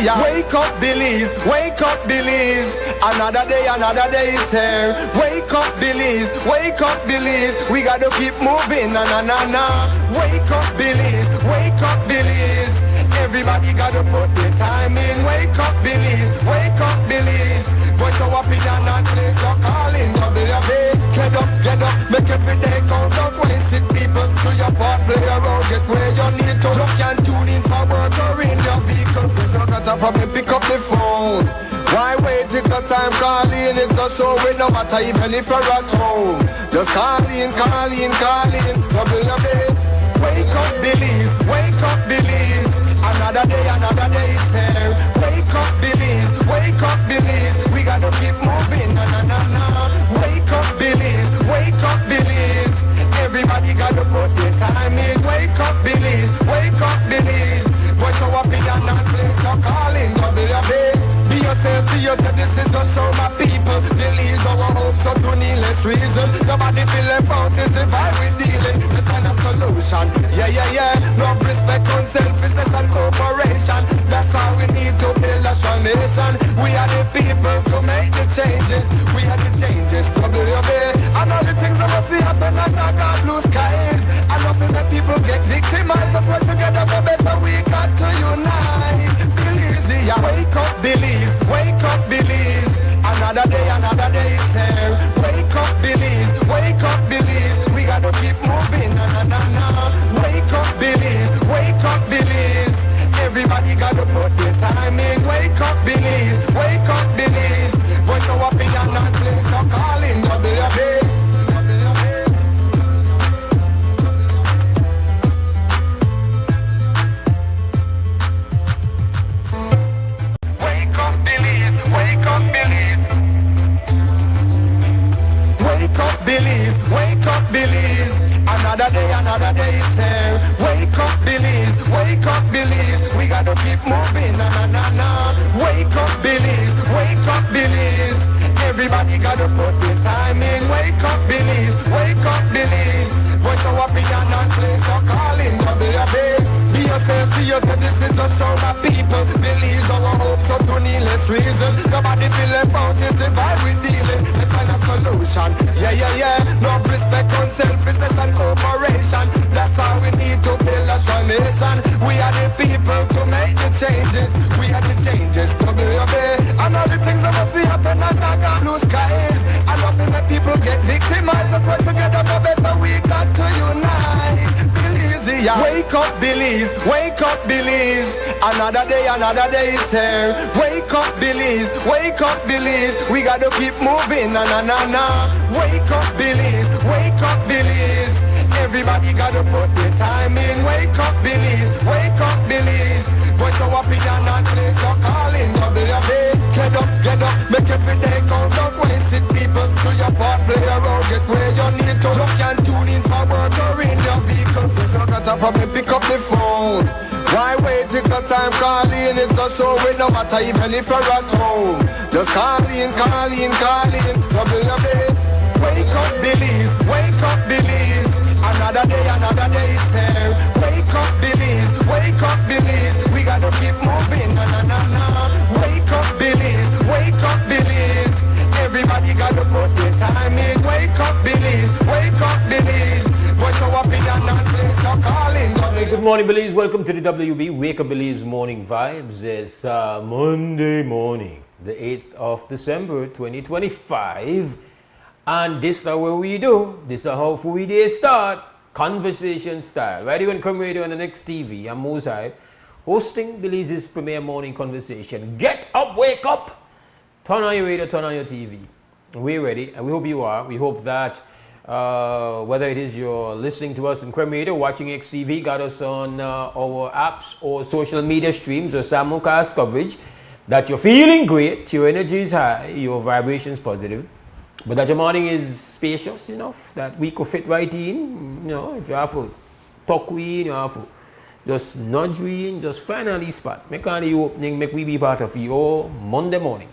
Wake up, Billies, wake up, Billies. Another day is here. Wake up, Billies, wake up, Billies. We gotta keep moving, na na na na. Wake up, Billies, wake up, Billies. Everybody gotta put their time in. Wake up, Billies, wake up, Billies. Voice our opinion and place your calling. WB, get up, make every day count. Don't waste it, people. Do your part, play around, get where you need to. You can tune in for work or in your vehicle. If you got a problem, pick up the phone. Why wait till the time calling? It's not so we no matter even if you're at home. Just call in. WB, wake up, Billies, wake up, Billies. Another day is here. Wake up, Billies, wake up, Billies. We gotta keep moving, na na na na. Wake up, Billies, wake up, Billies. Everybody gotta put their time in. Wake up, Billies, wake up, Billies. Voice our opinion and place your calling. WB, be yourself, see yourself. This is just show my people. Billies our hope, so to needless reason. Nobody feel left out, is the vibe we dealing. Let's find a solution. Yeah. Love, respect, unselfishness and cooperation. That's how we need to build a strong nation. We are the people to make the changes. We are the changes. WB, and all the things that we happen and knock out blue skies. I love it when people get victimized. Let's work together for better. We got to unite. Billies, yeah. Wake up, Billies, wake up, Billies. Another day is here. Wake up, Billies, wake up, Billies. We gotta keep moving, na na na na. Wake up, Billies, wake up, Billies. Everybody gotta put their time in. Wake up, Billies, wake up, Billies. Voice our opinion and place your calling. WB. Wake up, Billies, wake up, Billies. Wake up, Billies, wake up, Billies. Another day is here. Wake up, Billies, wake up, Billies. We gotta keep moving, na na na na. Wake up, Billies, wake up, Billies. Everybody gotta put their time in. Wake up, Billies, wake up, Billies. Voice our opinion and place your calling. WB, be yourself, see yourself. This is just show my people. Billies our hope, so to needless reason. Nobody feel left out, is the vibe we dealing. Let's find a solution. Yeah. Love, respect, unselfishness and cooperation. That's how we need to build a strong nation. We are the people to make the changes. We are the changes. WB, and all the things that we happen and knock out blue skies. I love it when people get victimized. Let's work together for better. We got to unite. Billies, yeah. Wake up, Billies, wake up, Billies. Another day is here. Wake up, Billies, wake up, Billies. We gotta keep moving, na na na na. Wake up, Billies, wake up, Billies. Everybody gotta put their time in. Wake up, Billies, wake up, Billies. Voice our opinion and place your calling. WB, get up, make every day count. Don't waste it, people. Do your part, play around, get where you need to. You can tune in for work or in your vehicle. If you got a problem, pick up the phone. Why wait till the time calling? It's not so we no matter even if you're at home. Just call in. WB, wake up, Billies, wake up, Billies. Another day is here. Wake up, Billies, wake up, Billies. We gotta keep moving, na na na na. Wake up, Billies, wake up, Billies. Everybody gotta put their time in. Wake up, Billies, wake up, Billies. Voice our opinion and place your calling. Good morning, Billies. Welcome to the WB Wake Up Billies Morning Vibes. It's Monday morning, the 8th of December, 2025. And this is what we do. This is how we day start. Conversation style. Right here on Come Radio and the XTV. I'm Mose, Hyde, hosting Billy's premier morning conversation. Get up, wake up. Turn on your radio, turn on your TV. We're ready, and we hope you are. We hope that whether it is you're listening to us in Creme Radio, watching XTV, got us on our apps or social media streams or simulcast coverage, that you're feeling great, your energy is high, your vibration is positive, but that your morning is spacious enough that we could fit right in. You know, if you have to talk we in, you have to just nudge we in, just finally spot. Make all the opening, make we be part of your Monday morning.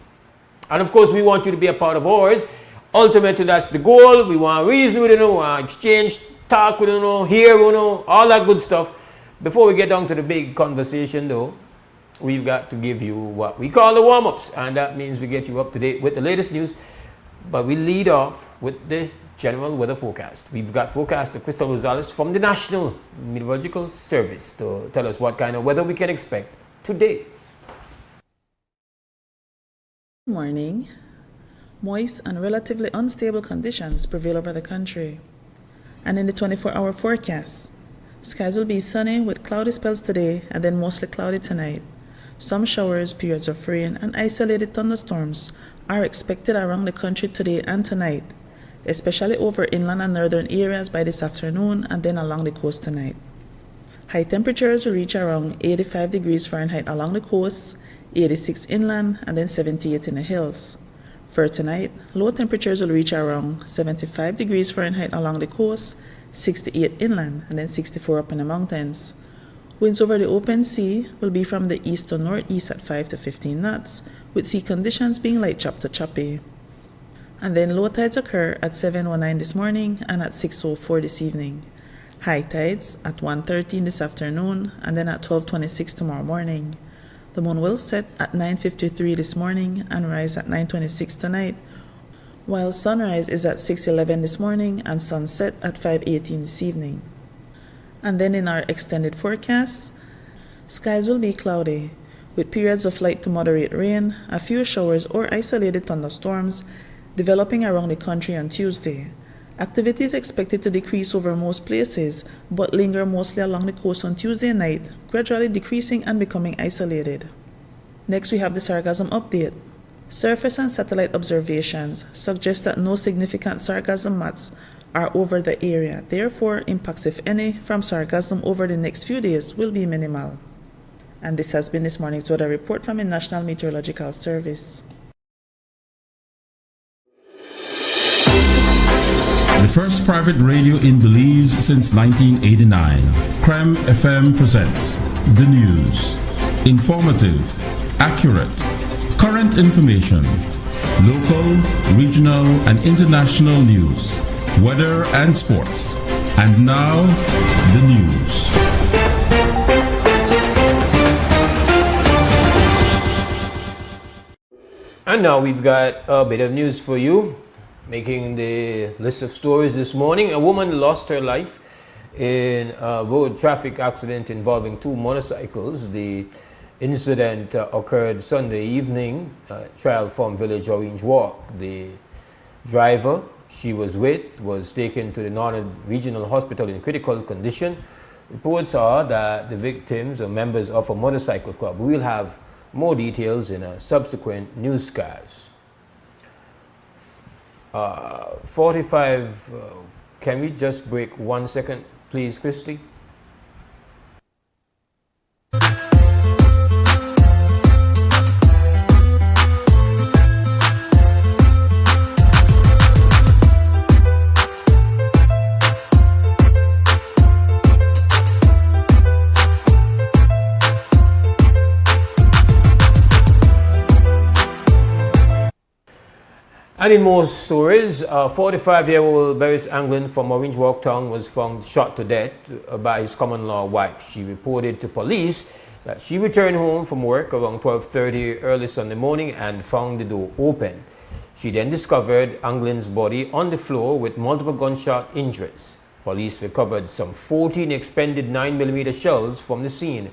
And of course, we want you to be a part of ours. Ultimately, that's the goal. We want to reason with you, exchange, talk with you, hear you, all that good stuff. Before we get down to the big conversation though, we've got to give you what we call the warm-ups, and that means we get you up to date with the latest news. But we lead off with the general weather forecast. We've got forecaster Crystal Rosales from the National Meteorological Service to tell us what kind of weather we can expect today. Good morning. Moist and relatively unstable conditions prevail over the country. And in the 24-hour forecast, skies will be sunny with cloudy spells today and then mostly cloudy tonight. Some showers, periods of rain, and isolated thunderstorms are expected around the country today and tonight, especially over inland and northern areas by this afternoon and then along the coast tonight. High temperatures will reach around 85 degrees Fahrenheit along the coast, 86 inland, and then 78 in the hills. For tonight, low temperatures will reach around 75 degrees Fahrenheit along the coast, 68 inland, and then 64 up in the mountains. Winds over the open sea will be from the east to northeast at 5 to 15 knots, with sea conditions being light chop to choppy. And then low tides occur at 7:09 this morning and at 6:04 this evening. High tides at 1:13 this afternoon and then at 12:26 tomorrow morning. The moon will set at 9:53 this morning and rise at 9:26 tonight, while sunrise is at 6:11 this morning and sunset at 5:18 this evening. And then in our extended forecast, skies will be cloudy, with periods of light to moderate rain, a few showers or isolated thunderstorms developing around the country on Tuesday. Activity is expected to decrease over most places, but linger mostly along the coast on Tuesday night, gradually decreasing and becoming isolated. Next, we have the sargassum update. Surface and satellite observations suggest that no significant sargassum mats are over the area. Therefore, impacts, if any, from sargassum over the next few days will be minimal. And this has been this morning's weather report from the National Meteorological Service. The first private radio in Belize since 1989. Creme FM presents the news. Informative, accurate, current information, local, regional, and international news, weather and sports. And now, the news. And now we've got a bit of news for you. Making the list of stories this morning, a woman lost her life in a road traffic accident involving two motorcycles. The incident occurred Sunday evening, Trial Farm Village, Orange Walk. The driver she was with was taken to the Northern Regional Hospital in critical condition. Reports are that the victims are members of a motorcycle club. We'll have more details in a subsequent newscast. 45, can we just break 1 second, please, Christy? And in more stories, a 45-year-old Beres Anglin from Orange Walk Town was found shot to death by his common-law wife. She reported to police that she returned home from work around 12:30 early Sunday morning and found the door open. She then discovered Anglin's body on the floor with multiple gunshot injuries. Police recovered some 14 expended 9mm shells from the scene.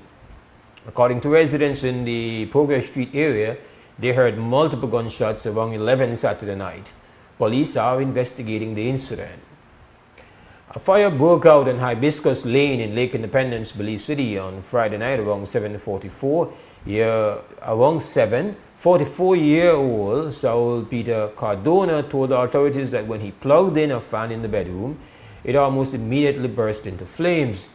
According to residents in the Progress Street area, they heard multiple gunshots around 11 Saturday night. Police are investigating the incident. A fire broke out in Hibiscus Lane in Lake Independence, Belize City on Friday night around 7:44. Around 7, 44-year-old Saul Peter Cardona told authorities that when he plugged in a fan in the bedroom, it almost immediately burst into flames.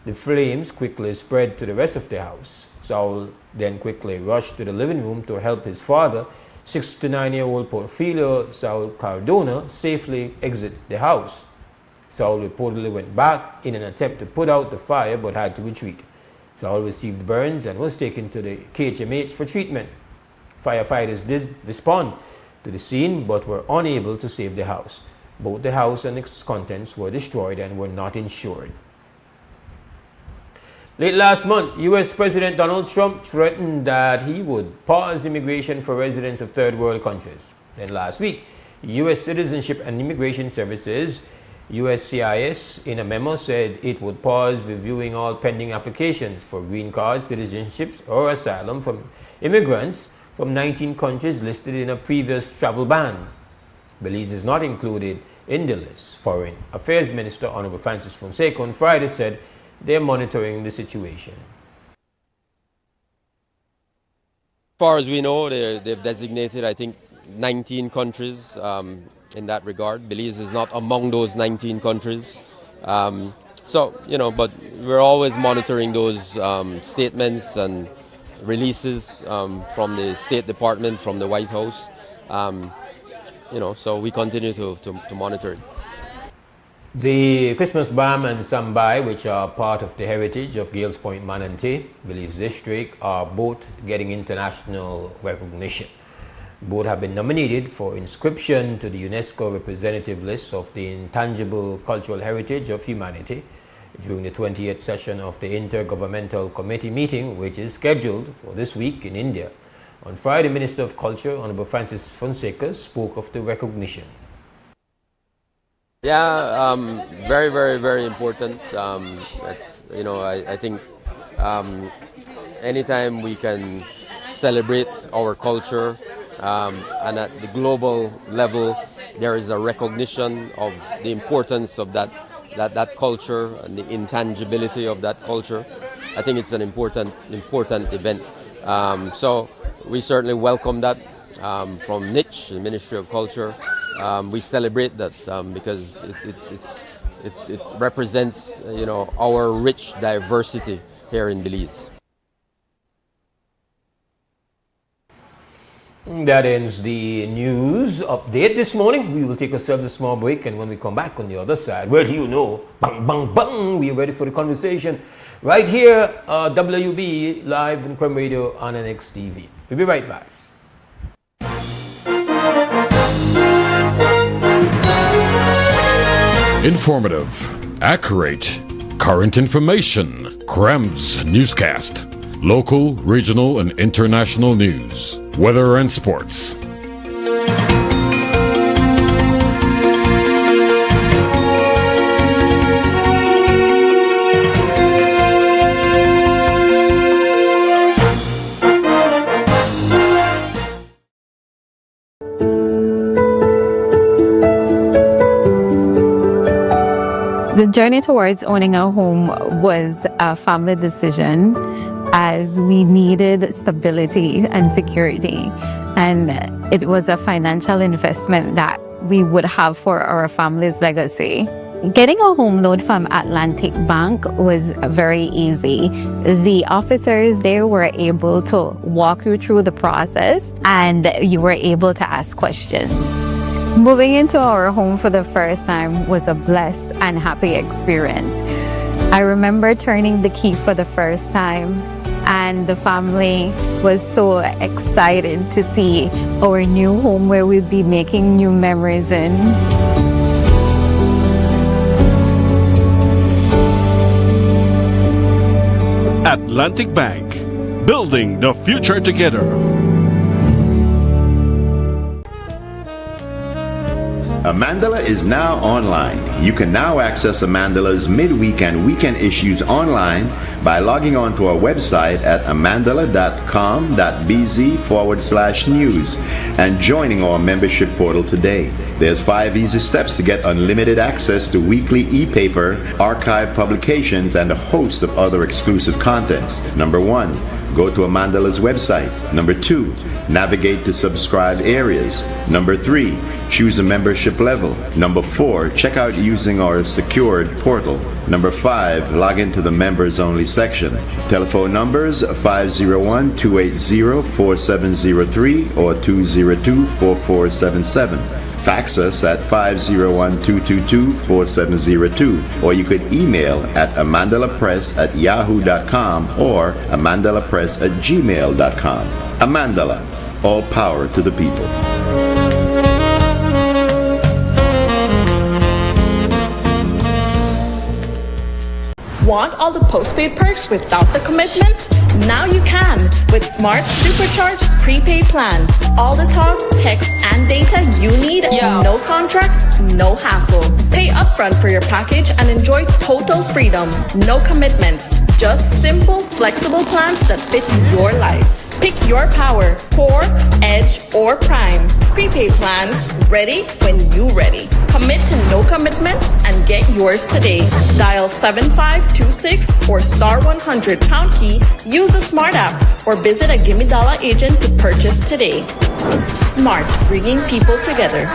The flames quickly spread to the rest of the house. Saul then quickly rushed to the living room to help his father, 69-year-old Porfirio Saul Cardona, safely exit the house. Saul reportedly went back in an attempt to put out the fire but had to retreat. Saul received burns and was taken to the KHMH for treatment. Firefighters did respond to the scene but were unable to save the house. Both the house and its contents were destroyed and were not insured. Late last month, U.S. President Donald Trump threatened that he would pause immigration for residents of third world countries. Then last week, U.S. Citizenship and Immigration Services, USCIS, in a memo said it would pause reviewing all pending applications for green cards, citizenships, or asylum from immigrants from 19 countries listed in a previous travel ban. Belize is not included in the list. Foreign Affairs Minister Honorable Francis Fonseca on Friday said they're monitoring the situation. As far as we know, they've designated, I think, 19 countries in that regard. Belize is not among those 19 countries. But we're always monitoring those statements and releases from the State Department, from the White House. So we continue to monitor it. The Christmas Bam and Sambai, which are part of the heritage of Gales Point Manatee, Belize District, are both getting international recognition. Both have been nominated for inscription to the UNESCO representative list of the intangible cultural heritage of humanity during the 20th session of the Intergovernmental Committee meeting, which is scheduled for this week in India. On Friday, Minister of Culture, Honorable Francis Fonseca, spoke of the recognition. Yeah, very, very, very important. I think anytime we can celebrate our culture and at the global level, there is a recognition of the importance of that culture and the intangibility of that culture. I think it's an important event. So we certainly welcome that from NICH, the Ministry of Culture. We celebrate that because it represents our rich diversity here in Belize. That ends the news update this morning. We will take ourselves a small break, and when we come back on the other side, bang, bang, bang, we are ready for the conversation right here, WUB, live on Creme Radio on XTV. We'll be right back. Informative, accurate, current information. Crem's newscast. Local, regional, and international news. Weather and sports. The journey towards owning a home was a family decision, as we needed stability and security, and it was a financial investment that we would have for our family's legacy. Getting a home loan from Atlantic Bank was very easy. The officers there were able to walk you through the process, and you were able to ask questions. Moving into our home for the first time was a blessed and happy experience. I remember turning the key for the first time, and the family was so excited to see our new home where we'll be making new memories in. Atlantic Bank, building the future together. Amandala is now online. You can now access Amandala's midweek and weekend issues online by logging on to our website at amandala.com.bz/news and joining our membership portal today. There's 5 easy steps to get unlimited access to weekly e-paper, archive publications, and a host of other exclusive contents. Number 1, go to Amandala's website. Number 2, navigate to subscribed areas. Number 3, choose a membership level. Number 4, check out using our secured portal. Number 5, log into the members only section. Telephone numbers 501-280-4703 or 202-4477. Fax us at 501-222-4702, or you could email at amandalapress@yahoo.com or amandalapress@gmail.com. Amandala, all power to the people. Want all the postpaid perks without the commitment? Now you can with Smart Supercharged prepaid plans. All the talk, text, and data you need. No contracts, no hassle. Pay upfront for your package and enjoy total freedom. No commitments, just simple, flexible plans that fit your life. Pick your power, Core, Edge, or Prime. Prepaid plans, ready when you ready. Commit to no commitments and get yours today. Dial 7526 or star 100 pound key, use the Smart app, or visit a Gimme Dollar agent to purchase today. Smart, bringing people together.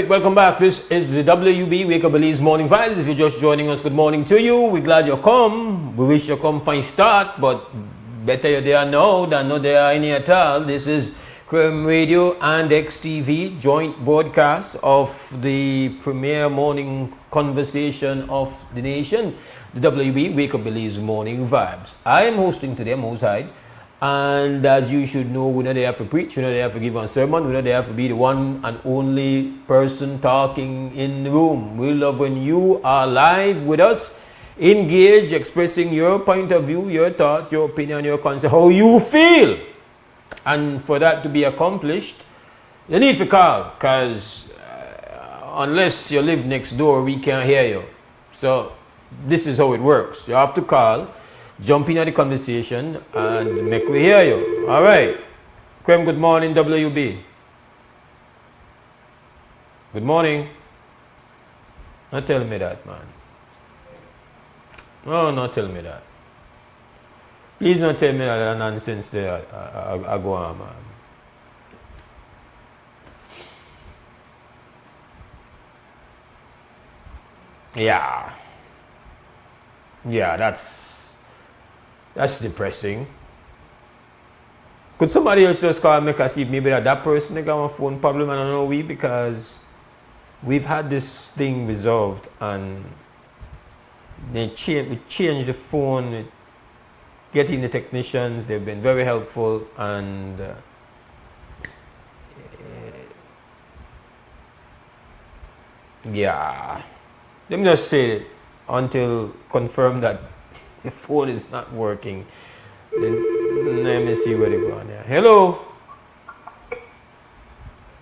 Fantastic. Welcome back. This is the WUB Wake Up Belize Morning Vibes. If you're just joining us, good morning to you. We're glad you come. We wish you come fine start, but better you're there now than not there any at all. This is Creme Radio and XTV joint broadcast of the premier morning conversation of the nation, the WUB Wake Up Belize Morning Vibes. I am hosting today, Mose Hyde. And as you should know, we're not there to preach, we're not there to give a sermon, we're not there to be the one and only person talking in the room. We love when you are live with us, engaged, expressing your point of view, your thoughts, your opinion, your concept, how you feel. And for that to be accomplished, you need to call, because unless you live next door, we can't hear you. So this is how it works. You have to call, jump in at the conversation and make we hear you. All right. Creme, good morning, WUB. Good morning. Not tell me that, man. No, not tell me that. Please don't tell me that nonsense there. I go on, man. Yeah. Yeah, that's depressing. Could somebody else just call and make us see if maybe that person got a phone problem? I don't know, because we've had this thing resolved and we changed the phone, getting the technicians, they've been very helpful, and yeah. Let me just say it until confirmed that the phone is not working. Then let me see where they go on there. Hello.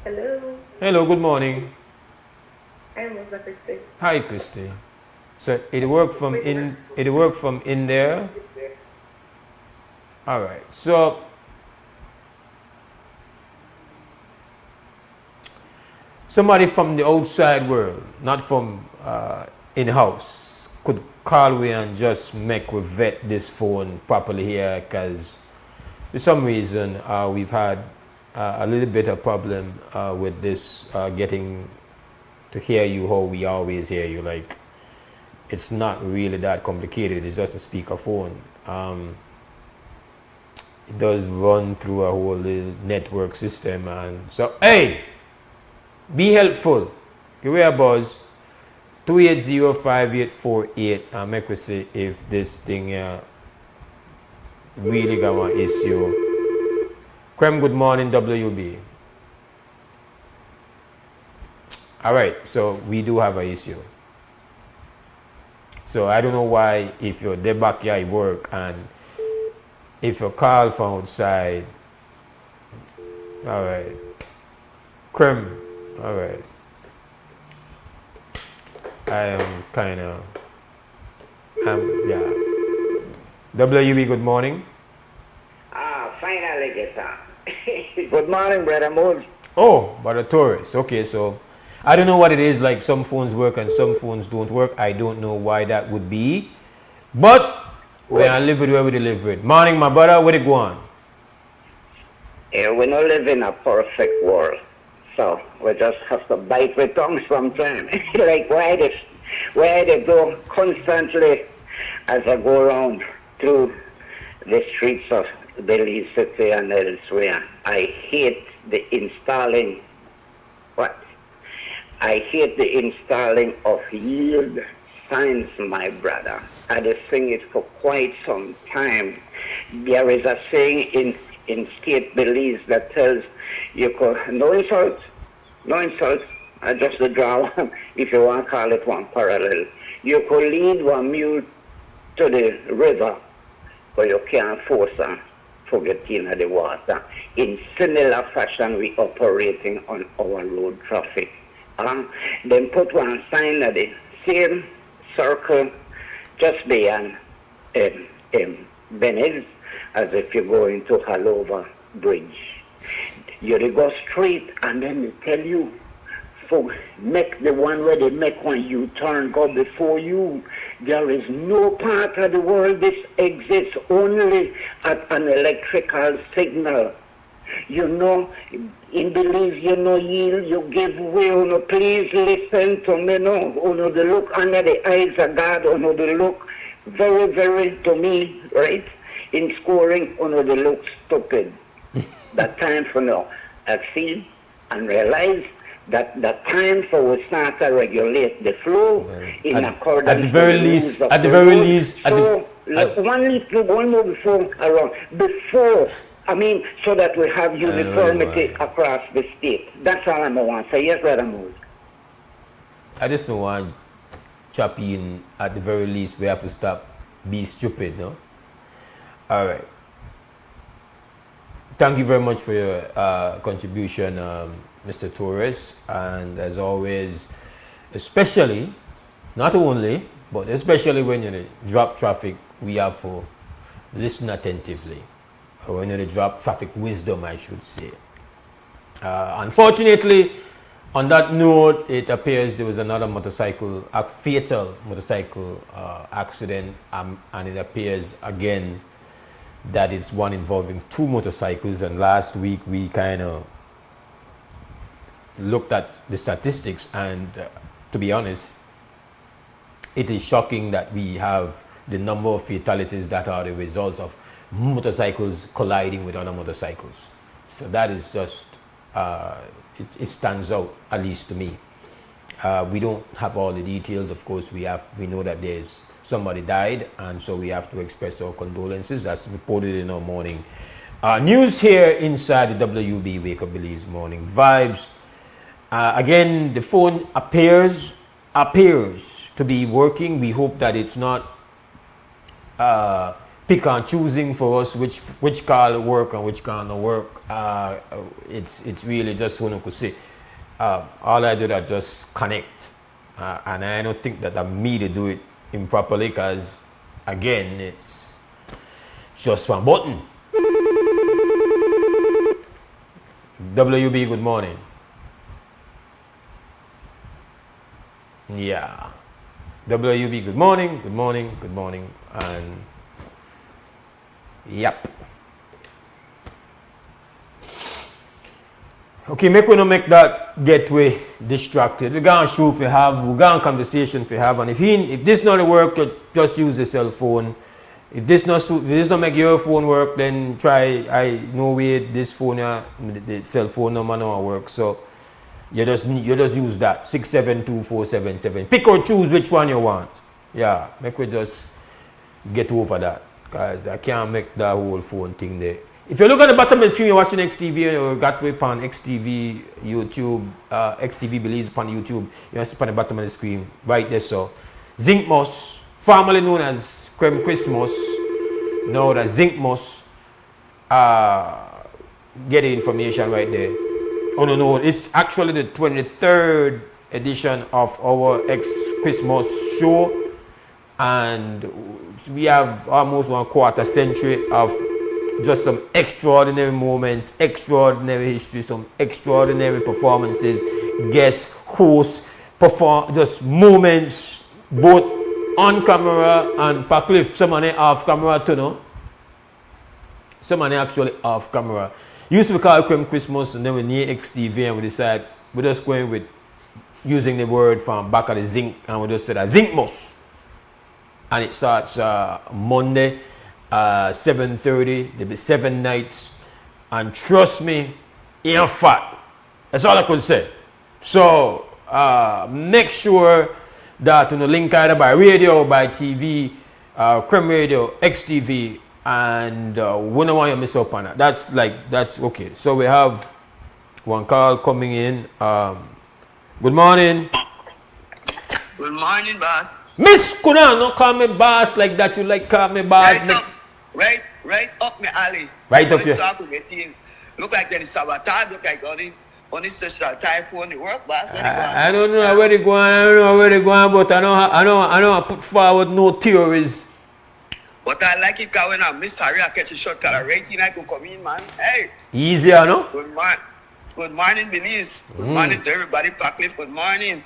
Hello. Hello, good morning. I'm Mose Christy. Hi, Christy. So it worked from in there. All right. So somebody from the outside world, not from in-house, could call we and just make we vet this phone properly here, because for some reason we've had a little bit of problem with this getting to hear you how we always hear you. Like, it's not really that complicated. It's just a speakerphone. It does run through a whole network system, and so hey, be helpful. Give me a buzz. 280-5848 and make we see if this thing really got an issue. Creme, good morning, WUB. All right, so we do have an issue. So I don't know why, if you're the backyard work and if you call from outside. All right. Creme, all right. I am kind of, yeah. WUB, good morning. Finally get on. Good morning, Brother Mose. Oh, Brother Torres. Okay, so I don't know what it is, like some phones work and some phones don't work. I don't know why that would be. But we are live with where we live with. Morning, my brother, where it go on? Yeah, we don't live in a perfect world. So we just have to bite with tongue sometimes. Like why they go constantly as I go around through the streets of Belize City and elsewhere. I hate the installing of yield signs, my brother. I just sing it for quite some time. There is a saying in State Belize that tells you could, no insult, I just draw one, if you want to call it one parallel. You could lead one mule to the river, but you can't force her to get into the water. In similar fashion, we operating on our road traffic. Then put one sign at the same circle just beyond Venice, as if you're going to Halover Bridge. You go straight, and then they tell you, for make the one where they make one U-turn go before you. There is no part of the world this exists only at an electrical signal. You know, In Belize, you no yield, you give way, you no please listen to me now. You know the look under the eyes of God, you know the look very, very to me, right? In scoring, you know the look stupid. That time for now, I see and realize that the time for we start to regulate the flow in accordance at the very least, one more before around before. I mean, so that we have uniformity across the state. That's all I want to say. Yes, Brother Mose. I just don't want chop in. At the very least, we have to stop be stupid, no? All right. Thank you very much for your contribution, Mr. Torres. And as always, especially, not only, but especially when you drop traffic, we have to listen attentively. Or when you drop traffic wisdom, I should say. Unfortunately, on that note, it appears there was another motorcycle, a fatal motorcycle accident, and it appears again that it's one involving two motorcycles. And last week we kind of looked at the statistics, and to be honest, it is shocking that we have the number of fatalities that are the results of motorcycles colliding with other motorcycles. So that is just, it stands out, at least to me. We don't have all the details. Of course, we know that there's somebody died, and so we have to express our condolences. That's reported in our morning news here inside the WUB Wake Up Belize Morning Vibes. Again, the phone appears to be working. We hope that it's not pick and choosing for us which call work and which call not work. It's really just one could say. All I do is just connect, and I don't think that I'm me to do it improperly, because again, it's just one button. WB, good morning. Yeah. WB, good morning, good morning, good morning, and yep. Okay, we not make that getaway distracted. We're going to show if you have, we're going to conversation if you have, and if this not work, just use the cell phone. If this not make your phone work, then try, no way this phone, the cell phone number not work. So you just use that 672-477. Pick or choose which one you want. Yeah, make we just get over that, because I can't make that whole phone thing there. If you look at the bottom of the screen, you're watching XTV or Gateway on XTV YouTube, XTV Belize upon YouTube. You see on the bottom of the screen, right there. So, Zinc Mose, formerly known as Creme Christmas, now the Zinc Mose. Get the information right there. Oh no, it's actually the 23rd edition of our Christmas show, and we have almost 1/4 century of just some extraordinary moments, extraordinary history, some extraordinary performances, guests, hosts, just moments, both on camera and particularly somebody off camera too, no? Somebody actually off camera. Used to be called Creme Christmas, and then we near XTV and we decide we're just going with using the word from back of the zinc, and we just said a Zinc Mose. And it starts Monday. 7:30, there'll be 7 nights, and trust me, you're fat. That's all I could say. So make sure that you link either by radio, by TV, Creme Radio, XTV, and we don't want you to miss up on that. That's okay. So we have one call coming in. Good morning. Good morning, boss. Miss Kuna, don't call me boss like that. You like call me boss. Right up my alley. Right up here. Look like there is sabotage. Look like on this special typhoon the work, boss. I don't know where they going. But I know I put forward no theories. But I like it because when I miss Harry, I catch a shot. Cause I rating I could come in, man. Hey. Easier, no? Good morning, Belize. Good morning to everybody. Packliffe, good morning.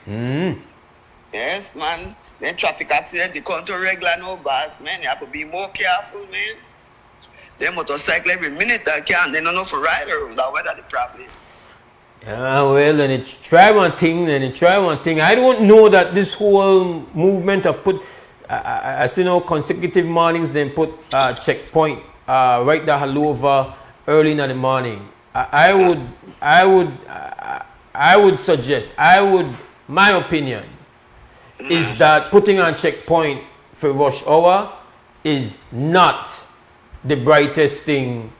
Yes, man. Then traffic accident, the country regular no boss, man. You have to be more careful, man. Them motorcycle every minute they can, they don't know for rider, that weather the problem. Well, and it's try one thing, and it's try one thing. I don't know that this whole movement of put, as you know, consecutive mornings, then put checkpoint right there all over early in the morning. I would suggest, my opinion is that putting on checkpoint for rush hour is not the brightest thing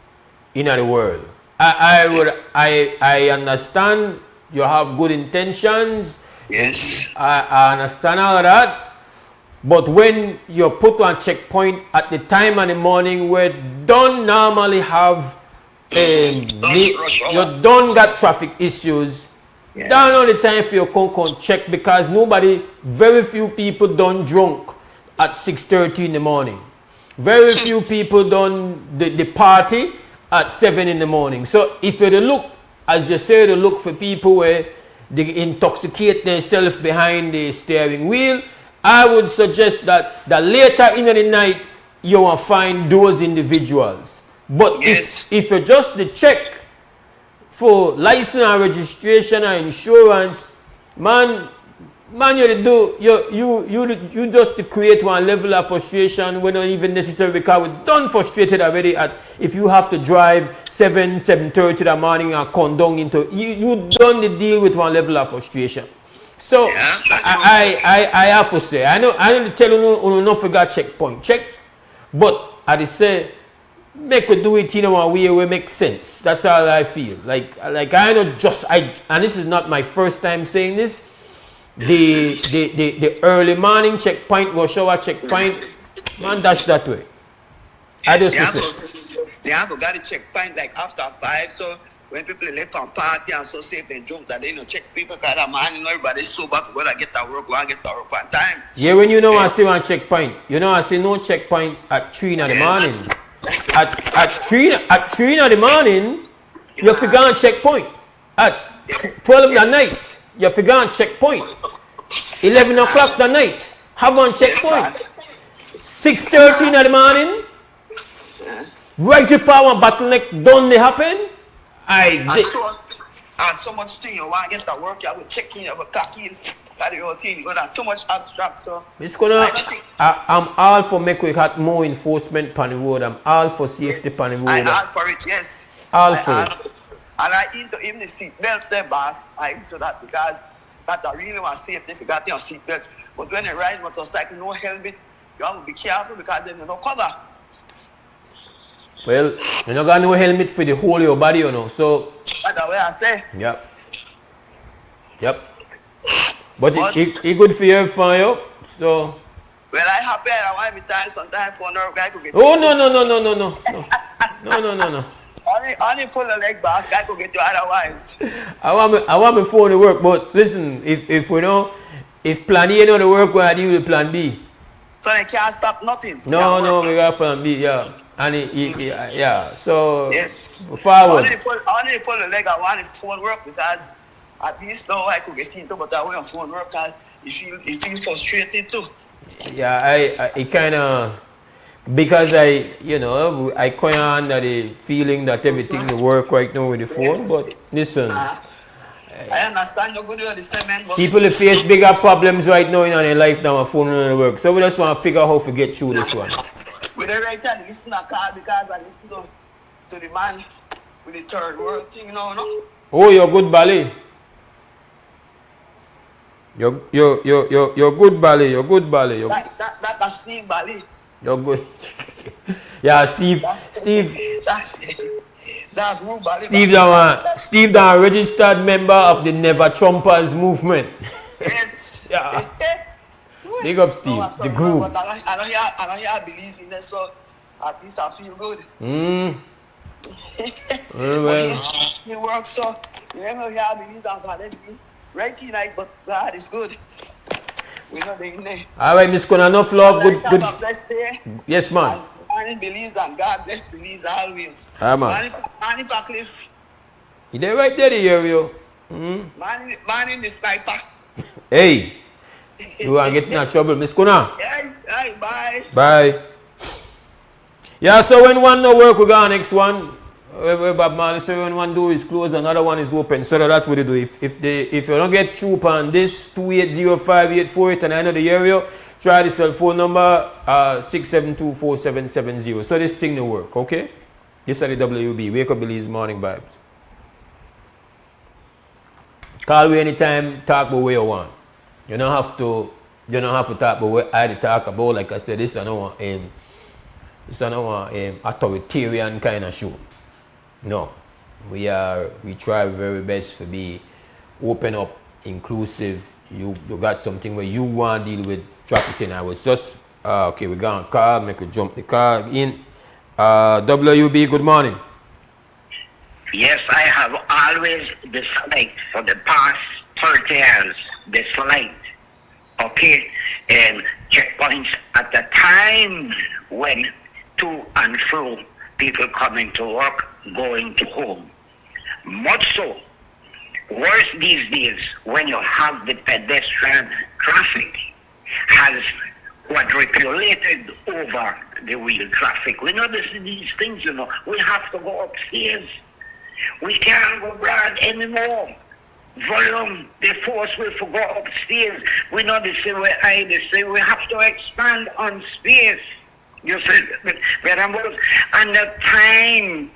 in the world. I understand you have good intentions. Yes. I understand all of that. But when you put on checkpoint at the time in the morning where don't normally have you don't got traffic issues, Yes. don't know the time for your con check, because very few people done drunk at 6:30 in the morning. Very few people done the party at 7 in the morning. So if you look, as you say, to look for people where they intoxicate themselves behind the steering wheel, I would suggest that later in the night you will find those individuals. But Yes. if you just the check for license and registration and insurance, man, you just to create one level of frustration when not even necessary, because we're done frustrated already if you have to drive 7:30 in the morning and come down into you done the deal with one level of frustration. So I have to say, I know tell you not forget checkpoint but I say make we do it in a way where it makes sense. That's all I feel. Like I know and this is not my first time saying this. The early morning checkpoint, rush hour checkpoint, man, dash that way. I just they have got a checkpoint like after 5, so when people left on party and so safe they drunk that they check people, because that man, everybody's sober for when I get to work on time. Yeah, when I see one checkpoint, I see no checkpoint at 3 in the morning. At 3 in the morning, you have to go on checkpoint. At 12 at night, you have to go on checkpoint. 11 o'clock the night, have on checkpoint. 6:30 in the morning, right to power bottleneck don't they happen? So much thing you want to get to work, you have to check in, you have to clock in, that the whole thing, you got too much abstract, so. I'm all for make we have more enforcement on the road. I'm all for safety on the road. I'm all for it, yes. All for it. And I into even the seat belts there, boss. I into that because that I really want safety if you got your seat belt. But when you ride motorcycle, no helmet, you have to be careful because then you no cover. Well, you don't got no helmet for the whole of your body, so. That's the way I say. Yep. But it good for you, so. Well, I happy I want to be tired sometimes for no guy could get. Oh, no. No. Only pull the leg, boss. Guy could get you otherwise. I want my phone to work, but listen, if plan A not to work, we deal with plan B. So they can't stop nothing. No, we got plan B, yeah. And so yes. Forward. Only pull the leg, I want the phone work because at least now I could get into, but I want phone work because you feel frustrated too. Yeah, I kind of, because I kind of under the feeling that everything will work right now with the phone, but listen. I understand you're going to do the same, man. People face bigger problems right now in their life than a phone and work. So we just want to figure out how to get through this one. With the right time, listen to car because I listen to the man with the third world thing now, no? Oh, you're good, Bali. You're good, Bali. You're good, Bali. That's Steve Bali. You're good. Yeah, Steve. That's Wu Bali. Steve, the registered member of the Never Trumpers movement. Yes. Yeah. Big up, Steve. The groove. But I don't hear Belize in it, so at least I feel good. Well. It works, so you never hear Belize and Belize. Right tonight, but God is good. We know they in there. All right, Miss Kona, enough love. Good. Blessed day. Yes, man. Morning Belize and God bless Belize always. Man. Morning Backcliff. You there right there, the area. Morning the sniper. Hey. You want to get in trouble, Miss Kona? Hey, bye. Bye. Yeah, so when one no work, we go on next one. where Bob Marley say when one door is closed, another one is open. So that's what they do. If you don't get through on this 2805848 and I know the area, try the cell phone number 6724770. So this thing will work, okay? This is the WB, Wake Up Billy's Morning Vibes. Call me anytime, talk about where you want. You don't have to talk about what I talk about. Like I said, this is not authoritarian kind of show. No. We try very best to be open up, inclusive. You got something where you want to deal with, drop it in. I was just okay, we're gonna call, make a jump the car in. WB, good morning. Yes, I have always disliked for the past 30 years, disliked, okay, checkpoints at the time when to and fro people coming to work, going to home. Much so, worse these days when you have the pedestrian traffic has quadrupulated over the wheel traffic. We notice these things, you know. We have to go upstairs. We can't go broad anymore. Volume, the force will go upstairs. We know they say we have to expand on space. You see, and the time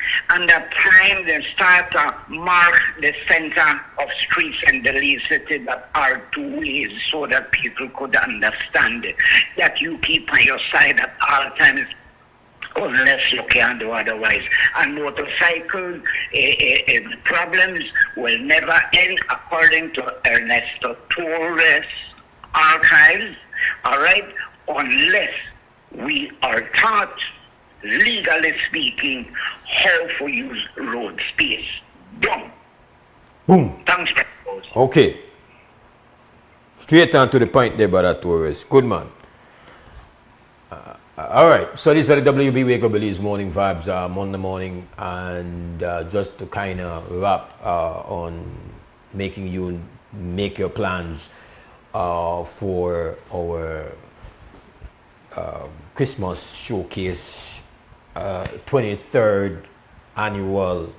they start to mark the center of streets and the least city that are two ways so that people could understand that you keep on your side at all times unless you can do otherwise. And motorcycle problems will never end according to Ernesto Torres archives, all right, unless we are taught, legally speaking, how to use road space. Boom. Boom. Thanks, okay. Straight on to the point there, Brother Torres. Good man. All right. So these are the WB Wake Up Billy's Morning Vibes Monday morning. And just to kind of wrap on making you make your plans for our Christmas showcase 23rd annual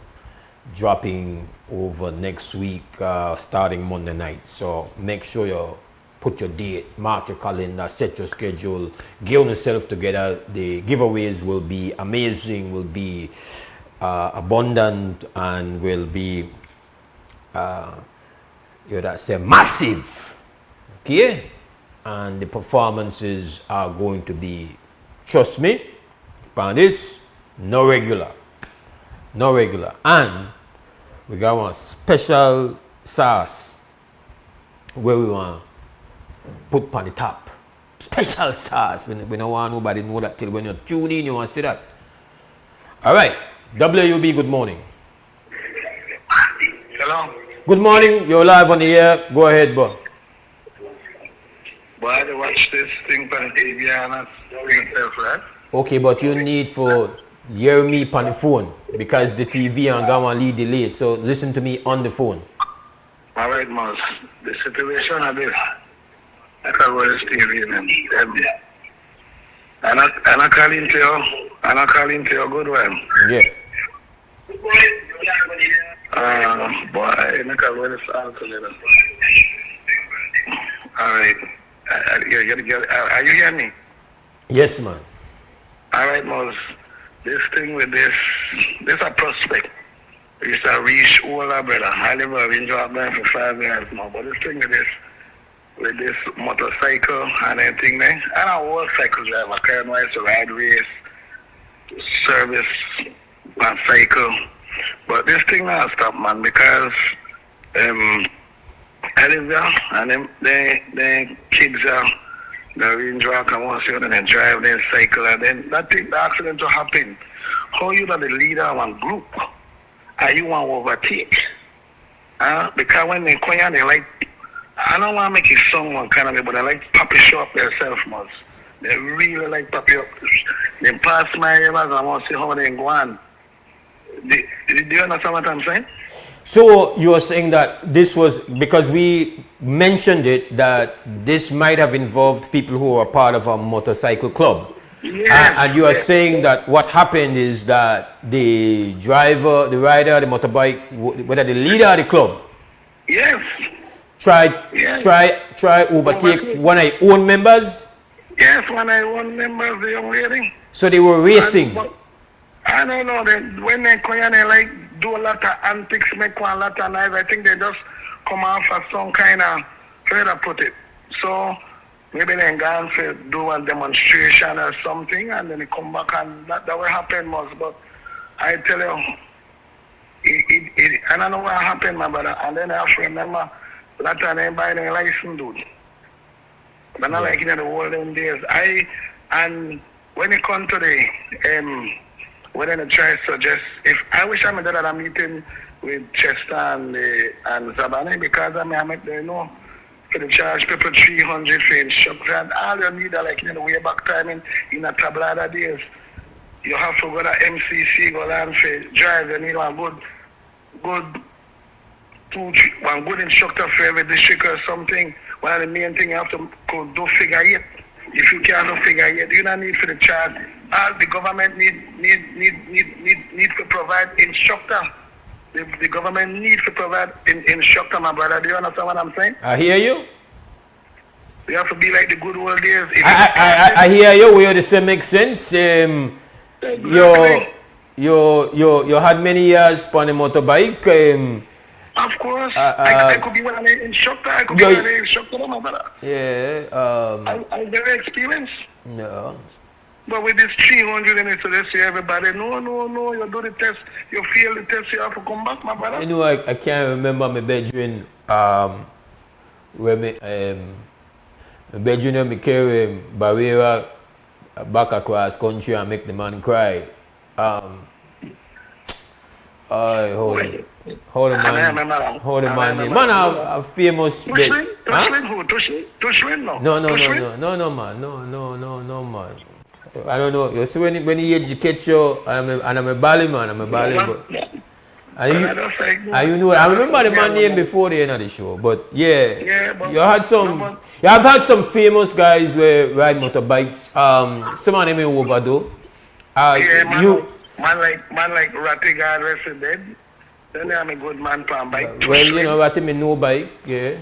dropping over next week starting Monday night. So make sure you put your date, mark your calendar, set your schedule, get yourself together. The giveaways will be amazing, will be abundant, and will be massive. Okay? And the performances are going to be, trust me, upon this, no regular. And we got one special sauce where we want to put on the top. Special sauce. We don't want nobody to know that till when you tune in, you want to see that. All right. WUB, good morning. Hello. Good morning. You're live on the air. Go ahead, bro. But I had to watch this thing on the TV and myself, right? Okay, but you need for hear me on the phone because the TV and going to lead delay. So listen to me on the phone. All right, Mose. The situation of this, I can roll this TV and I call into you, good one. Yeah. Boy, I can roll this all together. All right. Are you hearing me? Yes, man. All right, Mose. This thing with this a prospect. We used to reach all our brother. I live in Jordan for 5 years now. But this thing with this motorcycle and everything there, and I was cycle driver. I used to ride race, service, and cycle. But this thing now stop, man, because I live there, and the kids are the Range Rock and once and they drive their cycle, and then that thing, the accident to happen. How you are the leader of one group, and you want to overtake? Because when they come here, they like, I don't want to make it sound one kind of way, but I like pop it show up themselves, man. They really like pop it up. They pass my ears, and I want to see how they go on. Do you understand what I'm saying? So you are saying that this was because we mentioned it that this might have involved people who are part of a motorcycle club, And you are saying that what happened is that the driver, the rider, the motorbike, whether the leader of the club, yes, try overtake one of your own members. Yes, one of your own members, the young lady. So they were racing. I don't know. When they come and they like do a lot of antics, make one lot of noise. I think they just come out for some kind of, where to put it. So maybe they go to do a demonstration or something, and then they come back, and that will happen most. But I tell you, I don't know what happened, my brother. And then I have to remember that time they buy their license, dude. But not like in the olden days. And when it comes to the when I try to suggest, if I wish I had a meeting with Chester and Zabane, because I make them know for the charge people 300 for instruction. And all you need are like in the way back time in a tablada days. You have to go to MCC, go down for drive. You need one good instructor for every district or something. One of the main things you have to do figure 8. If you can't do figure 8, you don't need for the charge. All the government need to provide instructor. The government needs to provide instructor, my brother. Do you understand what I'm saying? I hear you. You have to be like the good old days. I hear you. Where the same makes sense. You had many years on a motorbike. Of course, I could be one of the instructor. I could be one of the instructor, my brother. Yeah. I'm very experienced. Yeah. But with this 300 in it, so they say everybody, no, you do the test, you fail the test, you have to come back, my brother. You know, I can't remember my bedroom, where my bedroom, me carry Barriera back across country and make the man cry. Hold on, man. Man, a famous. Tushwin who? Tushwin no? No, man. I don't know. You see when he educate you, I'm a Bali man. I'm a Bali. And you know, I remember the man name before the end of the show. But yeah, you have had some famous guys who ride motorbikes. Some of them in overdose. Man like Rattiga resident. Then I'm a good man for a bike. Well, you know, Ratty me no bike. Yeah,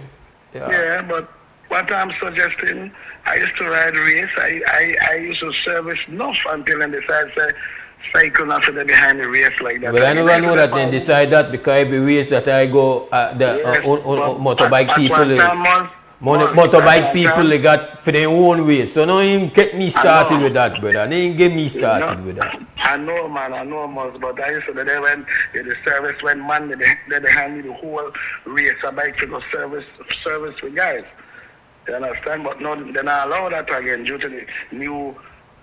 but what I'm suggesting, I used to ride race. I used to service enough until I decided to cycle not to behind the race like that. Well, I never know that they decide that because every race that I go, motorbike people. Motorbike people they got for their own way. So now him get me started with that, brother. They ain't get me started with that. I know, Mose, but I used to do that when the service when man they hand me the whole race a bike to go service with guys. You understand? But no, they not allow that again due to the new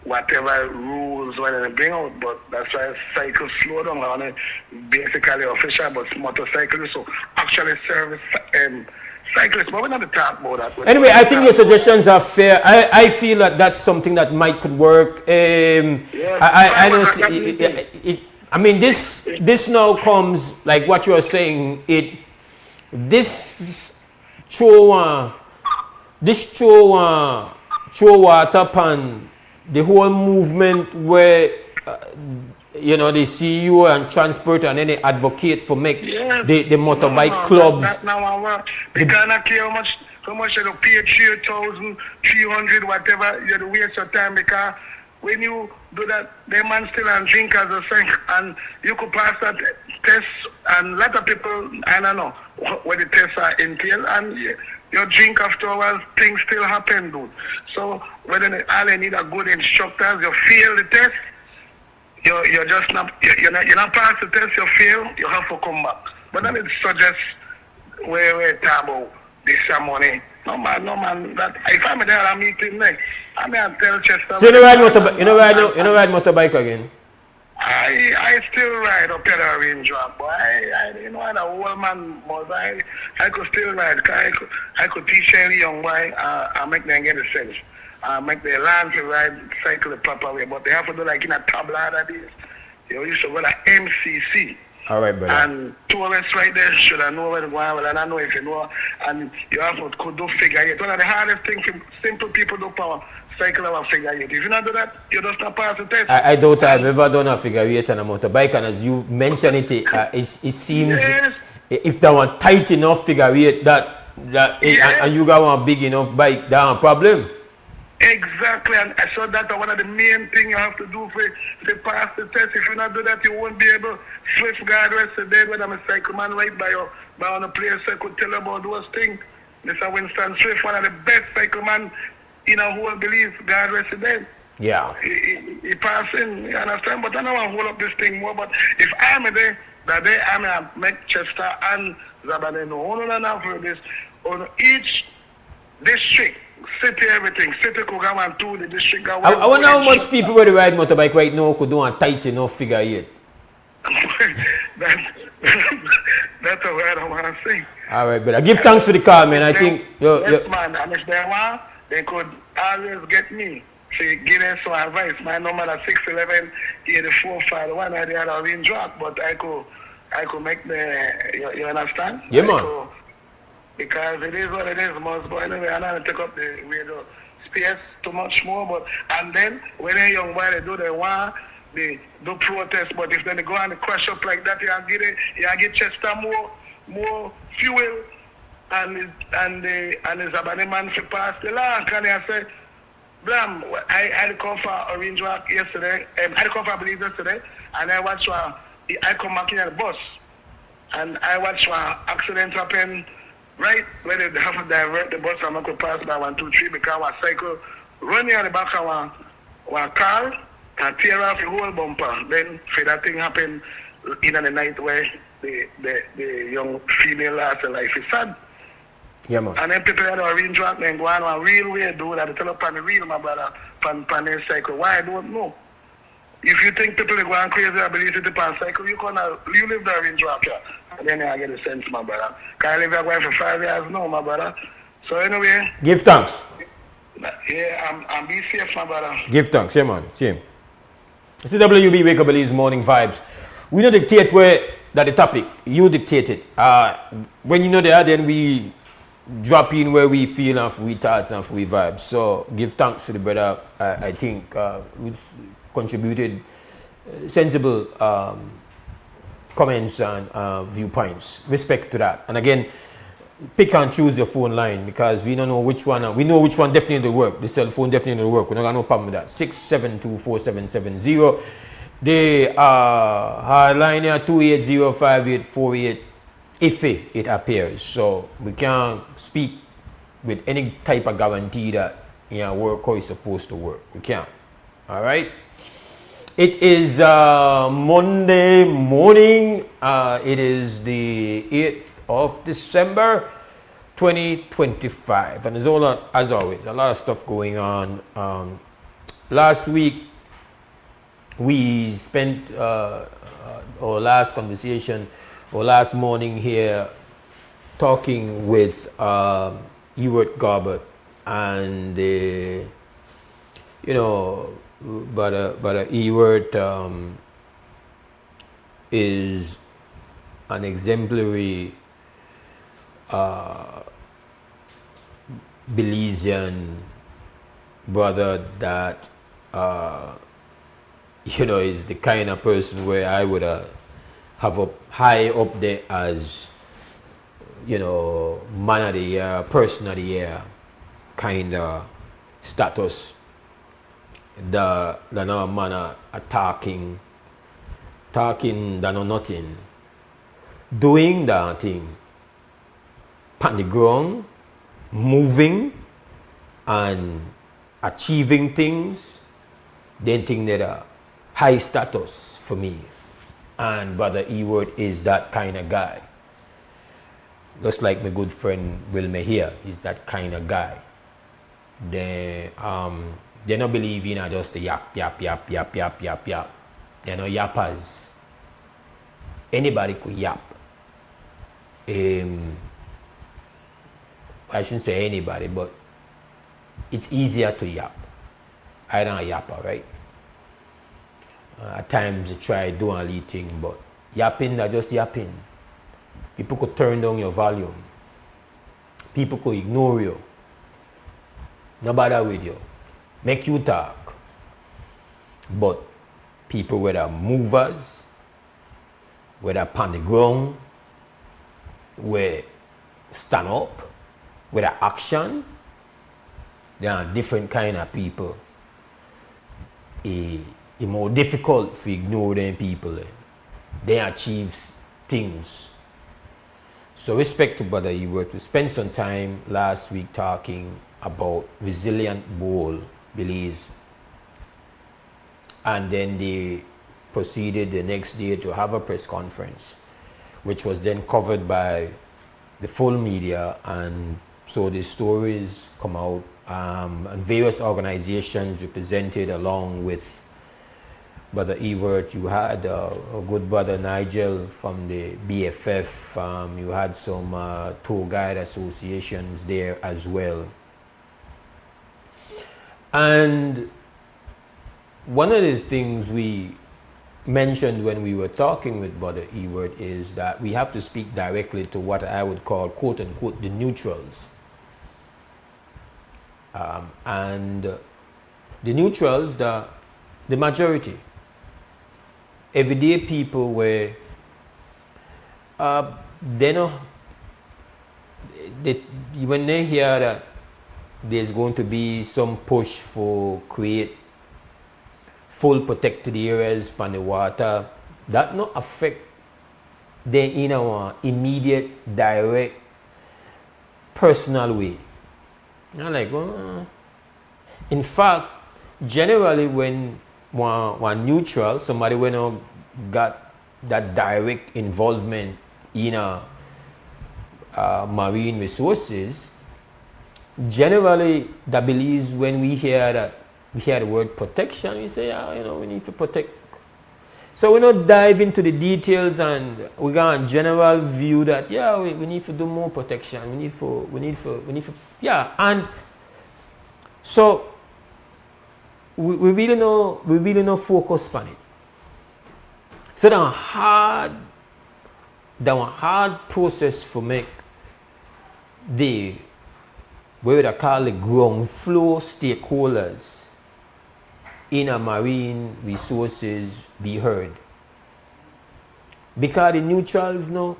whatever rules when they bring out. But that's why cycles slow down on it. Basically official, but motorcycles so actually service cyclists, but we're not talk about that. Anyway, I think your suggestions are fair. I feel that that's something that might could work. I don't see. I mean, this now comes like what you are saying. This throw water upon the whole movement where. You know, they see you and transport and then they advocate for make the motorbike clubs. That now they cannot care how much you pay 3,300 whatever, you have to waste your time because when you do that, the man still and drink as a thing and you could pass that test and a lot of people, I don't know what the tests are entail and you drink afterwards, things still happen, dude. So whether all they need are good instructors, you fail the test. You're just not pass the test, you fail, you have to come back. But then it suggests where table this money. No man, that if I'm there at a meeting next, I may tell Chester. So you ride motorbike again? I still ride up at a range drop, but I the old man was I could still ride. I could teach any young boy I make them get a sense. Make the land to ride cycle the proper way, but they have to do like in a tablada days. You used to go to MCC. All right, brother. And tourists right there should I know where to go, well, I don't know if you know. And you have to could do figure 8. One of the hardest things for simple people do power cycle of a figure 8. If you not do that, you just not pass the test. I doubt I've ever done a figure 8 on a motorbike, and as you mentioned it seems if that one tight enough figure 8 and you got one big enough bike, that's a problem. Exactly, and so that's one of the main things you have to do to pass the test. If you not do that, you won't be able to swift guard rest of the day when I'm a cycle man right by you. But on a place I could tell about those things. Mr. Winston Swift, one of the best cycle man in a whole belief, God rest the day. Yeah. He passing, you understand? But I don't want to hold up this thing more. But if I'm there, that day I'm going to make Chester and Zabane know. Hold on now for this. On each district, city, everything. City could go on to the district. I wonder how much people who ride motorbike right now could do a tight enough figure 8. That's a word I want to say. All right, brother. Give thanks for the call, man. I think... Yes, man. And if they want, they could always get me. So give them some advice. My number is 611-8451. I had a range drop, but I could make the... You understand? Yeah, man. Because it is what it is, Mose. But anyway, I'm not going to take up the radio space too much more. But and then, when they're young boy, they do the one, they do protest. But if they go and crash up like that, you get Chester more fuel, and the Zabane man to pass the law. Can I say, blam, I come for Orange Walk yesterday, I come for Belize yesterday, and I watch I come back in the bus, and I watch accident happen right where they have to divert the bus and I could pass by 1, 2, 3 because our cycle running at the back of our car and tear off the whole bumper. Then for that thing happen in the night where the young female lost her life. It's sad. Yeah, man. And then people that are real drunk and go on a real way, do that. They tell up on the real, my brother, on their cycle. Why? I don't know. If you think people are going crazy, I believe to the cycle, you live there in drunk, yeah. And then I get a sense, my brother. Because I live there for 5 years now, my brother. So anyway. Give thanks. Yeah, I'm be safe, my brother. Give thanks, yeah, man. Same. It's the WUB Wake Up Belize Morning Vibes. We don't dictate that the topic, you dictate it. When you know there, then we drop in where we feel and we thoughts and we vibes. So give thanks to the brother. I think who's contributed sensible comments and viewpoints. Respect to that. And again, pick and choose your phone line because we don't know which one. We know which one definitely will work. The cell phone definitely will work. We don't got no problem with that. 672-4770. The hotline here 280-5848 if it appears. So we can't speak with any type of guarantee that work how it's supposed to work. We can't. All right. It is Monday morning. It is the 8th of December 2025, and there's as always a lot of stuff going on. Last week we spent our last conversation or last morning here talking with Ewart Garbett, and but Ewart is an exemplary Belizean brother that is the kind of person where I would have up high up there as man of the year, person of the year kind of status. The no man talking that no nothing, doing that thing on the ground, moving and achieving things, then think that are high status for me. And Brother Ewart is that kind of guy. Just like my good friend Wilmer here, he's that kind of guy. They don't believe in just the yap. They're not yappers. Anybody could yap. I shouldn't say anybody, but it's easier to yap. I don't yapper, right? At times you try doing a little thing, but yapping are just yapping. People could turn down your volume. People could ignore you. No bother with you. make you talk. But people whether movers, whether upon the ground, where stand up, whether action, there are different kind of people. It's more difficult to ignore them people. They achieve things. So respect to Brother Ewart. We spent some time last week talking about resilient bowl Belize. And then they proceeded the next day to have a press conference, which was then covered by the full media. And so the stories come out, and various organizations represented along with Brother Ewart. You had a good brother Nigel from the BFF. You had some tour guide associations there as well. And one of the things we mentioned when we were talking with Brother Ewart is that we have to speak directly to what I would call, quote unquote, the neutrals. And the neutrals, the majority, everyday people where when they hear that there's going to be some push for create full protected areas on the water, that not affect them in our immediate, direct, personal way. You know, like, in fact, generally when one neutral, somebody when got that direct involvement in marine resources, generally that believes when we hear the word protection, we say, we need to protect. So we not dive into the details, and we got a general view that we need to do more protection. We need for and so we really no focus on it. So that one hard process for make the what they call the ground floor stakeholders in a marine resources be heard. Because the neutrals no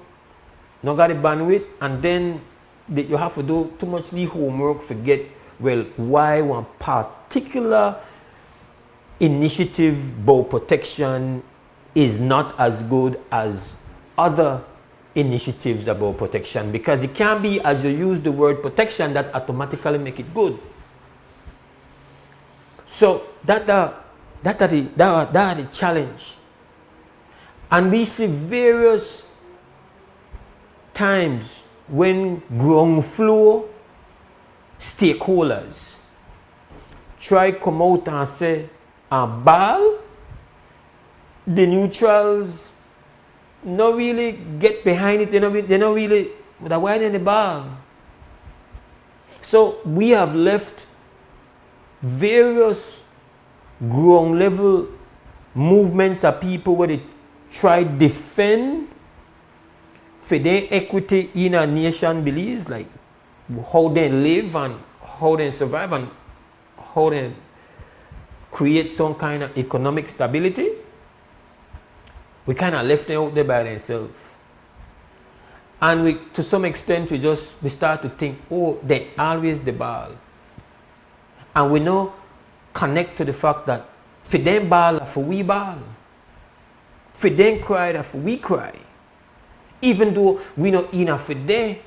got the bandwidth, and then you have to do too much the homework, forget why one particular initiative about protection is not as good as other initiatives about protection, because it can't be as you use the word protection that automatically make it good. So that the challenge. And we see various times when ground floor stakeholders try come out and say ball, the neutrals not really get behind it. They not really widen the ball. So we have left various ground level movements of people where they try defend for their equity in a nation believes, like how they live and how they survive and how they create some kind of economic stability. We kind of left them out there by themselves. And we, to some extent, we start to think, they always the ball. And we now connect to the fact that for them ball, for we ball. For them cry, for we cry. Even though we not enough for them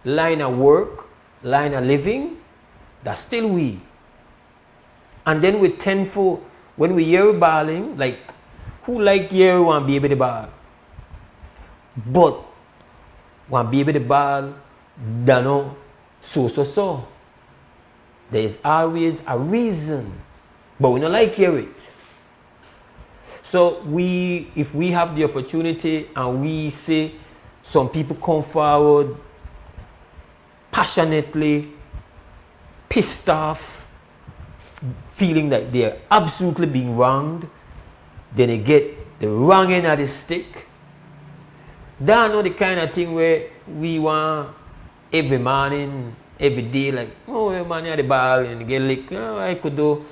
line of work, line of living, that's still we. And then we tend for, when we hear balling, like, who like hear one baby the ball? But one baby the ball, don't know, so. There is always a reason, but we don't like hear it. So if we have the opportunity and we see some people come forward passionately, pissed off, feeling that they're absolutely being wronged, then they get the wrong end of the stick. That's not the kind of thing where we want every morning every day, like, oh man, you had the ball and you get licked. I could do.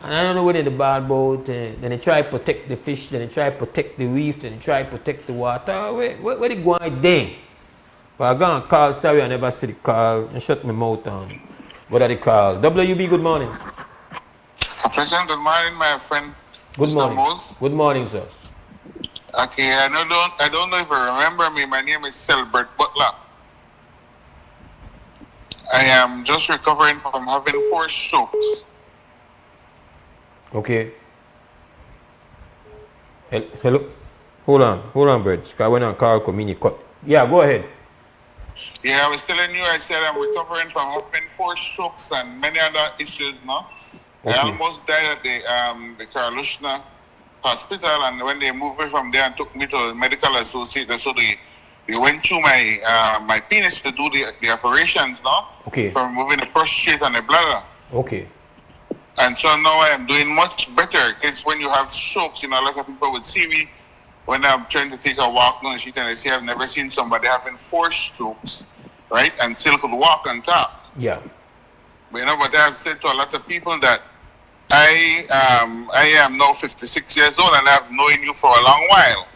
And I don't know where the ball boat. Then they try to protect the fish, then they try to protect the reef, then they try to protect the water. Where they going then? But I'm going to call, sorry, I never see the call. I shut my mouth down. What are the call? WB, good morning. President, good morning, my friend. Good Mr. morning. Mose. Good morning, sir. Okay, I don't know if you remember me. My name is Selbert Butler. I am just recovering from having 4 strokes. Okay. Hello? Hold on, Birds. I went on call community cut. Yeah, go ahead. Yeah, I was telling you, I said I'm recovering from having 4 strokes and many other issues now. Okay. I almost died at the Karlushna hospital, and when they moved me from there and took me to the medical associate, so they went through my penis to do the operations now. Okay. For removing the prostate and the bladder. Okay. And so now I am doing much better, because when you have strokes, a lot of people would see me when I'm trying to take a walk down the street and they say I've never seen somebody having 4 strokes, right? And still could walk on top. Yeah. But but I've said to a lot of people that I am now 56 years old and I've known you for a long while.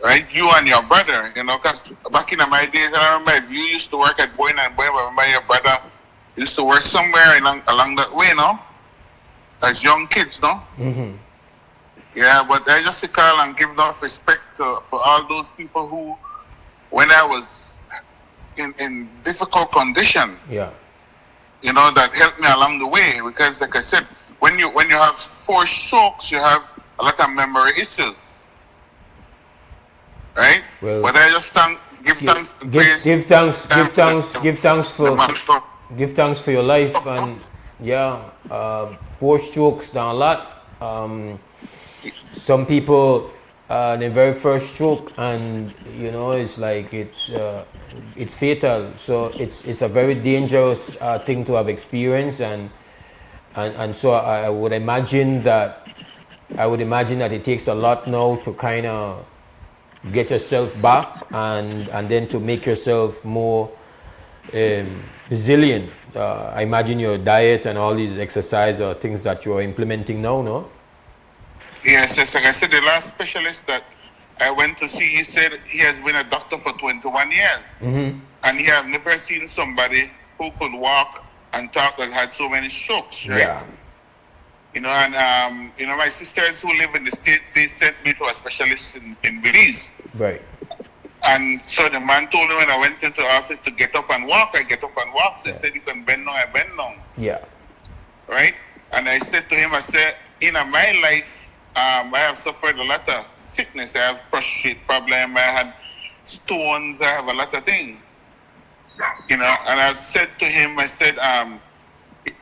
Right? You and your brother, because back in my days, I remember if you used to work at Boyne and Boyne, I remember your brother used to work somewhere along that way, no? As young kids, no? Mm-hmm. Yeah, but I just call and give enough respect for all those people who, when I was in difficult condition, yeah, that helped me along the way. Because, like I said, when you have 4 strokes, you have a lot of memory issues, right? Well, but I just give thanks and praise. Give thanks for your life, and yeah, 4 strokes down a lot. Some people, the very first stroke, and it's like it's fatal. So it's a very dangerous thing to have experienced, and so I would imagine that it takes a lot now to kind of get yourself back, and then to make yourself more resilient. I imagine your diet and all these exercise are things that you are implementing now, no? Yes, like I said, the last specialist that I went to see, he said he has been a doctor for 21 years. Mm-hmm. And he have never seen somebody who could walk and talk that had so many strokes, right? Yeah. And my sisters who live in the States, they sent me to a specialist in Belize. Right. And so the man told me when I went into the office to get up and walk, I get up and walk. They said, you can bend down, I bend down. Yeah. Right? And I said to him, I said, in my life, I have suffered a lot of sickness. I have prostate problem, I had stones, I have a lot of things. And I've said to him, I said,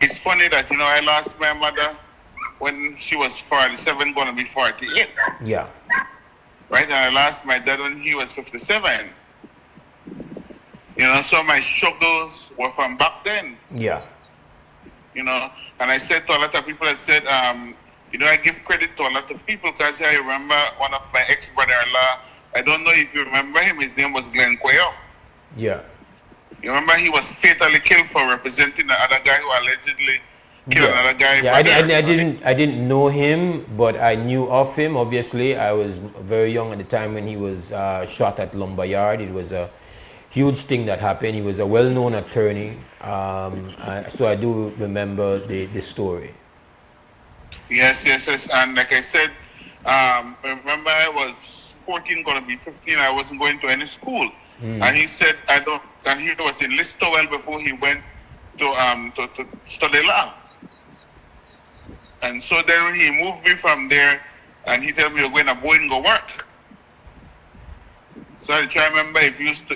it's funny that, I lost my mother when she was 47, going to be 48. Yeah. Right? And I lost my dad when he was 57. So my struggles were from back then. Yeah. And I said to a lot of people, I said, I give credit to a lot of people, because I remember one of my ex-brother-in-law, I don't know if you remember him, his name was Glenn Quayo. Yeah. You remember he was fatally killed for representing the other guy who allegedly killed another guy. Yeah, I didn't know him, but I knew of him. Obviously, I was very young at the time when he was shot at Lumber Yard. It was a huge thing that happened. He was a well-known attorney, so I do remember the story. Yes. And like I said, remember I was 14, going to be 15. I wasn't going to any school. And he said, and he was in Listowel before he went to study law. And so then he moved me from there, and he told me, you're going to Boyne go work. So I try to remember if you used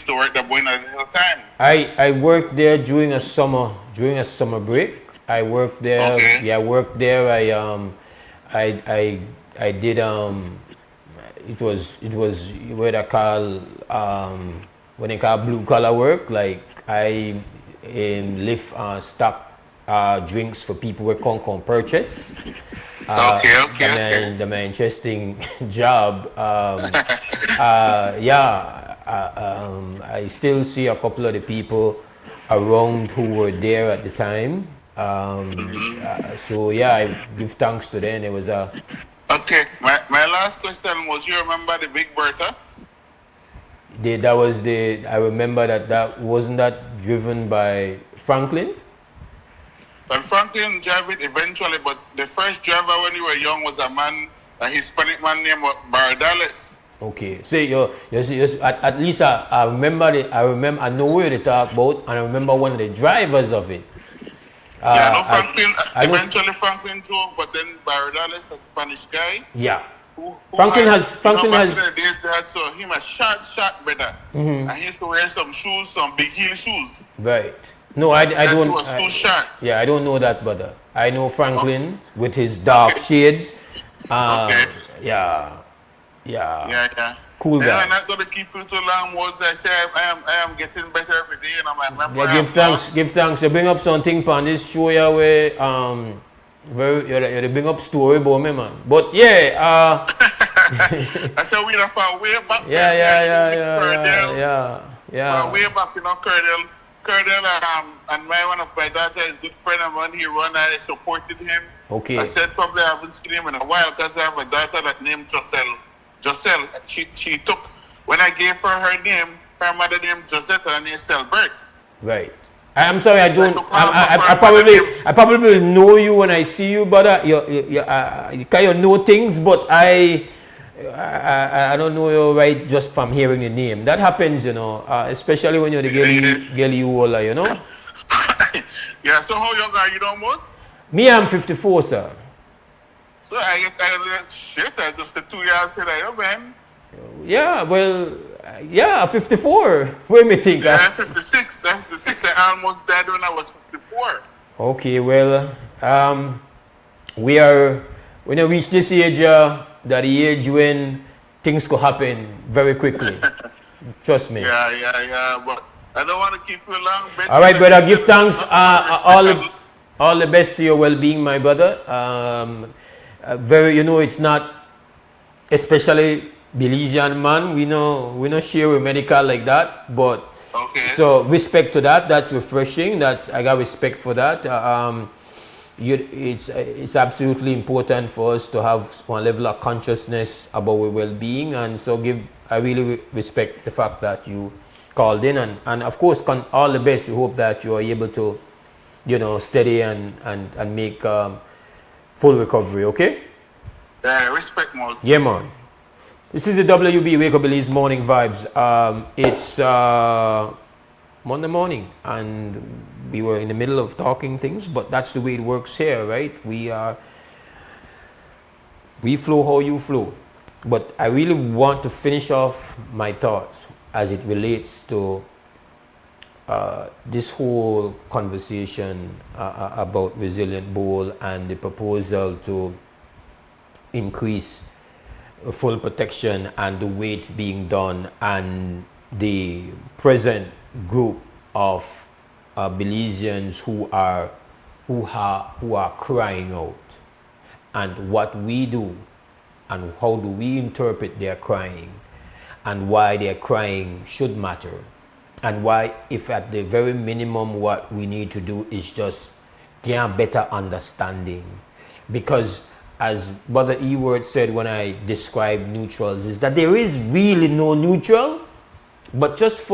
to work at Boyne at the time. I worked there during a summer break. I worked there. Okay. Yeah, I worked there. I did it was what I call when they call blue collar work. Like I lift stock drinks for people who come purchase. Okay. The my interesting job. I still see a couple of the people around who were there at the time. So yeah, I give thanks to them. It was a. Okay, my last question was: you remember the Big Bertha? That was the. I remember that wasn't that driven by Franklin. But Franklin drove it eventually, but the first driver when you were young was a Hispanic man named Bardales. Okay, so at least I remember I know where they talk about, and I remember one of the drivers of it. Yeah, no, Franklin. Eventually, Franklin drove, but then Bardales, a Spanish guy. Yeah. Franklin has. Back in the days, they had him a short brother, and he used to wear some shoes, some big heel shoes. Right. No, I don't. He was too short. Yeah, I don't know that, brother. I know Franklin with his dark shades. Yeah. Cool guy. I'm not gonna keep you too long. Mose, I say I am getting better every day, and I'm a member. Yeah, give thanks. You bring up something on this show here where you bring up story about me, man. But yeah, I said we are far way back. Yeah. Far way back, Curdle, and one of my daughter is a good friend of mine. He run, I supported him. Okay. I said probably I haven't seen him in a while because I have a daughter that named Joselle. She took, when I gave her name, her mother named Josetta and they sell birth. Right. I'm sorry, I don't. I probably know you when I see you, brother. You kind of know things, but I don't know you right just from hearing your name. That happens, especially when you're the girl you older, Yeah. So how young are you, almost? Me, I'm 54, sir. So I just the 2 years said I man. Yeah, well, 54. Where me think? Yeah, 56. I almost died when I was 54. Okay, well, when I reach this age, that the age when things could happen very quickly. Trust me. Yeah, but I don't want to keep you long. All right, brother, give thanks. All the best to your well-being, my brother. It's not, especially Belizean man, we not share with medical like that, but so respect to that. That's refreshing. I got respect for that. It's absolutely important for us to have one level of consciousness about our well-being, and so I really respect the fact that you called in, and of course all the best. We hope that you are able to steady and make full recovery. Okay. Respect, Mose. Yeah, man. This is the WB Wake Up Belize Morning Vibes. It's Monday morning, and we were in the middle of talking things, but that's the way it works here, right? We flow how you flow. But I really want to finish off my thoughts as it relates to this whole conversation about Resilient Bowl and the proposal to increase full protection and the way it's being done, and the present group of Belizeans who are crying out, and what we do and how do we interpret their crying, and why their crying should matter, and why, if at the very minimum what we need to do is just get a better understanding. Because as Brother Ewart said when I described neutrals, is that there is really no neutral, but just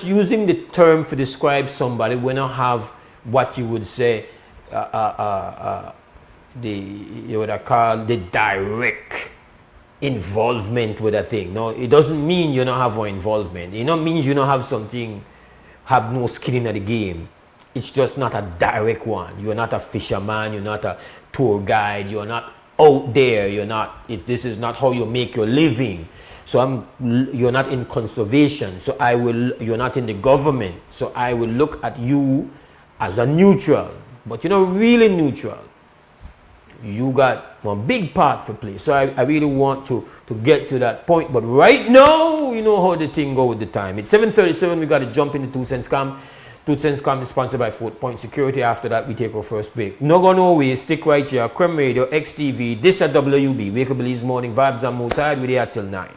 using the term to describe somebody, we don't have what you would say the direct involvement with a thing. No, it doesn't mean you don't have one involvement. It don't mean you don't have no skin in the game. It's just not a direct one. You're not a fisherman, you're not a tour guide, you're not out there, this is not how you make your living. So you're not in conservation, you're not in the government, so I will look at you as a neutral, but you're not really neutral. You got one big part for play. So I really want to get to that point, but right now, you know how the thing go with the time. It's 7:37, we got to jump into 2 Cents Scam. 2 Cents Scam is sponsored by Fort Point Security. After that, we take our first break. No go nowhere, stick right here. Creme Radio, XTV, this at WB, Wake Up Belize Morning Vibes and Mose. Hyde, we're there till 9.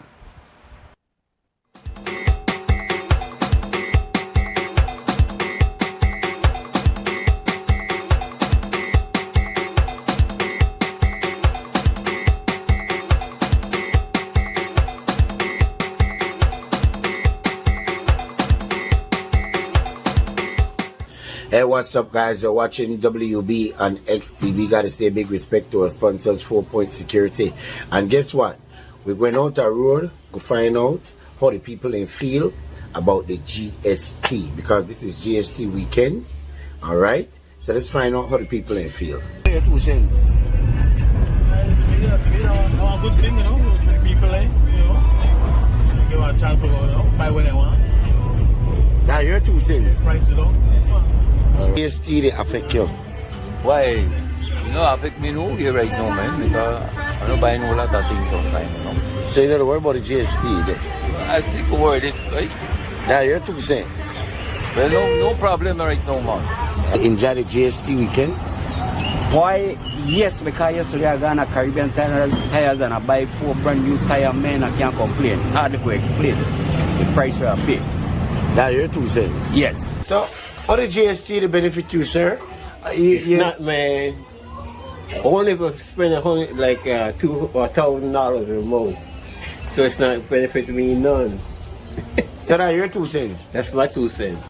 what's up, guys? You're watching WUB and XTV. Gotta say big respect to our sponsors, 4 Point Security. And guess what? We're going out the road to find out how the people in feel about the GST, because this is GST weekend. All right, so let's find out how the people in feel. Your 2 cents. A good thing, for the people, give a chance to buy what they want. Now your 2 cents. Price it up. GST they affect you. Why? Affect me no here right now, man, because I'm buying a lot of things online, So you don't worry about the GST there? I still worried it, right? Now your 2 cents. Well, no problem right now, man. Enjoy the GST weekend? Why, yes, because yesterday I got a Caribbean tires and I buy 4 brand new tires, man, I can't complain. Hard to explain. The price were big. Now you're 2 cents? Yes. So, how the GST to benefit you, sir? It's not, man. Only if I spend $2,000 or more. So it's not benefit me none. So now you're 2 cents? That's my 2 cents.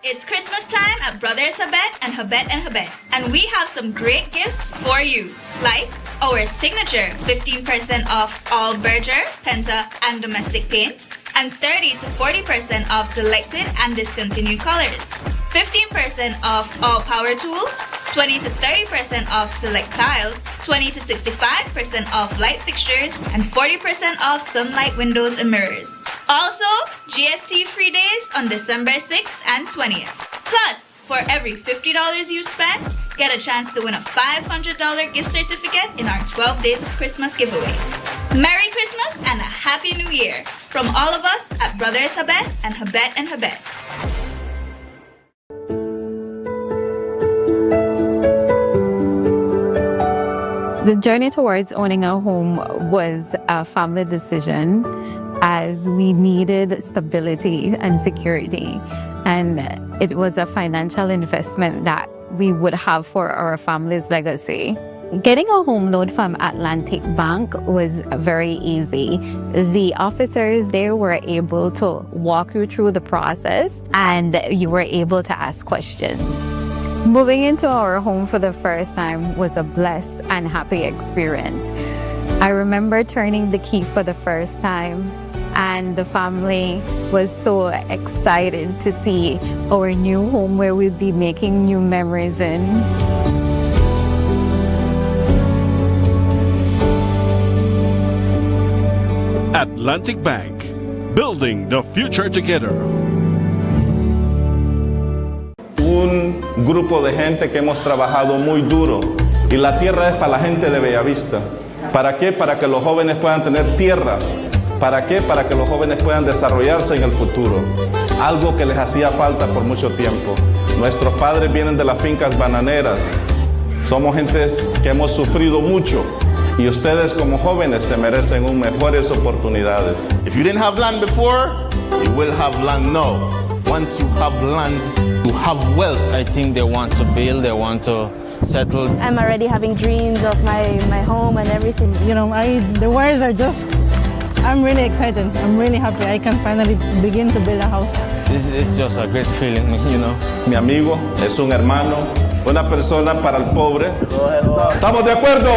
It's Christmas time at Brothers Hyde and Hyde, and we have some great gifts for you, like our signature 15% off all Berger, Penta, and domestic paints, and 30 to 40% off selected and discontinued colors. 15% off all power tools, 20 to 30% off select tiles, 20 to 65% off light fixtures, and 40% off sunlight windows and mirrors. Also, GST free days on December 6th and 20th. Plus, for every $50 you spend, get a chance to win a $500 gift certificate in our 12 Days of Christmas giveaway. Merry Christmas and a Happy New Year from all of us at Brothers Hyde and Hyde. The journey towards owning a home was a family decision, as we needed stability and security. And it was a financial investment that we would have for our family's legacy. Getting a home loan from Atlantic Bank was very easy. The officers there were able to walk you through the process, and you were able to ask questions. Moving into our home for the first time was a blessed and happy experience. I remember turning the key for the first time, and the family was so excited to see our new home where we'll be making new memories in. Atlantic Bank, building the future together. Un grupo de gente que hemos trabajado muy duro, y la tierra es para la gente de Bellavista. ¿Para qué? Para que los jóvenes puedan tener tierra. ¿Para qué? Para que los jóvenes puedan desarrollarse en el futuro. Algo que les hacía falta por mucho tiempo. Nuestros padres vienen de las fincas bananeras. Somos gentes que hemos sufrido mucho. Y ustedes como jóvenes se merecen mejores oportunidades. If you didn't have land before, you will have land now. Once you have land, you have wealth. I think they want to build, they want to settle. I'm already having dreams of my home and everything. The words are just, I'm really excited. I'm really happy. I can finally begin to build a house. It's just a great feeling, Mi amigo es un hermano, una persona para el pobre. ¿Estamos de acuerdo?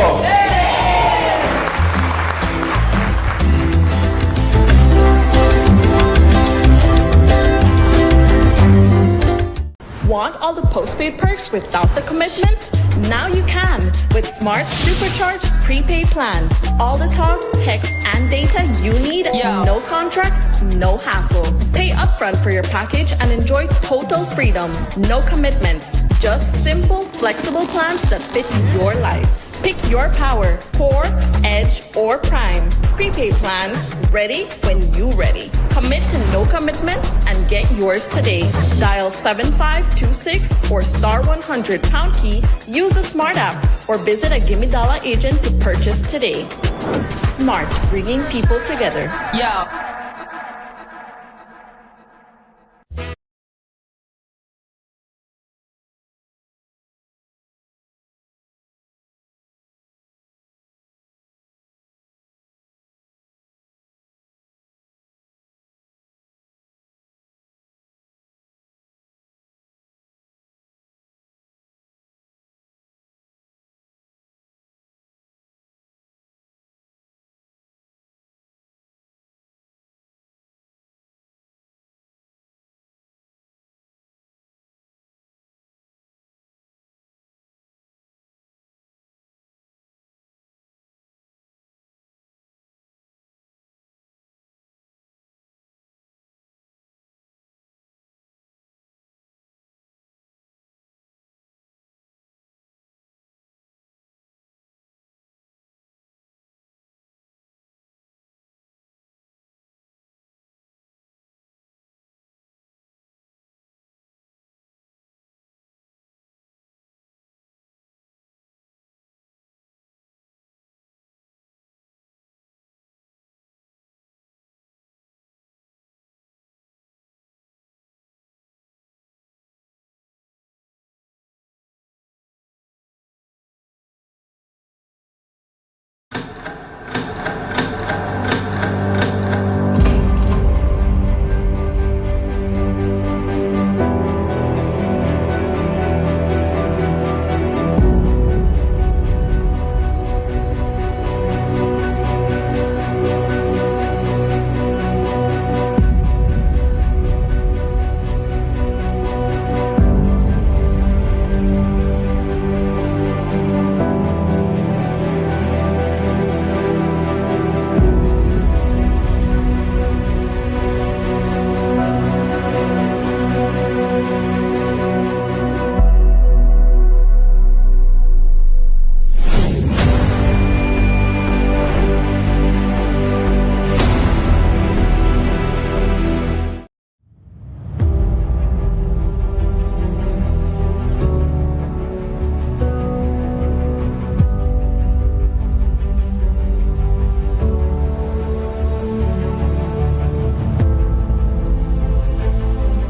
Want all the postpaid perks without the commitment? Now you can with Smart Supercharged prepaid plans. All the talk, text, and data you need. No contracts, no hassle. Pay upfront for your package and enjoy total freedom. No commitments. Just simple, flexible plans that fit your life. Pick your power, Core, Edge, or Prime. Prepaid plans, ready when you ready. Commit to no commitments and get yours today. Dial 7526 or *100 #key, use the Smart app, or visit a Gimme Dollar agent to purchase today. Smart, bringing people together.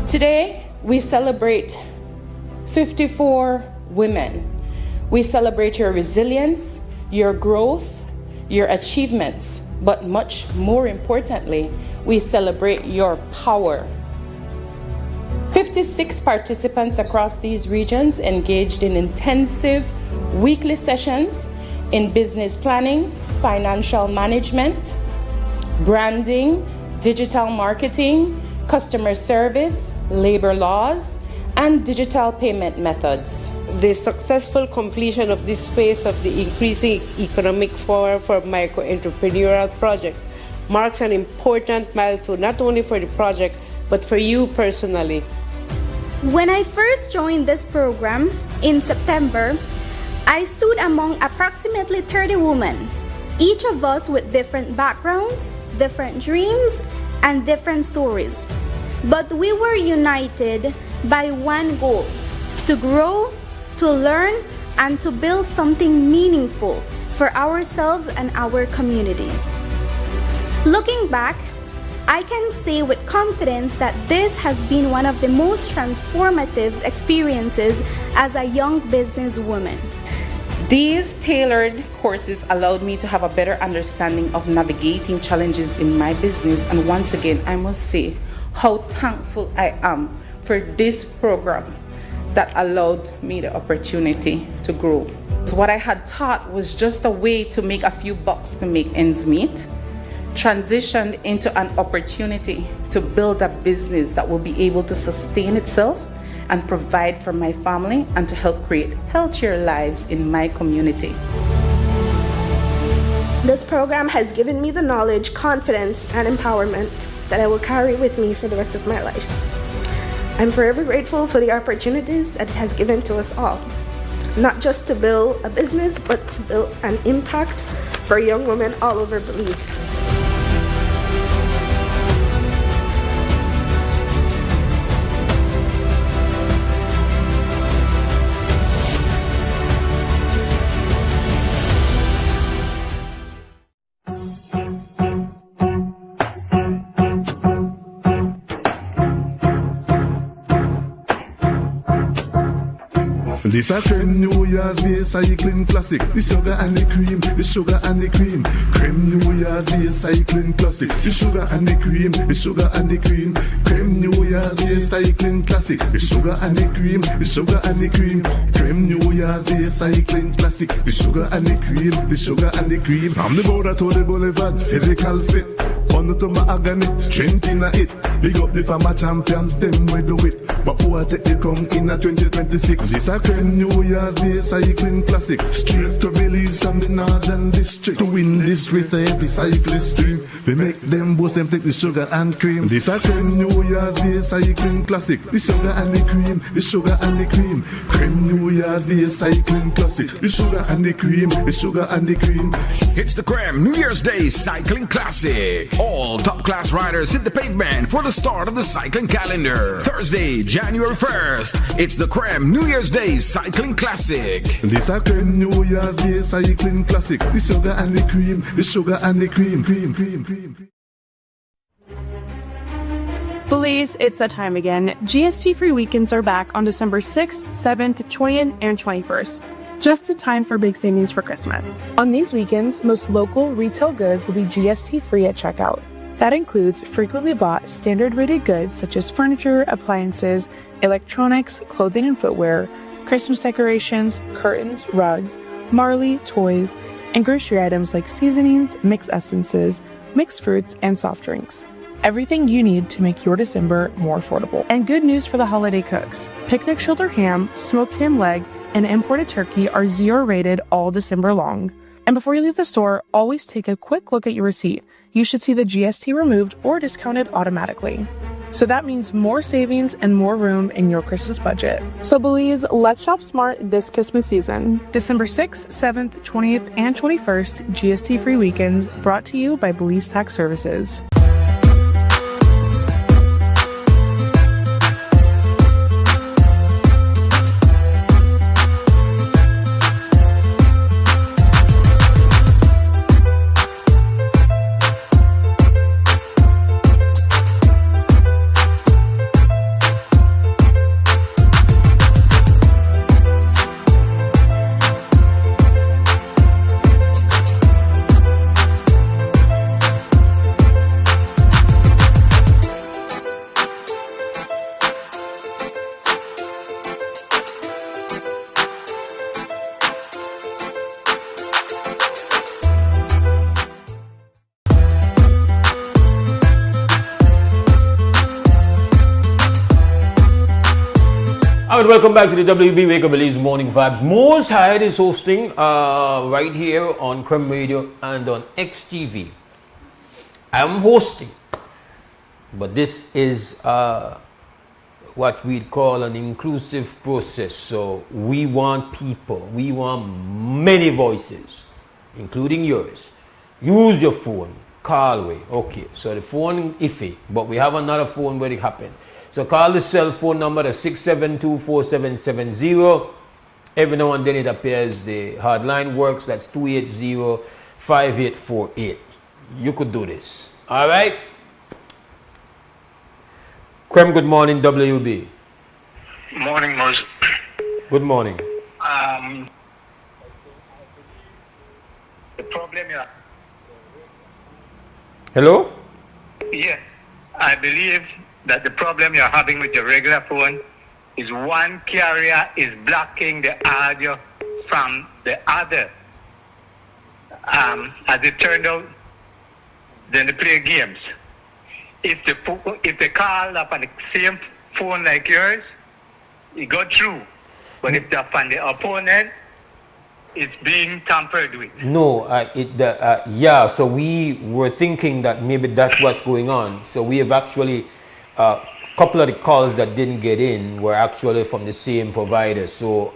Today, we celebrate 54 women. We celebrate your resilience, your growth, your achievements, but much more importantly, we celebrate your power. 56 participants across these regions engaged in intensive weekly sessions in business planning, financial management, branding, digital marketing, customer service, labor laws, and digital payment methods. The successful completion of this phase of the increasing economic forum for micro-entrepreneurial projects marks an important milestone not only for the project, but for you personally. When I first joined this program in September, I stood among approximately 30 women, each of us with different backgrounds, different dreams, and different stories. But we were united by one goal: to grow, to learn, and to build something meaningful for ourselves and our communities. Looking back, I can say with confidence that this has been one of the most transformative experiences as a young businesswoman. These tailored courses allowed me to have a better understanding of navigating challenges in my business, and once again, I must say how thankful I am for this program that allowed me the opportunity to grow. So what I had thought was just a way to make a few bucks to make ends meet transitioned into an opportunity to build a business that will be able to sustain itself and provide for my family and to help create healthier lives in my community. This program has given me the knowledge, confidence, and empowerment that I will carry with me for the rest of my life. I'm forever grateful for the opportunities that it has given to us all, not just to build a business, but to build an impact for young women all over Belize. This a trend New Year's Day cycling classic. The sugar and the cream, the sugar and the cream. Creme New Year's Day cycling classic. The sugar and the cream, the sugar and the cream. Creme New Year's Day cycling classic. The sugar and the cream, the sugar and the cream. Creme New Year's Day cycling classic. The sugar and the cream, the sugar and the cream. From the border to the boulevard, physical fit. On to my agony, strength in it. Big up the farmer champions, them we do it. But who will take the crown in a 2026? This a creme New Year's Day cycling classic. Straight to Belize from the northern district. To win this race, every cyclist dream. They make them boast, them take the sugar and cream. This a creme New Year's Day cycling classic. The sugar and the cream, the sugar and the cream. Creme New Year's Day cycling classic. The sugar and the cream, the sugar and the cream. It's the Creme New Year's Day Cycling Classic. All top-class riders hit the pavement for the start of the cycling calendar. Thursday, January 1st, it's the Creme New Year's Day Cycling Classic. This a Creme New Year's Day Cycling Classic. The sugar and the cream, the sugar and the cream, cream, cream, cream, cream. Belize, it's that time again. GST-free weekends are back on December 6th, 7th, 20th, and 21st. Just in time for big savings for Christmas. On these weekends, most local retail goods will be GST-free at checkout. That includes frequently bought standard-rated goods such as furniture, appliances, electronics, clothing and footwear, Christmas decorations, curtains, rugs, Marley, toys, and grocery items like seasonings, mixed essences, mixed fruits, and soft drinks. Everything you need to make your December more affordable. And good news for the holiday cooks. Picnic shoulder ham, smoked ham leg, and imported turkey are 0 rated all December long. And before you leave the store, always take a quick look at your receipt. You should see the GST removed or discounted automatically. So that means more savings and more room in your Christmas budget. So Belize, let's shop smart this Christmas season. December 6th, 7th, 20th, and 21st, GST-free weekends brought to you by Belize Tax Services. And welcome back to the WB Wake Up Belize Morning Vibes. Mose Hyde is hosting right here on Creme Radio and on XTV. I'm hosting, but this is what we'd call an inclusive process. So we want people, we want many voices, including yours. Use your phone, call away. Okay, so the phone iffy, but we have another phone where it happened. So call the cell phone number at 672-4770. Every now and then it appears the hard line works. That's 280-5848. You could do this. All right? Creme, good morning, WB. Morning, Mose. Good morning. The problem here. Hello? Yeah, I believe that the problem you're having with your regular phone is one carrier is blocking the audio from the other. As it turned out, then they play games. If they call up on the same phone like yours, it got through. But if the from the opponent, it's being tampered with. No, yeah, so we were thinking that maybe that's what's going on. So we have actually, couple of the calls that didn't get in were actually from the same provider. So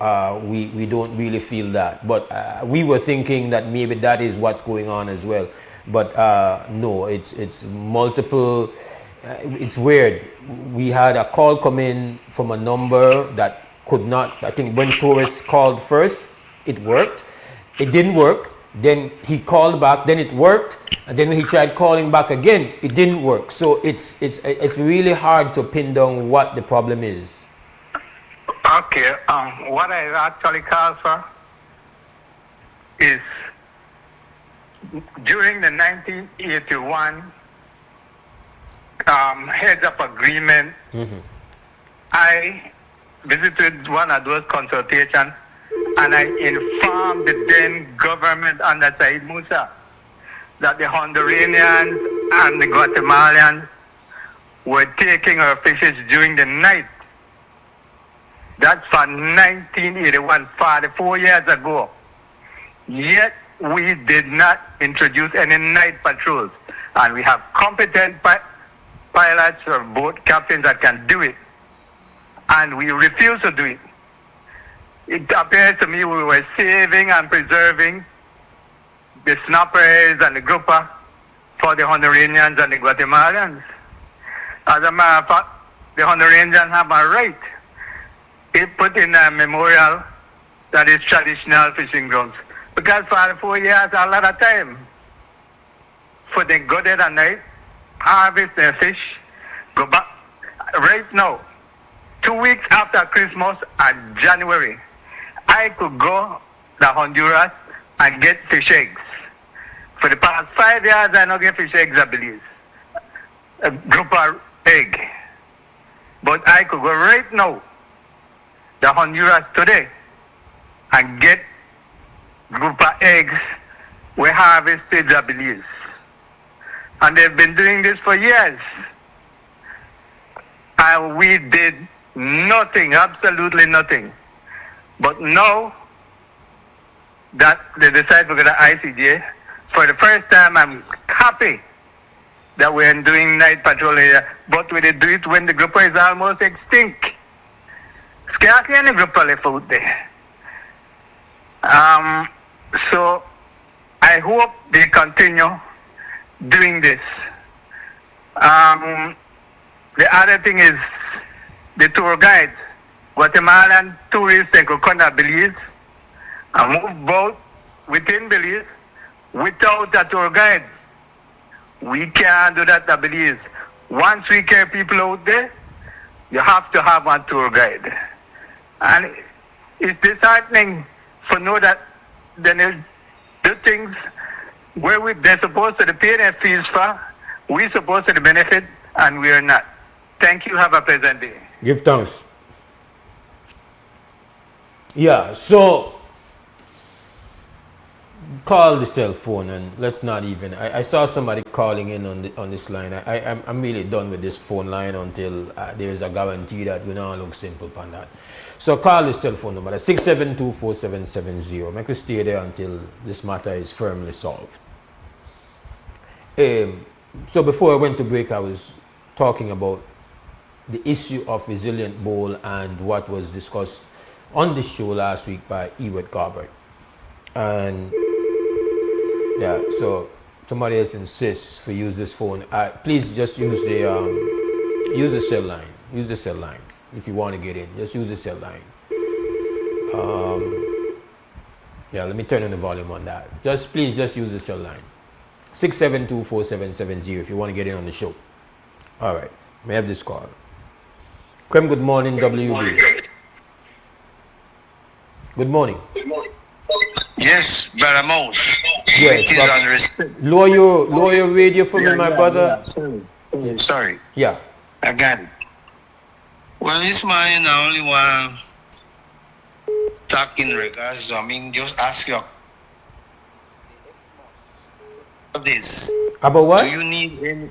we don't really feel that. But we were thinking that maybe that is what's going on as well. But no, it's multiple. It's weird. We had a call come in from a number that could not, I think when tourists called first, it worked. It didn't work. Then he called back, then it worked. And then when he tried calling back again, it didn't work. So it's really hard to pin down what the problem is. Okay, what I actually called for is during the 1981 heads up agreement, I visited one of those consultations and I informed the then government under Said Musa that the Honduranians and the Guatemalans were taking our fishes during the night. That's from 1981, 44 years ago. Yet we did not introduce any night patrols. And we have competent pilots or boat captains that can do it. And we refuse to do it. It appears to me we were saving and preserving the snappers and the grouper for the Honduranians and the Guatemalans. As a matter of fact, the Honduranians have a right. It put in a memorial that is traditional fishing grounds. Because for 4 years, a lot of time for them go there at night, harvest their fish, go back. Right now, 2 weeks after Christmas and January, I could go to Honduras and get fish eggs. For the past 5 years, I don't get fish eggs, I believe. A grouper egg. But I could go right now to Honduras today and get grouper eggs we harvested, I believe. And they've been doing this for years. And we did nothing, absolutely nothing. But now that they decided to go to ICJ, for the first time I'm happy that we're doing night patrol here. But we did do it when the grouper is almost extinct. Scarcely any grouper left out there. So I hope they continue doing this. The other thing is the tour guides. Guatemalan tourists, they could come to Belize and move boat within Belize without a tour guide. We can't do that at Belize. Once we carry people out there, you have to have a tour guide. And it's disheartening to know that they do things where they're supposed to pay their fees for, we're supposed to benefit, and we are not. Thank you. Have a pleasant day. Give thanks. Yeah, so call the cell phone and let's not even. I saw somebody calling in on this line. I'm really done with this phone line until there is a guarantee that we don't look simple upon that. So call the cell phone number, 672-4770. Make us stay there until this matter is firmly solved. So before I went to break, I was talking about the issue of resilient bowl and what was discussed on this show last week by Ewart Garbert. And yeah, so somebody else insists for use this phone. Please just use the cell line. Use the cell line if you want to get in. Just use the cell line. Yeah, let me turn on the volume on that. Please just use the cell line. 672-4770 if you want to get in on the show. All right, may I have this call? Krem, good morning, WB. Good morning. Yes, Brother Mose. Yes, lower your radio for me, my brother. Sorry. Yeah. I got it. Well, this man, I only want to talk in regards to, just ask you this. About what? Do you need any,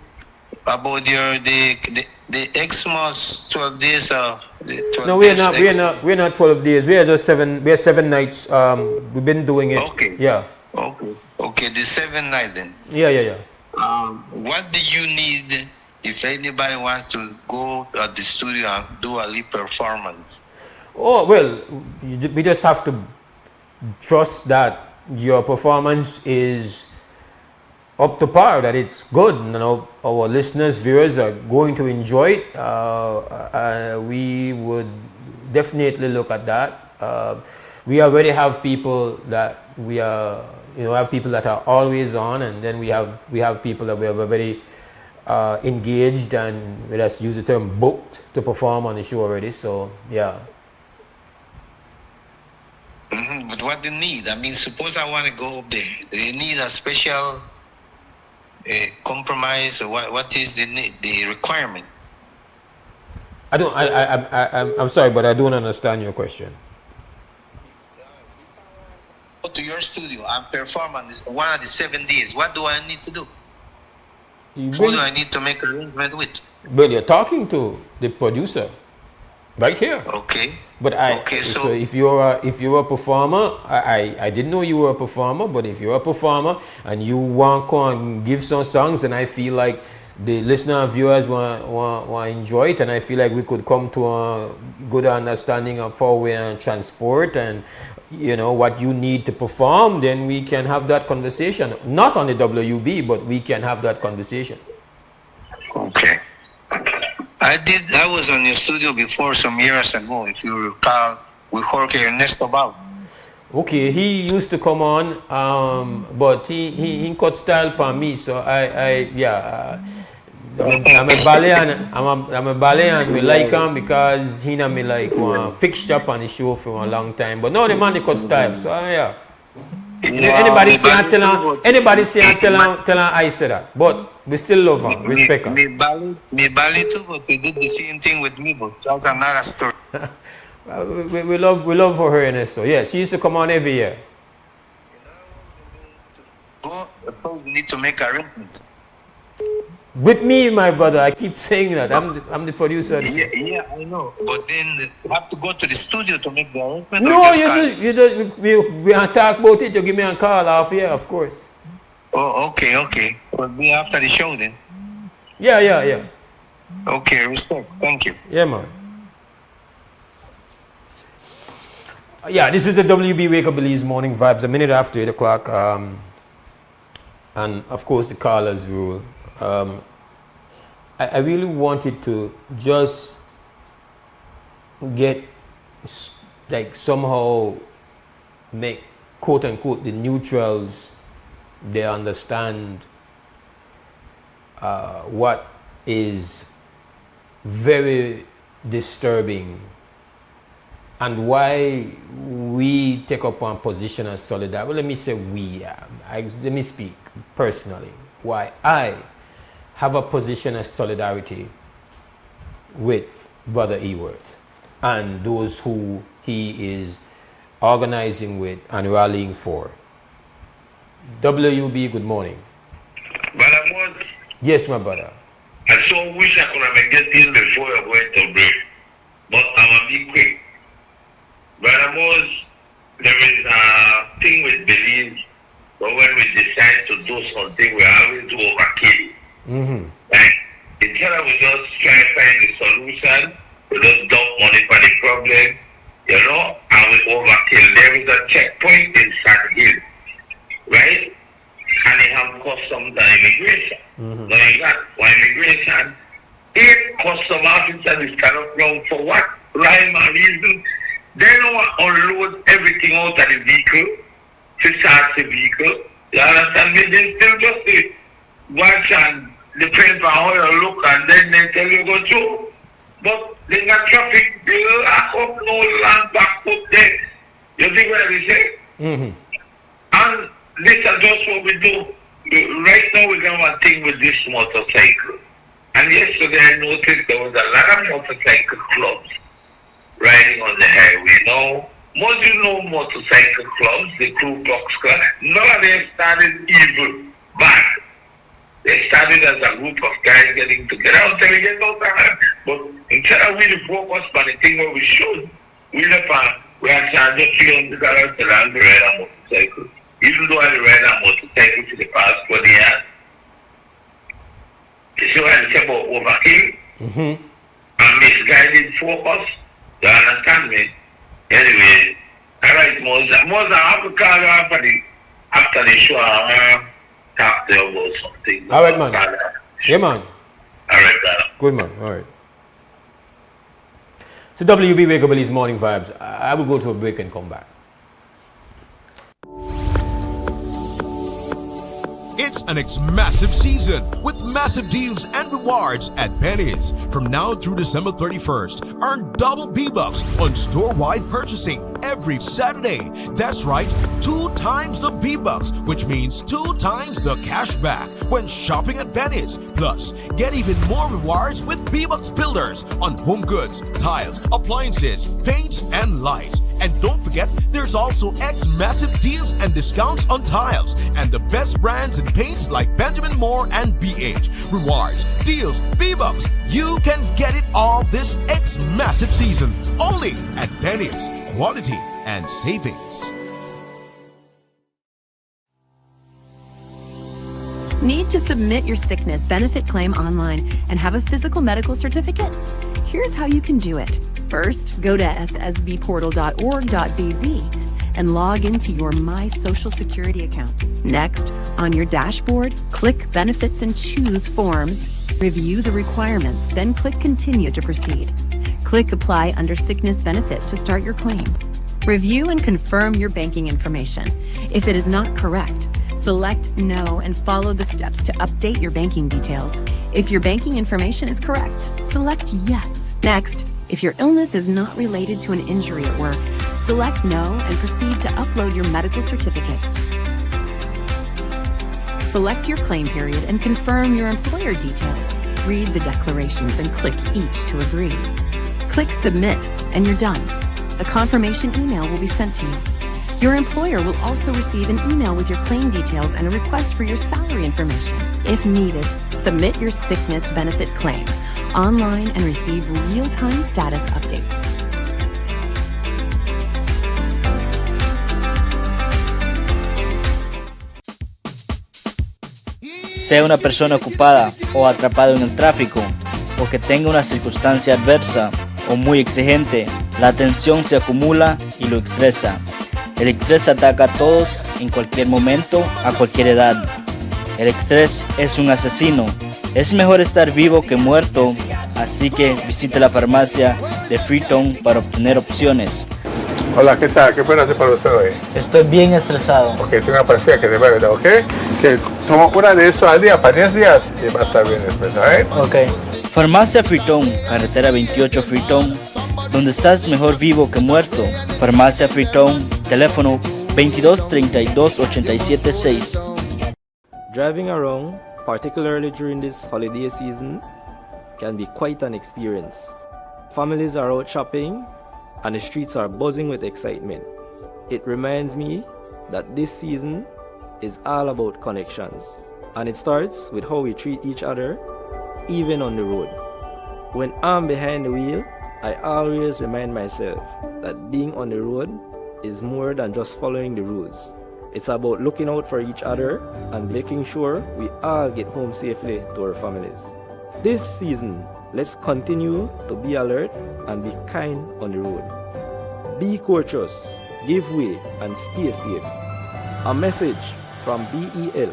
about the the Xmas 12 days of the 12 No, we're days not. We're not 12 days. We are just 7. We are 7 nights. We've been doing it. Okay. Yeah. Okay, the 7 night then. Yeah. What do you need if anybody wants to go at the studio and do a live performance? Oh well, we just have to trust that your performance is up to par, that it's good. You know, our listeners, viewers are going to enjoy it. We would definitely look at that. We already have people that we are, have people that are always on, and then we have people that we have already engaged and let's use the term booked to perform on the show already. So yeah. But what do you need? I mean, suppose I want to go up there. Do you need a special compromise, or what is the requirement? I'm sorry, but I don't understand your question. Go to your studio and perform on this one of the 7 days. What do I need to do? Who do I need to make arrangement with? Well, you're talking to the producer right here. Okay. But so if you're a performer, I didn't know you were a performer, but if you're a performer and you want to come give some songs, and I feel like the listener and viewers want to enjoy it, and I feel like we could come to a good understanding of how we transport and what you need to perform, then we can have that conversation. Not on the WB, but we can have that conversation. Okay. I was on your studio before some years ago, if you recall, with Jorge Ernesto Bau. Okay, he used to come on, but he cut style for me, so I'm a Balean. I'm a Balean. We like him because he na me like fixed up on the show for a long time. But no, the man he cut style. So yeah. Anybody say and tell him I said that. But we still love him, respect him. Me Bali too, but we did the same thing with me, but that's another story. we love her in this. So yeah, she used to come on every year. So you need to make arrangements. With me, my brother, I keep saying that. I'm the producer. Yeah, I know. But then you have to go to the studio to make the arrangement. No, we talk about it. You give me a call off here, of course. Oh, okay. We'll be after the show then. Yeah. Okay, respect. Thank you. Yeah, man. Yeah, this is the WB Wake Up Belize Morning Vibes, a minute after 8 o'clock. And of course, the callers rule. I really wanted to just get, like, somehow make, quote unquote, the neutrals, they understand what is very disturbing and why we take up one position as solidarity. Well, let me say we. Let me speak personally. Why I have a position of solidarity with Brother Ewart and those who he is organizing with and rallying for. WB, good morning. Brother Mose. Yes, my brother. I so wish I could have get in before I went to break, but I'm a bit quick. Brother Mose, there is a thing with beliefs, but when we decide to do something, we always do overkill. Right? Instead of we just try to find the solution, we just dump money for the problem, and we overkill. There is a checkpoint in Sand Hill, right? And it has customs and immigration. Now you got for immigration, if custom officers is kind of wrong for what rhyme and reason, they don't unload everything out of the vehicle to start the vehicle. You understand me? They still just watch and depend on how you look, and then they tell you go through. But they got traffic bill, up no land back up there. You see what I say? And this is just what we do. Right now we're going to thing with this motorcycle. And yesterday I noticed there was a lot of motorcycle clubs riding on the highway. Now, motorcycle clubs, the Ku Klux Klan, none of them started evil, bad. They started as a group of guys getting together until we get no time. But instead of really focus on the thing where we should, we are charging $300 to run the ride a motorcycle. Even though I ride a motorcycle for the past 20 years. You see what I say about overkill? And misguided focus? You understand me? Anyway, alright, Mose, I have to call you after the show. Talk to you about something. All right, man. Yeah, man. All right, brother. Good, man. All right. So WB Wake Up Belize Morning Vibes. I will go to a break and come back. It's an massive season with massive deals and rewards at Penny's. From now through December 31st, earn double B-Bucks on store-wide purchasing every Saturday. That's right, 2 times the B-Bucks, which means 2 times the cash back when shopping at Penny's. Plus, get even more rewards with B-Bucks Builders on home goods, tiles, appliances, paints, and lights. And don't forget, there's also massive deals and discounts on tiles and the best brands in paints like Benjamin Moore and BH. Rewards, deals, B-Bucks. You can get it all this massive season only at Penny's. Quality and savings. Need to submit your sickness benefit claim online and have a physical medical certificate? Here's how you can do it. First, go to ssbportal.org.bz and log into your My Social Security account. Next, on your dashboard, click Benefits and choose Forms. Review the requirements, then click Continue to proceed. Click Apply under Sickness Benefit to start your claim. Review and confirm your banking information. If it is not correct, select No and follow the steps to update your banking details. If your banking information is correct, select Yes. Next, if your illness is not related to an injury at work, select No and proceed to upload your medical certificate. Select your claim period and confirm your employer details. Read the declarations and click each to agree. Click Submit and you're done. A confirmation email will be sent to you. Your employer will also receive an email with your claim details and a request for your salary information. If needed, submit your sickness benefit claim online and receive real-time status updates. Sea una persona ocupada o atrapado en el tráfico, o que tenga una circunstancia adversa o muy exigente, la tensión se acumula y lo estresa. El estrés ataca a todos en cualquier momento, a cualquier edad. El estrés es un asesino. Es mejor estar vivo que muerto, así que visite la farmacia de Freetown para obtener opciones. Hola, ¿qué tal? ¿Qué puedo hacer para usted hoy? Estoy bien estresado. Ok, tengo una pastilla que te va a ayudar, ¿ok? Que toma una de eso al día, para 10 días, y va a estar bien después, ¿ok? Ok. Farmacia Freetown, carretera 28 Freetown, donde estás mejor vivo que muerto. Farmacia Freetown, teléfono 22-32-87-6. Driving around, particularly during this holiday season, can be quite an experience. Families are out shopping, and the streets are buzzing with excitement. It reminds me that this season is all about connections, and it starts with how we treat each other, even on the road. When I'm behind the wheel, I always remind myself that being on the road is more than just following the rules. It's about looking out for each other and making sure we all get home safely to our families. This season, let's continue to be alert and be kind on the road. Be courteous, give way, and stay safe. A message from BEL.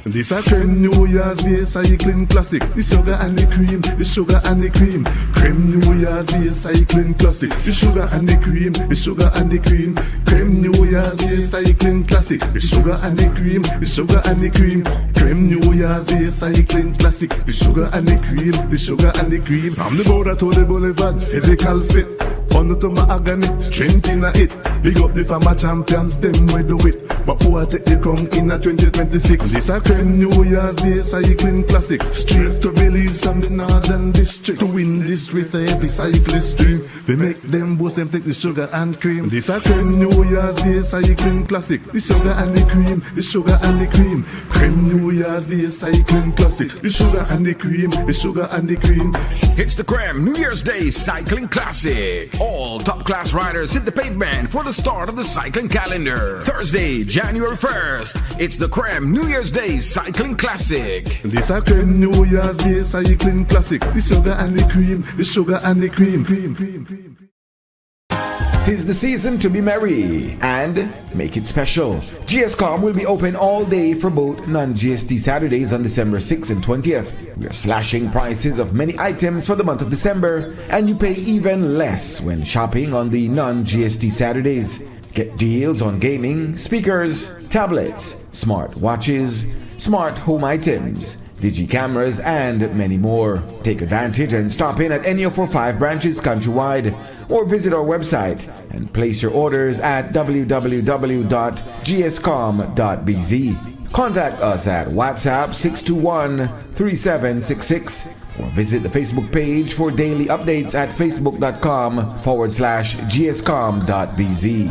This a trend New Year's Day cycling classic. The sugar and the cream, the sugar and the cream. Creme New Year's Day cycling classic. The sugar and the cream, the sugar and the cream. Creme New Year's Day cycling classic. The sugar and the cream, the sugar and the cream. Creme New Year's Day cycling classic. The sugar and the cream, the sugar and the cream. From the border to the boulevard, physical fit. Money to my agony, strength in it. Big up the farmer champions, them we do it. But who will take the crown in a 2026? This a creme New Year's Day cycling classic. Straight to Belize from the northern district. To win this race, a heavy cyclist stream. They make them boast, them take the sugar and cream. This a creme New Year's Day cycling classic. The sugar and the cream, the sugar and the cream. Creme New Year's Day cycling classic. The sugar and the cream, the sugar and the cream. It's the Creme New Year's Day Cycling Classic. All top class riders hit the pavement for the start of the cycling calendar. Thursday, January 1st, it's the Creme New Year's Day Cycling Classic. This a Creme New Year's Day cycling classic. The sugar and the cream, the sugar and the cream, cream, cream, cream. Tis the season to be merry and make it special. GSCOM will be open all day for both non-GST Saturdays on December 6th and 20th. We are slashing prices of many items for the month of December, and you pay even less when shopping on the non-GST Saturdays. Get deals on gaming, speakers, tablets, smart watches, smart home items, digi cameras, and many more. Take advantage and stop in at any of our 5 branches countrywide, or visit our website and place your orders at www.gscom.bz. Contact us at WhatsApp 621-3766 or visit the Facebook page for daily updates at facebook.com/gscom.bz.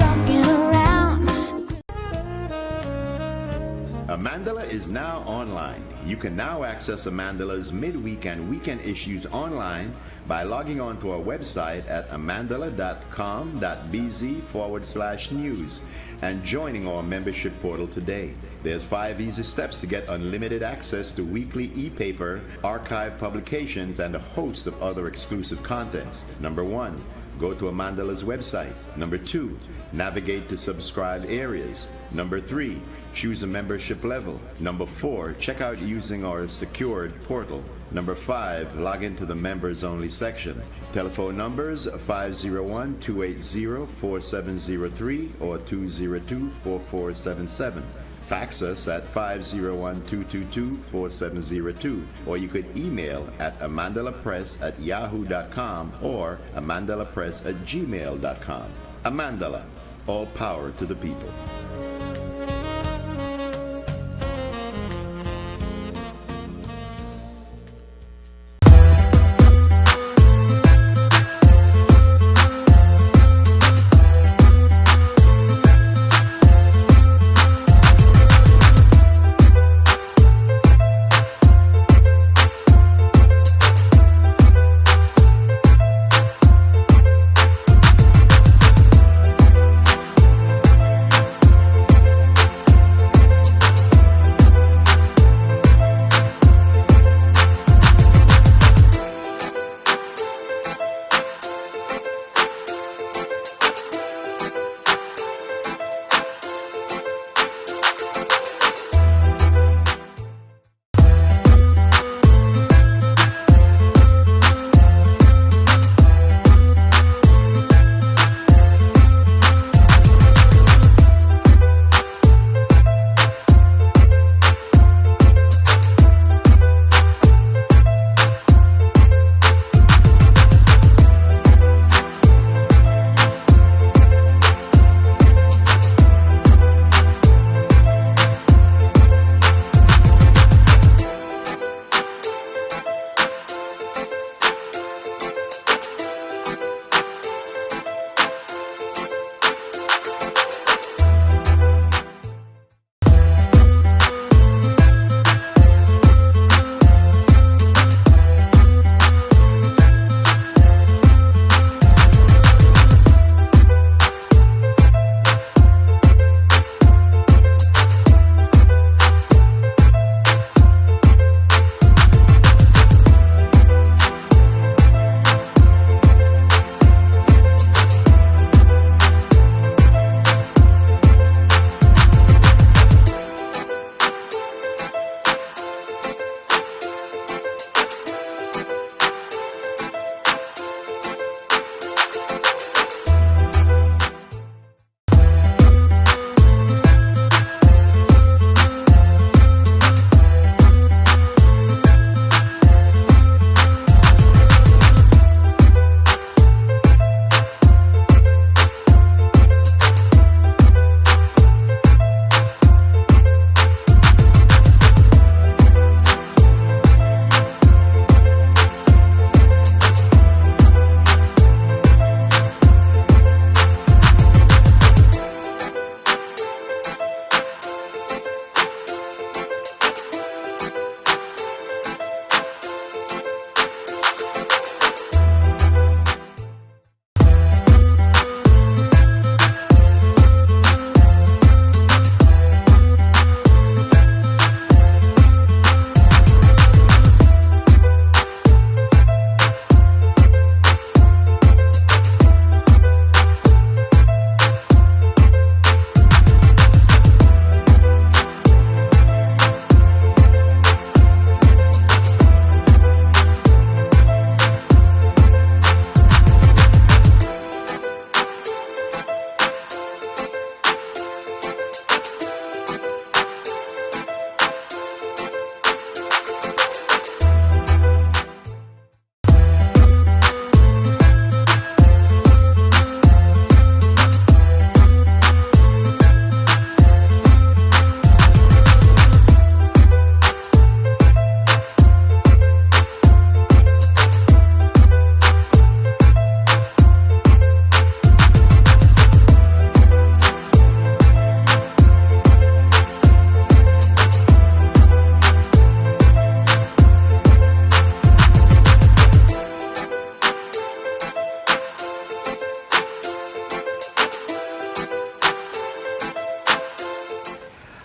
Amandala is now online. You can now access Amandala's midweek and weekend issues online by logging on to our website at amandala.com.bz/news and joining our membership portal today. There's 5 easy steps to get unlimited access to weekly e-paper, archive publications, and a host of other exclusive contents. Number 1, go to Amandala's website. Number 2, navigate to subscribed areas. Number 3, choose a membership level. Number 4, check out using our secured portal. Number 5, log into the members only section. Telephone numbers 501-280-4703 or 202-4477. Fax us at 501-222-4702, or you could email at amandalapress@yahoo.com or amandalapress@gmail.com. Amandala, all power to the people.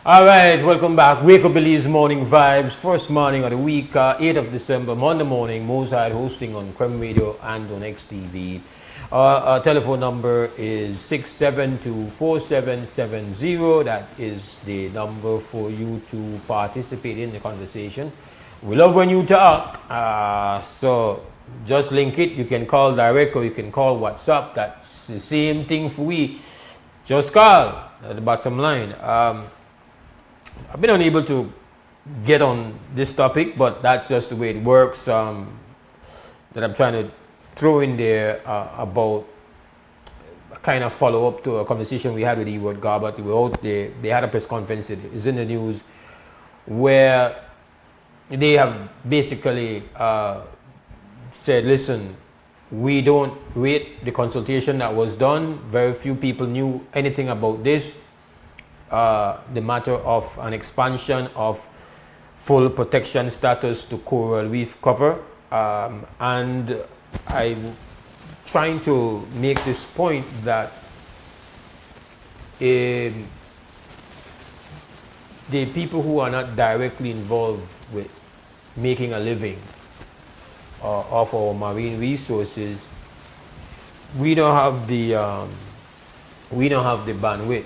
All right, welcome back. Wake Up Belize Morning Vibes, first morning of the week, 8th of December, Monday morning. Mose Hyde hosting on Creme Radio and on XTV. Our telephone number is 672-4770. That is the number for you to participate in the conversation. We love when you talk, so just link it. You can call direct or you can call WhatsApp. That's the same thing for we. Just call at the bottom line. I've been unable to get on this topic, but that's just the way it works. That I'm trying to throw in there about a kind of follow up to a conversation we had with Ewart Garbutt. They had a press conference, it is in the news, where they have basically said, listen, we don't rate the consultation that was done. Very few people knew anything about this. The matter of an expansion of full protection status to coral reef cover. And I'm trying to make this point that the people who are not directly involved with making a living off our marine resources, we don't have the bandwidth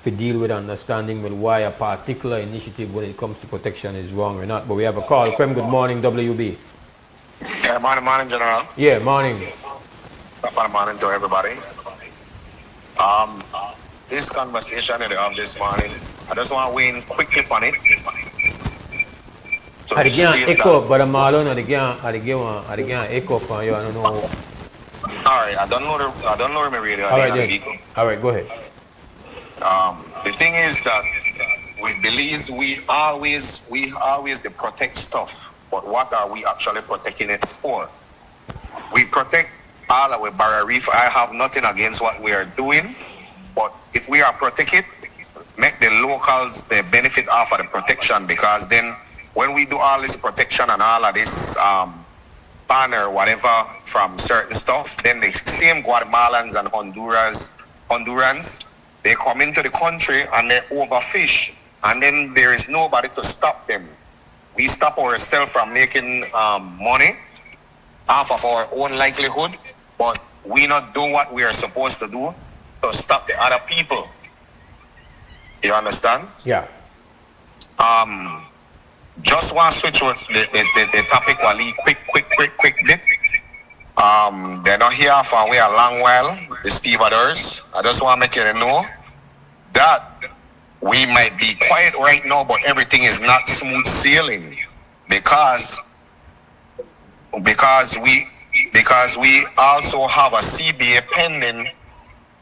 to deal with understanding with why a particular initiative when it comes to protection is wrong or not. But we have a call. Krem, good morning, WB. Yeah, morning, General. Yeah, morning. Morning to everybody. This conversation that we have this morning, I just want to weigh in quickly on it. I can't echo, but I'm alone. I can't echo for you. I don't know. All right, I don't know my radio. All right, then. All right, go ahead. The thing is that with Belize, we always they protect stuff, but what are we actually protecting it for? We protect all our barrier reef. I have nothing against what we are doing, but if we are protecting it, make the locals the benefit off of the protection, because then when we do all this protection and all of this ban or whatever from certain stuff, then the same Guatemalans and Hondurans, they come into the country and they overfish, and then there is nobody to stop them. We stop ourselves from making money off of our own livelihood, but we not do what we are supposed to do to stop the other people. You understand? Yeah. Just want to switch with the topic Wally, quick bit. They're not here for a long while, the stevedores. I just want to make you know that we might be quiet right now, but everything is not smooth sailing because we also have a CBA pending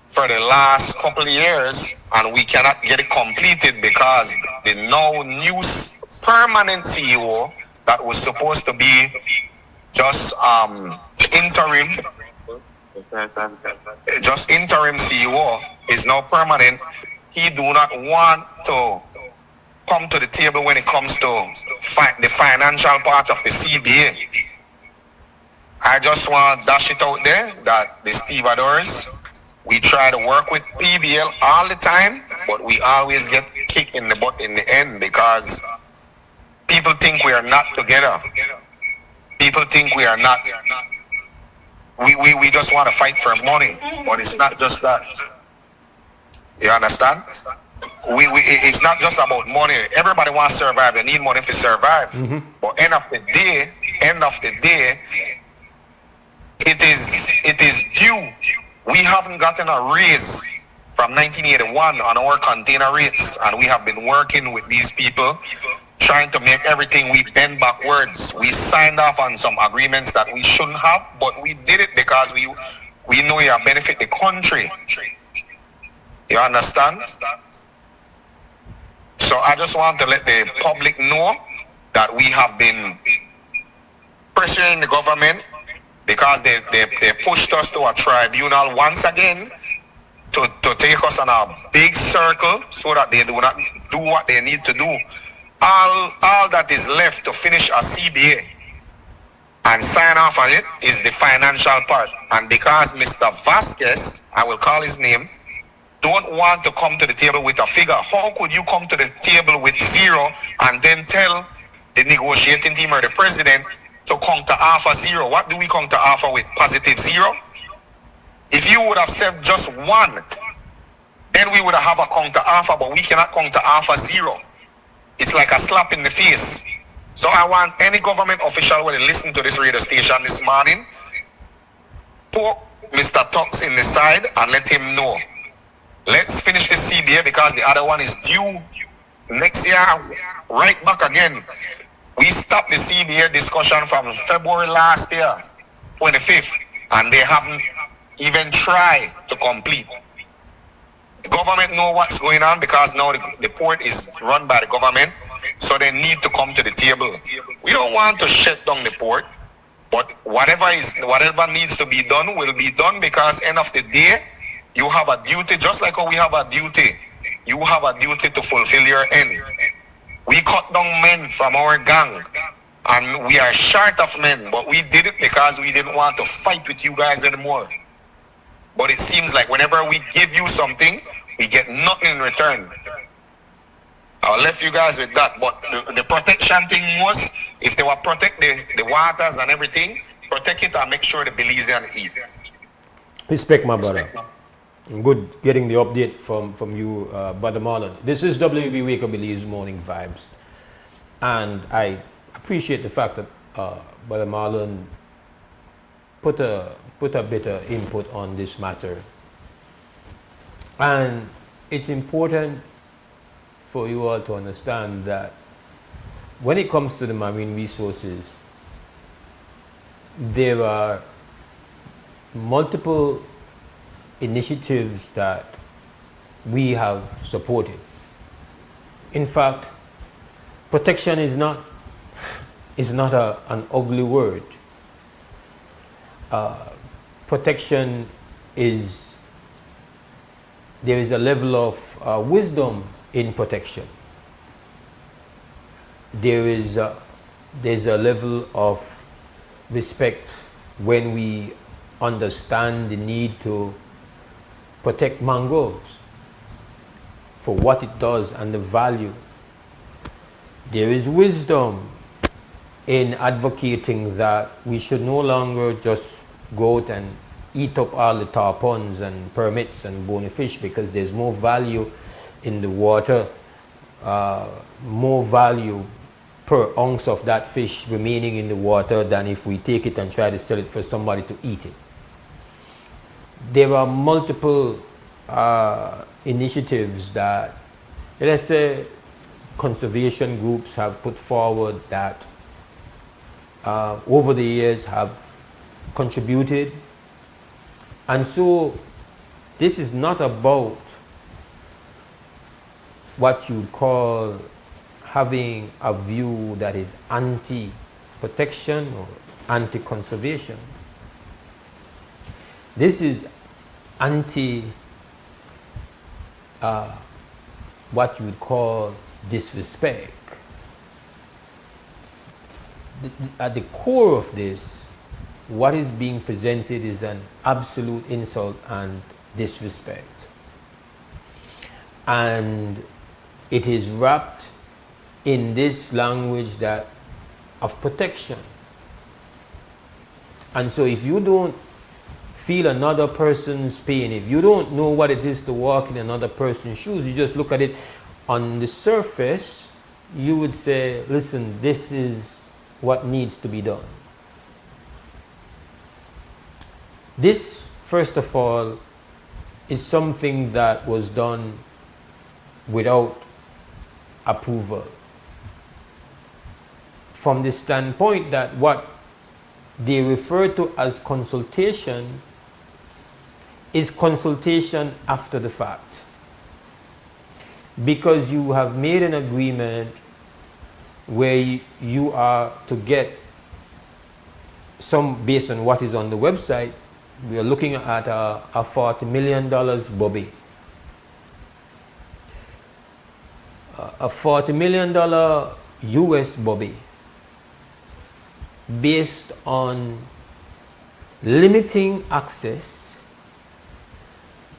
for the last couple of years, and we cannot get it completed because the now new permanent CEO that was supposed to be just interim CEO is now permanent. He do not want to come to the table when it comes to the financial part of the CBA. I just want to dash it out there that the stevedores, we try to work with PBL all the time, but we always get kicked in the butt in the end because people think we are not together. People think we are not. We just want to fight for money, but it's not just that. You understand? It's not just about money. Everybody wants to survive. They need money to survive. But end of the day, it is due. We haven't gotten a raise from 1981 on our container rates, and we have been working with these people trying to make everything we bend backwards. We signed off on some agreements that we shouldn't have, but we did it because we know it benefit the country. You understand? So I just want to let the public know that we have been pressuring the government because they pushed us to a tribunal once again to take us on a big circle so that they do not do what they need to do. All that is left to finish a CBA and sign off on it is the financial part. And because Mr. Vasquez, I will call his name, don't want to come to the table with a figure. How could you come to the table with zero and then tell the negotiating team or the president to counter offer zero? What do we counter offer with? Positive zero? If you would have said just one, then we would have a counter offer, but we cannot counter offer zero. It's like a slap in the face. So I want any government official when they listen to this radio station this morning, poke Mr. Tux in the side and let him know. Let's finish the CBA because the other one is due next year, right back again. We stopped the CBA discussion from February last year, 25th, and they haven't even tried to complete. The government know what's going on because now the port is run by the government, so they need to come to the table. We don't want to shut down the port, but whatever needs to be done will be done because end of the day, you have a duty, just like how we have a duty. You have a duty to fulfill your end. We cut down men from our gang, and we are short of men, but we did it because we didn't want to fight with you guys anymore. But it seems like whenever we give you something, we get nothing in return. I'll left you guys with that. But the protection thing was, if they will protect the waters and everything, protect it and make sure the Belizean eat. Respect, my brother. Good getting the update from you, Brother Marlon. This is WB Wake Up Belize Morning Vibes. And I appreciate the fact that Brother Marlon put a bit of input on this matter. And it's important for you all to understand that when it comes to the marine resources, there are multiple initiatives that we have supported. In fact, protection is not an ugly word. Protection is, there is a level of wisdom in protection. There's a level of respect when we understand the need to protect mangroves for what it does and the value. There is wisdom in advocating that we should no longer just go out and eat up all the tarpons and permits and bony fish because there's more value in the water, more value per ounce of that fish remaining in the water than if we take it and try to sell it for somebody to eat it. There are multiple initiatives that, let's say, conservation groups have put forward that over the years have contributed. And so this is not about what you call having a view that is anti-protection or anti-conservation. This is anti what you would call disrespect. At the core of this, what is being presented is an absolute insult and disrespect. And it is wrapped in this language that of protection. And so if you don't feel another person's pain, if you don't know what it is to walk in another person's shoes, you just look at it on the surface, you would say, listen, this is what needs to be done. This, first of all, is something that was done without approval. From the standpoint that what they refer to as consultation is consultation after the fact. Because you have made an agreement where you are to get some, based on what is on the website, we are looking at a $40 million bobby. A $40 million US bobby based on limiting access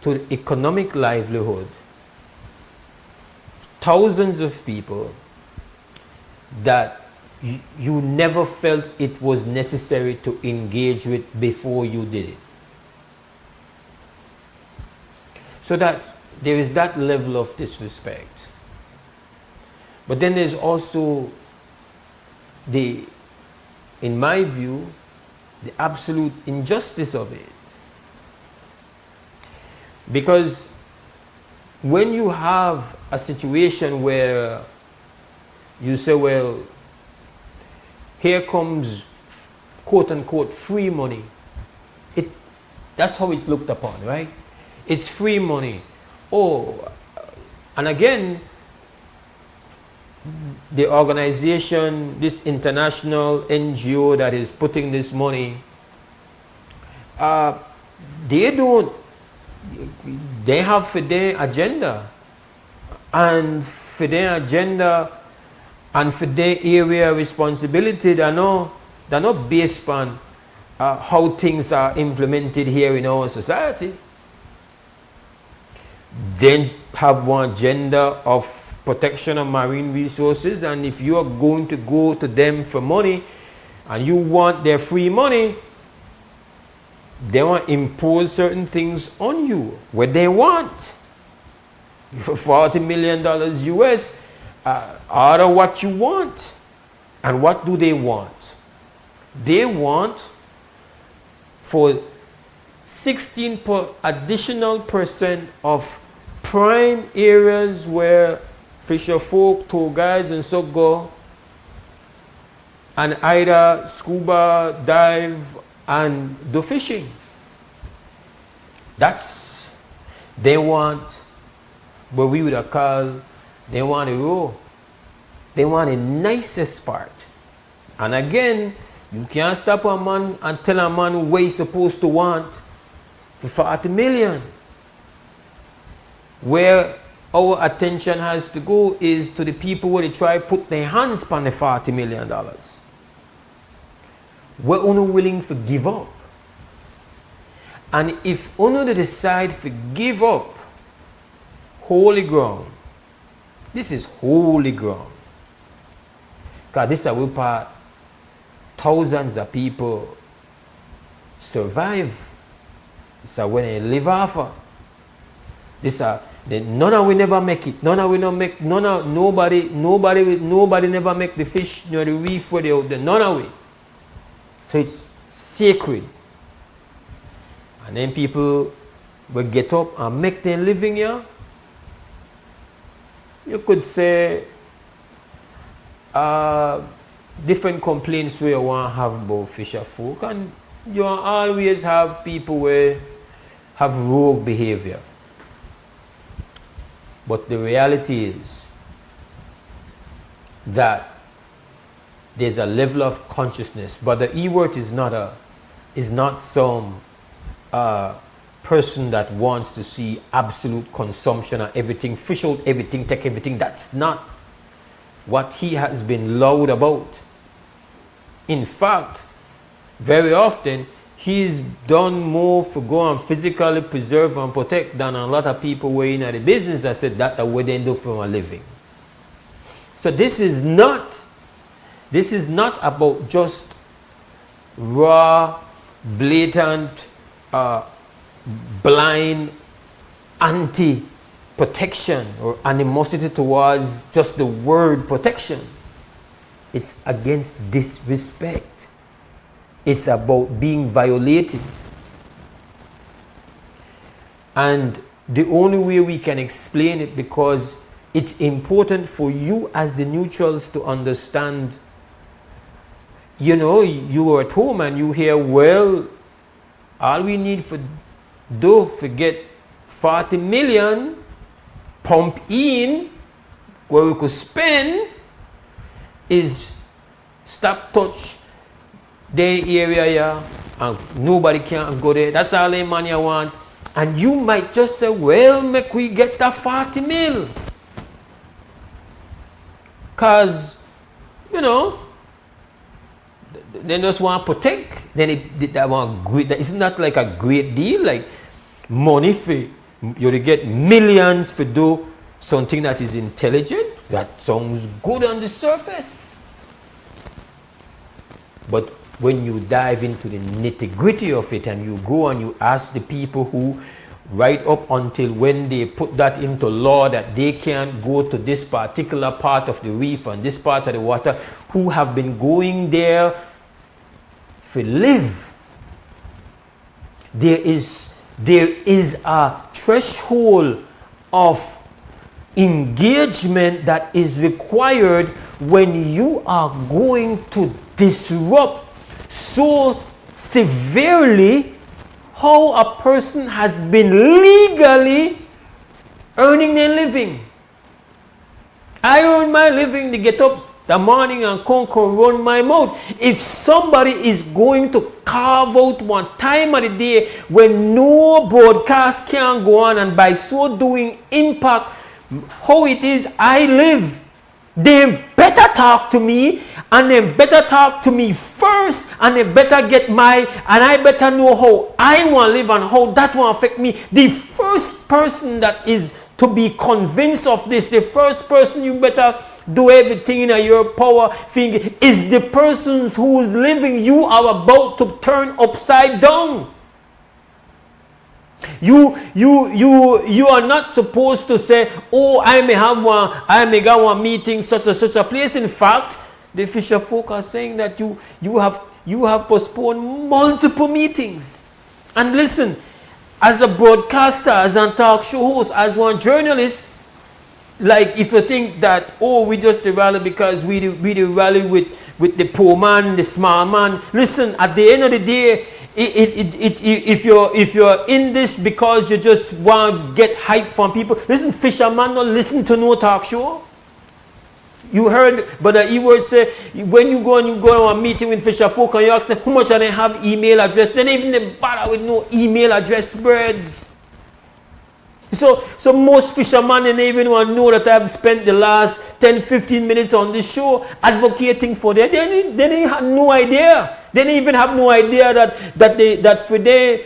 to the economic livelihood, thousands of people that you never felt it was necessary to engage with before you did it. So that there is that level of disrespect. But then there's also in my view, the absolute injustice of it. Because when you have a situation where you say, well, here comes quote unquote free money, that's how it's looked upon, right? It's free money. Oh, and again, the organization, this international NGO that is putting this money, they have for their agenda, and for their agenda and for their area of responsibility, they're not based on how things are implemented here in our society. They have one agenda of protection of marine resources, and if you are going to go to them for money and you want their free money, they want to impose certain things on you, what they want. For $40 million US, out of what you want. And what do they want? They want for 16% additional of prime areas where fisher folk, tour guides and so go, and either scuba, dive and do fishing. They want what we would have called, they want a row. They want the nicest part. And again, you can't stop a man and tell a man what he's supposed to want for 40 million. Where our attention has to go is to the people where they try to put their hands on the $40 million. We're only willing to give up. And if only they decide to give up holy ground, this is holy ground. Because this is where part thousands of people survive. This is when they live off of. This none of we never make it. Nobody never make the fish nor the reef where they out there. None of we. So it's sacred. And then people will get up and make their living here. You could say different complaints where you want to have about fisher folk, and you always have people where have rogue behavior. But the reality is that there's a level of consciousness. But the E word is not some person that wants to see absolute consumption of everything, fish out everything, take everything. That's not what he has been loud about. In fact, very often, he's done more for go and physically preserve and protect than a lot of people who are in the business that said that's what they do for a living. So this is not about just raw, blatant, blind anti-protection or animosity towards just the word protection. It's against disrespect. It's about being violated. And the only way we can explain it, because it's important for you as the neutrals to understand. You know, you are at home and you hear, well, all we need to get 40 million pump in where we could spend is stop touch their area here and nobody can go there. That's all the money I want. And you might just say, well, make we get that 40 mil. Because, you know, they just want to protect. Then they want great. It's not like a great deal, like money for You will get millions for do something that is intelligent. That sounds good on the surface. But when you dive into the nitty-gritty of it and you go and you ask the people who right up until when they put that into law that they can't go to this particular part of the reef and this part of the water, who have been going there for live, there is a threshold of engagement that is required when you are going to disrupt so severely how a person has been legally earning their living. I earn my living to get up the morning and conquer, run my mouth. If somebody is going to carve out one time of the day when no broadcast can go on and by so doing impact how it is I live, they better talk to me, and they better talk to me first, and they better get and I better know how I want to live and how that will affect me. The first person that is to be convinced of this, the first person you better do everything in your power thing is the persons whose living you are about to turn upside down. You are not supposed to say, oh, I may go one meeting such a place. In fact, the fisher folk are saying that you have postponed multiple meetings. And listen, as a broadcaster, as a talk show host, as one journalist, like if you think that, oh, we just rally because we rally with the poor man, the small man. Listen, at the end of the day, if you're in this because you just want to get hype from people, listen, fisherman don't listen to no talk show. You heard Brother Eward say, when you go on a meeting with fisher folk and you ask them how much they have email address, they don't even bother with no email address birds. So most fishermen and even want to know that I've spent the last 10-15 minutes on this show advocating for them. They didn't have no idea. They didn't even have no idea that for they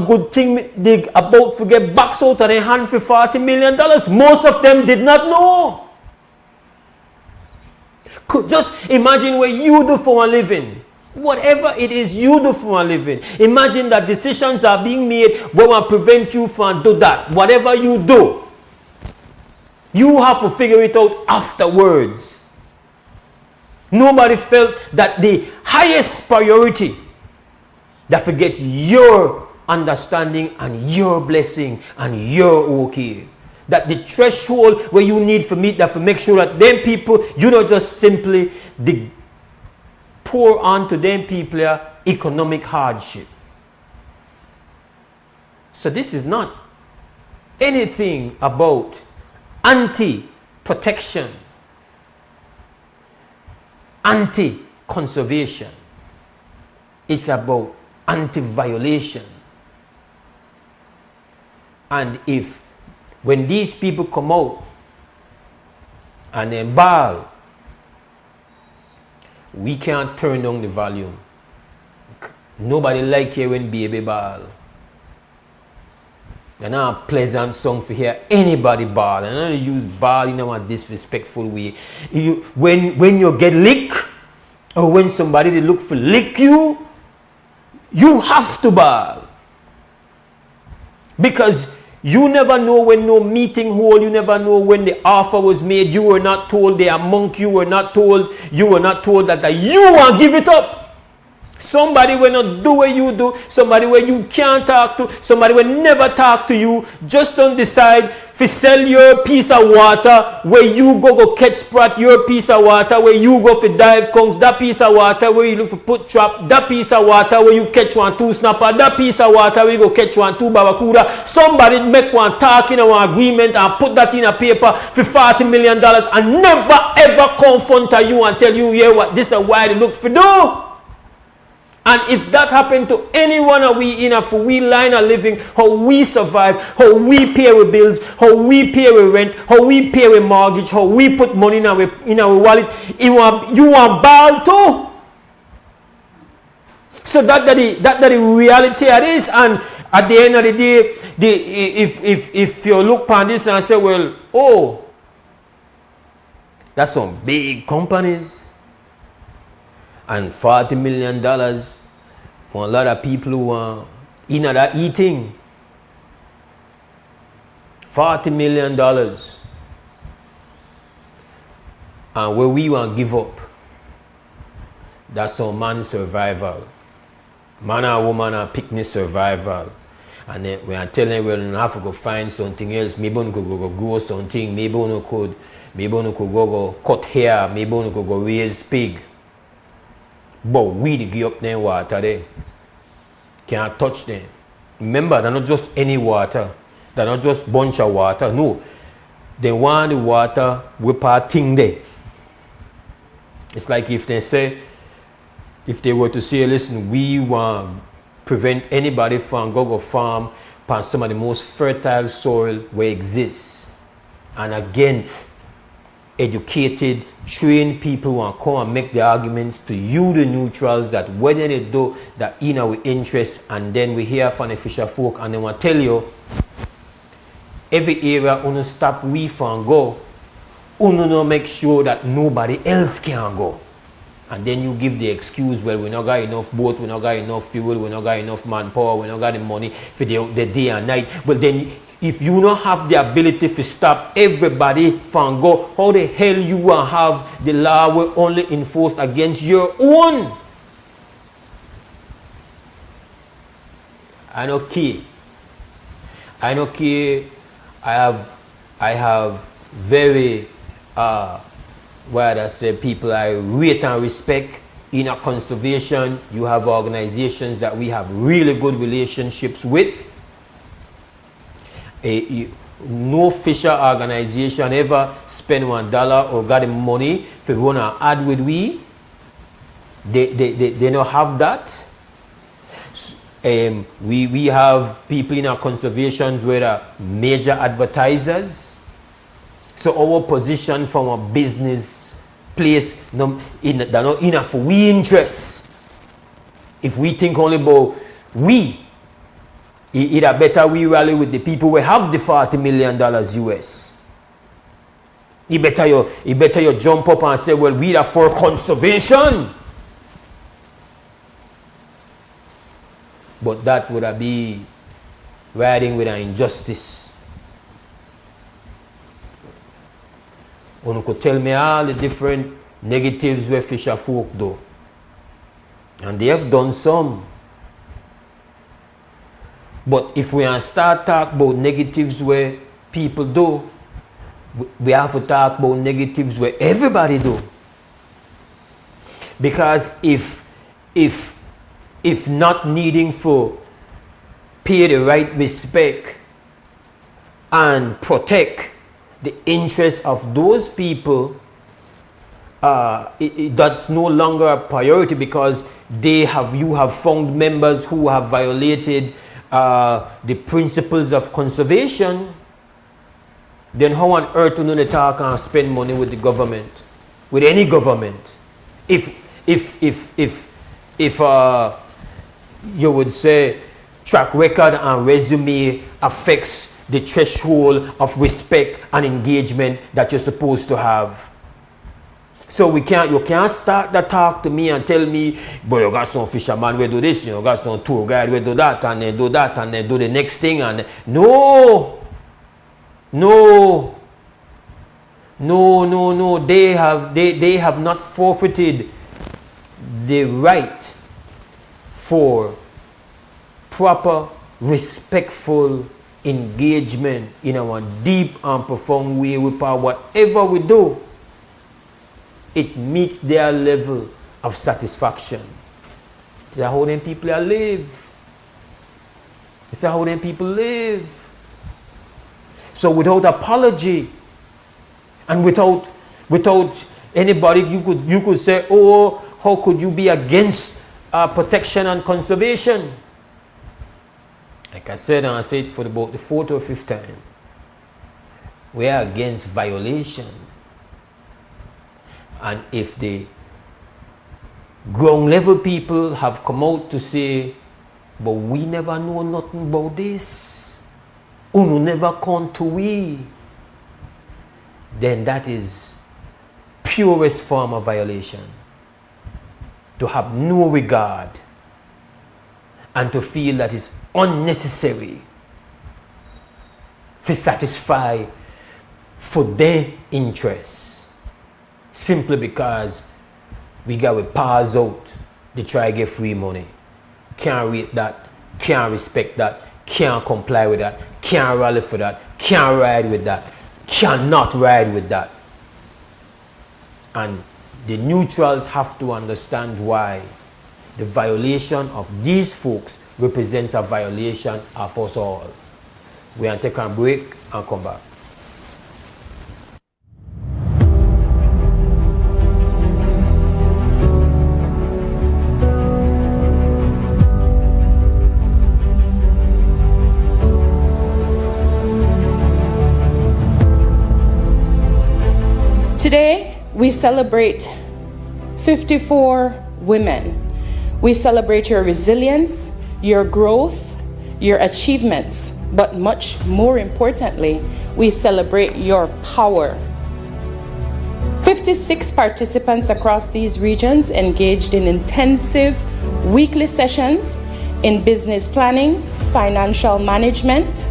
good thing they about to get box out of their hand for $40 million. Most of them did not know. Just imagine what you do for a living. Whatever it is you do for a living. Imagine that decisions are being made what will prevent you from do that. Whatever you do, you have to figure it out afterwards. Nobody felt that the highest priority that forget your understanding and your blessing and your okay. That the threshold where you need to meet that to make sure that them people, you don't just simply pour onto them people economic hardship. So this is not anything about anti-protection, anti-conservation. It's about anti-violation. And when these people come out and they bawl, we can't turn down the volume. Nobody like hearing baby bawl. They're not a pleasant song for hear anybody bawl. And I don't use bawl in a disrespectful way. When you get lick, or when somebody they look for lick you have to bawl. Because you never know when no meeting hold. You never know when the offer was made. You were not told they are monk. You were not told that you want to give it up. Somebody will not do what you do. Somebody where you can't talk to. Somebody will never talk to you. Just don't decide to sell your piece of water where you go catch sprat. Your piece of water where you go for dive conch. That piece of water where you look for put trap. That piece of water where you catch 1, 2 snapper. That piece of water where you go catch 1, 2 barracuda. Somebody make one talk in an agreement and put that in a paper for $40 million and never ever confront you and tell you, yeah, what this is why they look for do. And if that happened to any one of we in a we line of living, how we survive, how we pay our bills, how we pay our rent, how we pay our mortgage, how we put money in our wallet, you want ball too. So that the reality it is, and At the end of the day, if you look on this and say, well, oh, that's some big companies and $40 million, a lot of people who are in that eating. $40 million. And where we want to give up, that's some man's survival. Man or woman or picnic survival. And then when I tell them, well, you have to go find something else. Maybe you could go grow something. Maybe you could go cut hair. Maybe you could go raise pig. But we give up them water there. Can't touch them. Remember, they're not just any water. They're not just bunch of water. No. They want the water with a thing there. It's like if they say, if they were to say, listen, we want to prevent anybody from go farm on some of the most fertile soil where exists. And again, educated, trained people want to come and make the arguments to you, the neutrals, that whether they do that in our interest, and then we hear from the fisher folk and they want to tell you, every area uno stop we from go, uno no make sure that nobody else can go. And then you give the excuse, well, we not got enough boat, we not got enough fuel, we not got enough manpower, we not got the money for the day and night. But then if you don't have the ability to stop everybody from go, how the hell you will have the law will only enforce against your own? I know key. I know key. I have very where I say people I rate and respect in a conservation. You have organizations that we have really good relationships with. No fisher organization ever spend $1 or got the money for run an ad with we. They don't have that. We have people in our conservations where are major advertisers. So our position from a business place, they're not enough for we interest. If we think only about we, it are better we rally with the people who have the $40 million US. It better you jump up and say, well, we are for conservation. But that would be riding with an injustice. You could tell me all the different negatives where fisher folk do. And they have done some. But if we start talk about negatives where people do, we have to talk about negatives where everybody do. Because if not needing for pay the right respect and protect the interests of those people, that's no longer a priority because you have found members who have violated the principles of conservation. Then how on earth do they talk and spend money with the government, with any government? If you would say track record and resume affects the threshold of respect and engagement that you're supposed to have. So you can't start the talk to me and tell me, but you got some fisherman will do this, you got some tour guide will do that, and they do that, and they do the next thing, and no. They have not forfeited the right for proper, respectful engagement in our deep and profound way with whatever we do. It meets their level of satisfaction. It's how them people live. It's how them people live. So without apology and without anybody, you could say, oh, how could you be against protection and conservation? Like I said, and I said for about the fourth or fifth time, we are against violation. And if the ground level people have come out to say but we never know nothing about this. Uno never come to we. Then that is purest form of violation. To have no regard and to feel that it's unnecessary to satisfy for their interests simply because we got to pass out to try to get free money. Can't rate that, can't respect that, can't comply with that, can't rally for that, can't ride with that, cannot ride with that. And the neutrals have to understand why the violation of these folks represents a violation of us all. We are take a break and come back. Today, we celebrate 54 women. We celebrate your resilience, your growth, your achievements, but much more importantly, we celebrate your power. 56 participants across these regions engaged in intensive weekly sessions in business planning, financial management,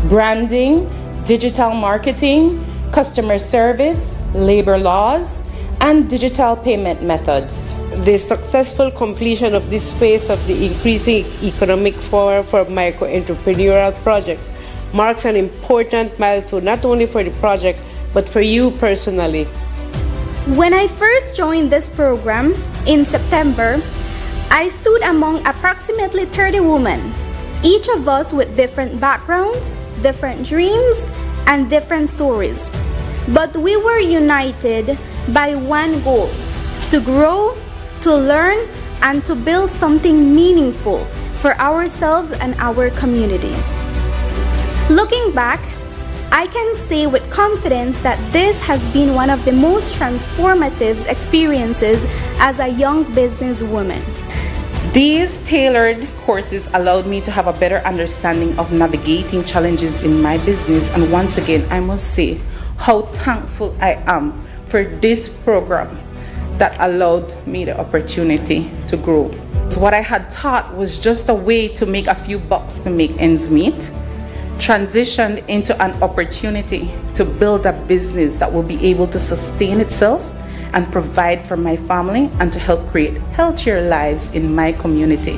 branding, digital marketing, customer service, labor laws, and digital payment methods. The successful completion of this phase of the increasing economic forum for micro-entrepreneurial projects marks an important milestone not only for the project, but for you personally. When I first joined this program in September, I stood among approximately 30 women, each of us with different backgrounds, different dreams, and different stories. But we were united by one goal: to grow, to learn, and to build something meaningful for ourselves and our communities. Looking back, I can say with confidence that this has been one of the most transformative experiences as a young businesswoman. These tailored courses allowed me to have a better understanding of navigating challenges in my business, and once again, I must say how thankful I am for this program that allowed me the opportunity to grow. So what I had thought was just a way to make a few bucks to make ends meet transitioned into an opportunity to build a business that will be able to sustain itself and provide for my family and to help create healthier lives in my community.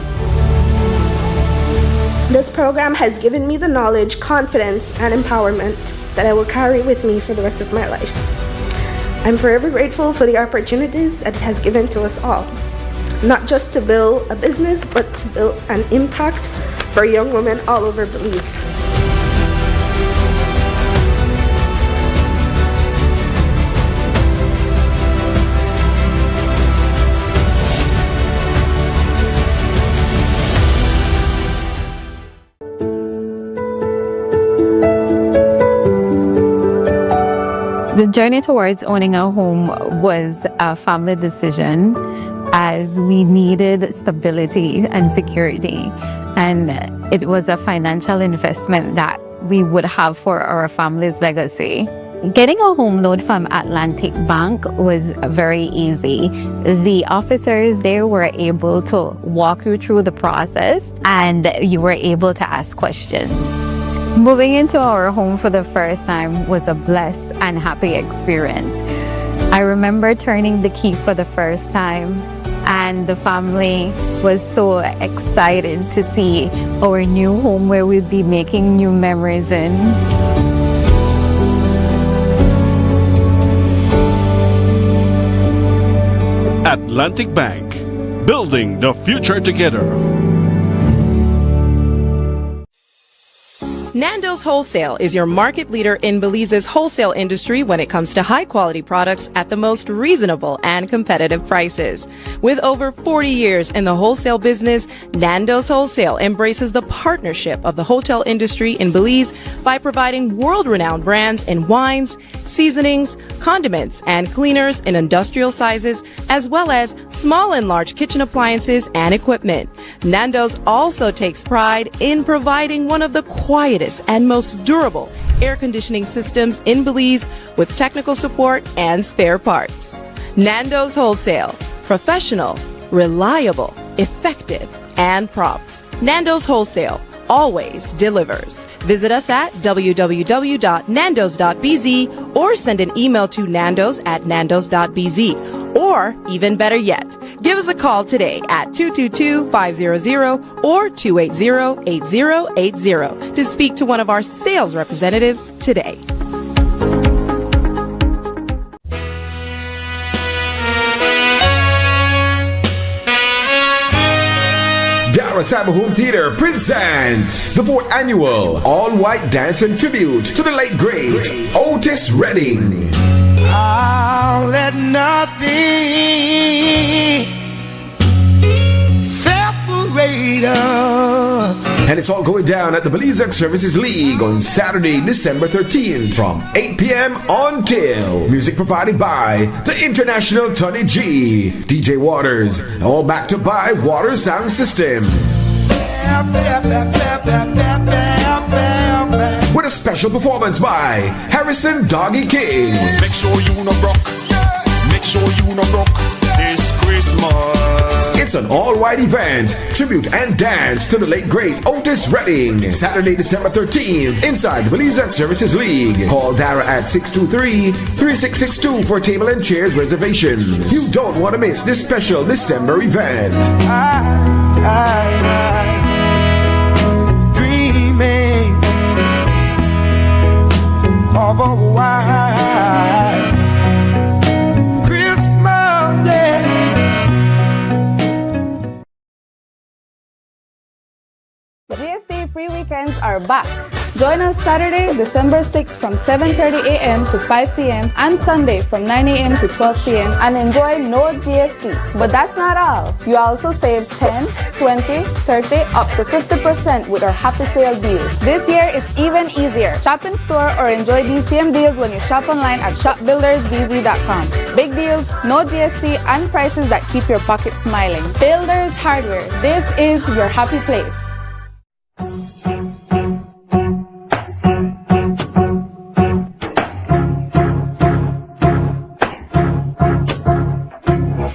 This program has given me the knowledge, confidence, and empowerment that I will carry with me for the rest of my life. I'm forever grateful for the opportunities that it has given to us all, not just to build a business, but to build an impact for young women all over Belize. The journey towards owning a home was a family decision as we needed stability and security. And it was a financial investment that we would have for our family's legacy. Getting a home loan from Atlantic Bank was very easy. The officers there were able to walk you through the process and you were able to ask questions. Moving into our home for the first time was a blessed and happy experience. I remember turning the key for the first time, and the family was so excited to see our new home where we'd be making new memories in. Atlantic Bank, building the future together. Nando's Wholesale is your market leader in Belize's wholesale industry when it comes to high-quality products at the most reasonable and competitive prices. With over 40 years in the wholesale business, Nando's Wholesale embraces the partnership of the hotel industry in Belize by providing world-renowned brands in wines, seasonings, condiments, and cleaners in industrial sizes, as well as small and large kitchen appliances and equipment. Nando's also takes pride in providing one of the quietest and most durable air conditioning systems in Belize with technical support and spare parts. Nando's Wholesale. Professional, reliable, effective, and prompt. Nando's Wholesale always delivers. Visit us at www.nandos.bz or send an email to nandos@nandos.bz. Or, even better yet, give us a call today at 222-500 or 280-8080 to speak to one of our sales representatives today. Dallas Home Theater presents the 4th annual all-white dance and tribute to the late great Otis Redding. I'll let nothing separate us. And it's all going down at the Belize Services League on Saturday, December 13th from 8 p.m. until music provided by the International Tony G, DJ Waters, all backed up by Water Sound System. With a special performance by Harrison Doggy King. Make sure you no broke. Make sure you no broke. It's Christmas. It's an all-white event, tribute and dance to the late great Otis Redding. Saturday, December 13th, inside the Belize Services League. Call Dara at 623-3662 for table and chairs reservations. You don't want to miss this special December event. Dreaming of a white Christmas day. GST free weekends are back. Join us Saturday, December 6th from 7:30 a.m. to 5 p.m. and Sunday from 9 a.m. to 12 p.m. and enjoy no GST. But that's not all. You also save 10, 20, 30, up to 50% with our happy sale deals. This year, it's even easier. Shop in store or enjoy these same deals when you shop online at shopbuildersbz.com. Big deals, no GST, and prices that keep your pocket smiling. Builders Hardware. This is your happy place.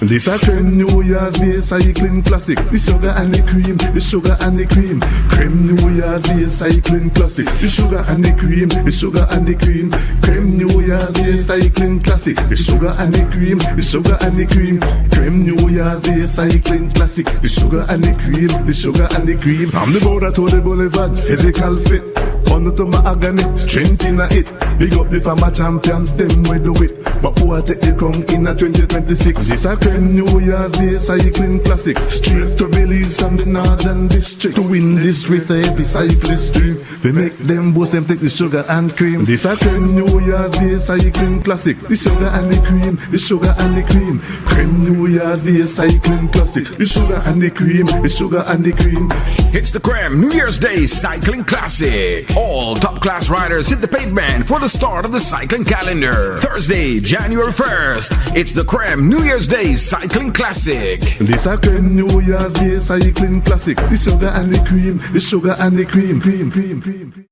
This a trend New Year's Day cycling classic. The sugar and the cream, the sugar and the cream. Creme New Year's Day cycling classic. The sugar and the cream, the sugar and the cream. Creme New Year's Day cycling classic. The sugar and the cream, the sugar and the cream. Creme New Year's Day cycling classic. The sugar and the cream, the sugar and the cream. From the border to the boulevard, physical fit. On to mahogany, strength in a it. Big up the farmer champions, them we do it. But who will take the crown in a 2026? This a trend New Year's Day cycling classic. Straight to Belize from the northern district. To win this race, the happy cyclist dream. We make them boast, them take the sugar and cream. This a trend New Year's Day cycling classic. The sugar and the cream, the sugar and the cream. Creme New Year's Day cycling classic. The sugar and the cream, the sugar and the cream. It's the Creme New Year's Day Cycling Classic. All top-class riders hit the pavement for the start of the cycling calendar. Thursday, January 1st, it's the Creme New Year's Day Cycling Classic. This a Creme New Year's Day cycling classic. The sugar and the cream, the sugar and the cream, cream, cream, cream, cream.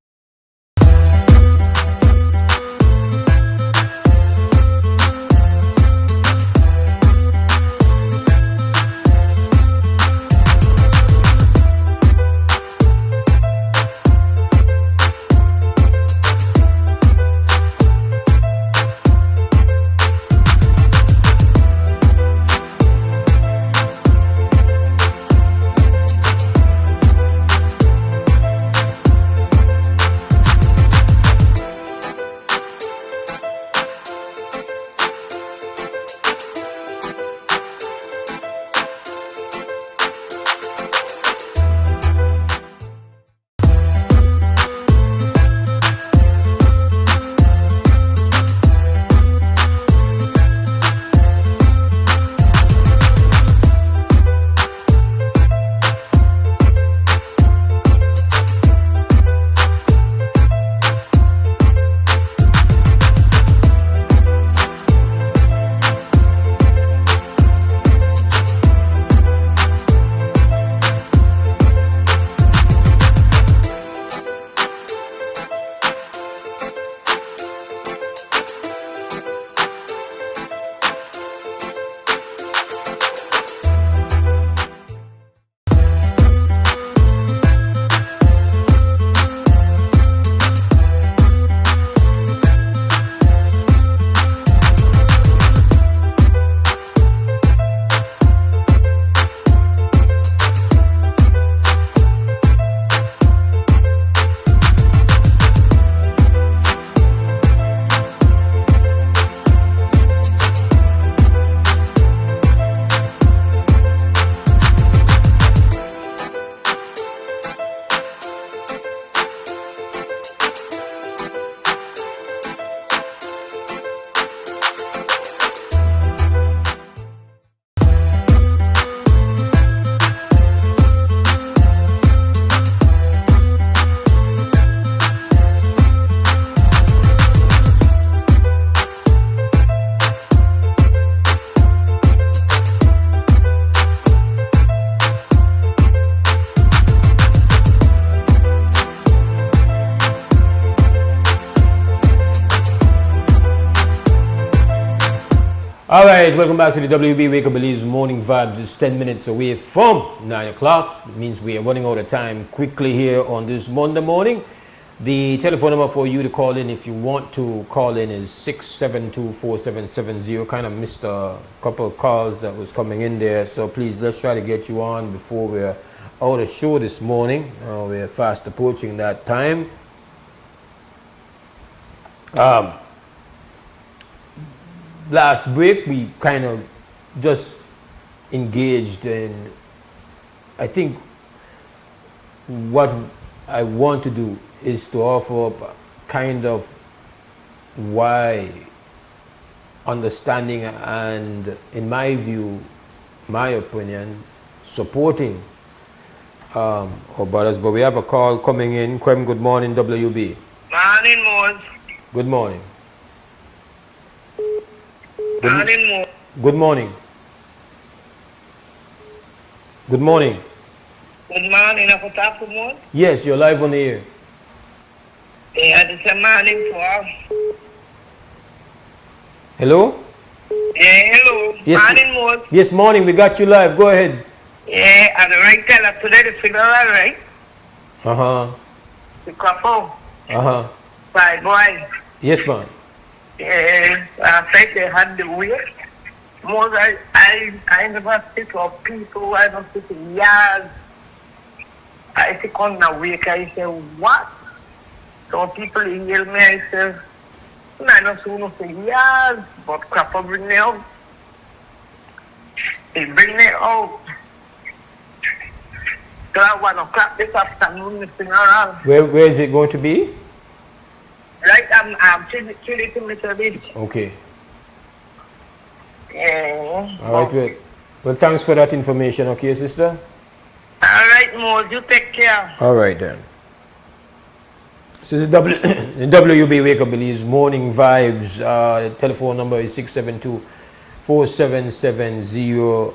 All right, welcome back to the WB Wake Up Belize Morning Vibes. It's 10 minutes away from 9 o'clock. It means we are running out of time quickly here on this Monday morning. The telephone number for you to call in if you want to call in is 672-4770. Kind of missed a couple of calls that was coming in there. So please, let's try to get you on before we're out of show this morning. We're fast approaching that time. Last break, we kind of just engaged in, I think what I want to do is to offer up kind of why understanding and, in my view, my opinion, supporting our brothers. But we have a call coming in. Krem, good morning, WB. Morning, Mose. Good morning. Morning, Mose. Good morning. Good morning. Good morning. I could talk to Mose? Yes, you're live on the air. Yeah, this is morning for. Hello? Yeah, hello. Yes, Morning, Mose. yes, morning. We got you live. Go ahead. Yeah, and the right teller today, the figure all right. Uh-huh. The couple. Uh-huh. 5 boys. Yes, ma'am. Yeah, I think they had the weight. Most I never sit for people, I don't sit in yards. I sit on the week, I say, what? So people hear me, I say, I don't see no say yards, but crap will bring me out. They bring me out. So I want to clap this afternoon, this thing around. Where is it going to be? Right, I'm chilling to Mr. Beach. Okay. Yeah. All right, well, thanks for that information, okay, sister? All right, Mose, you take care. All right, then. This is the WB Wake Up Belize Morning Vibes. The telephone number is 672-4770.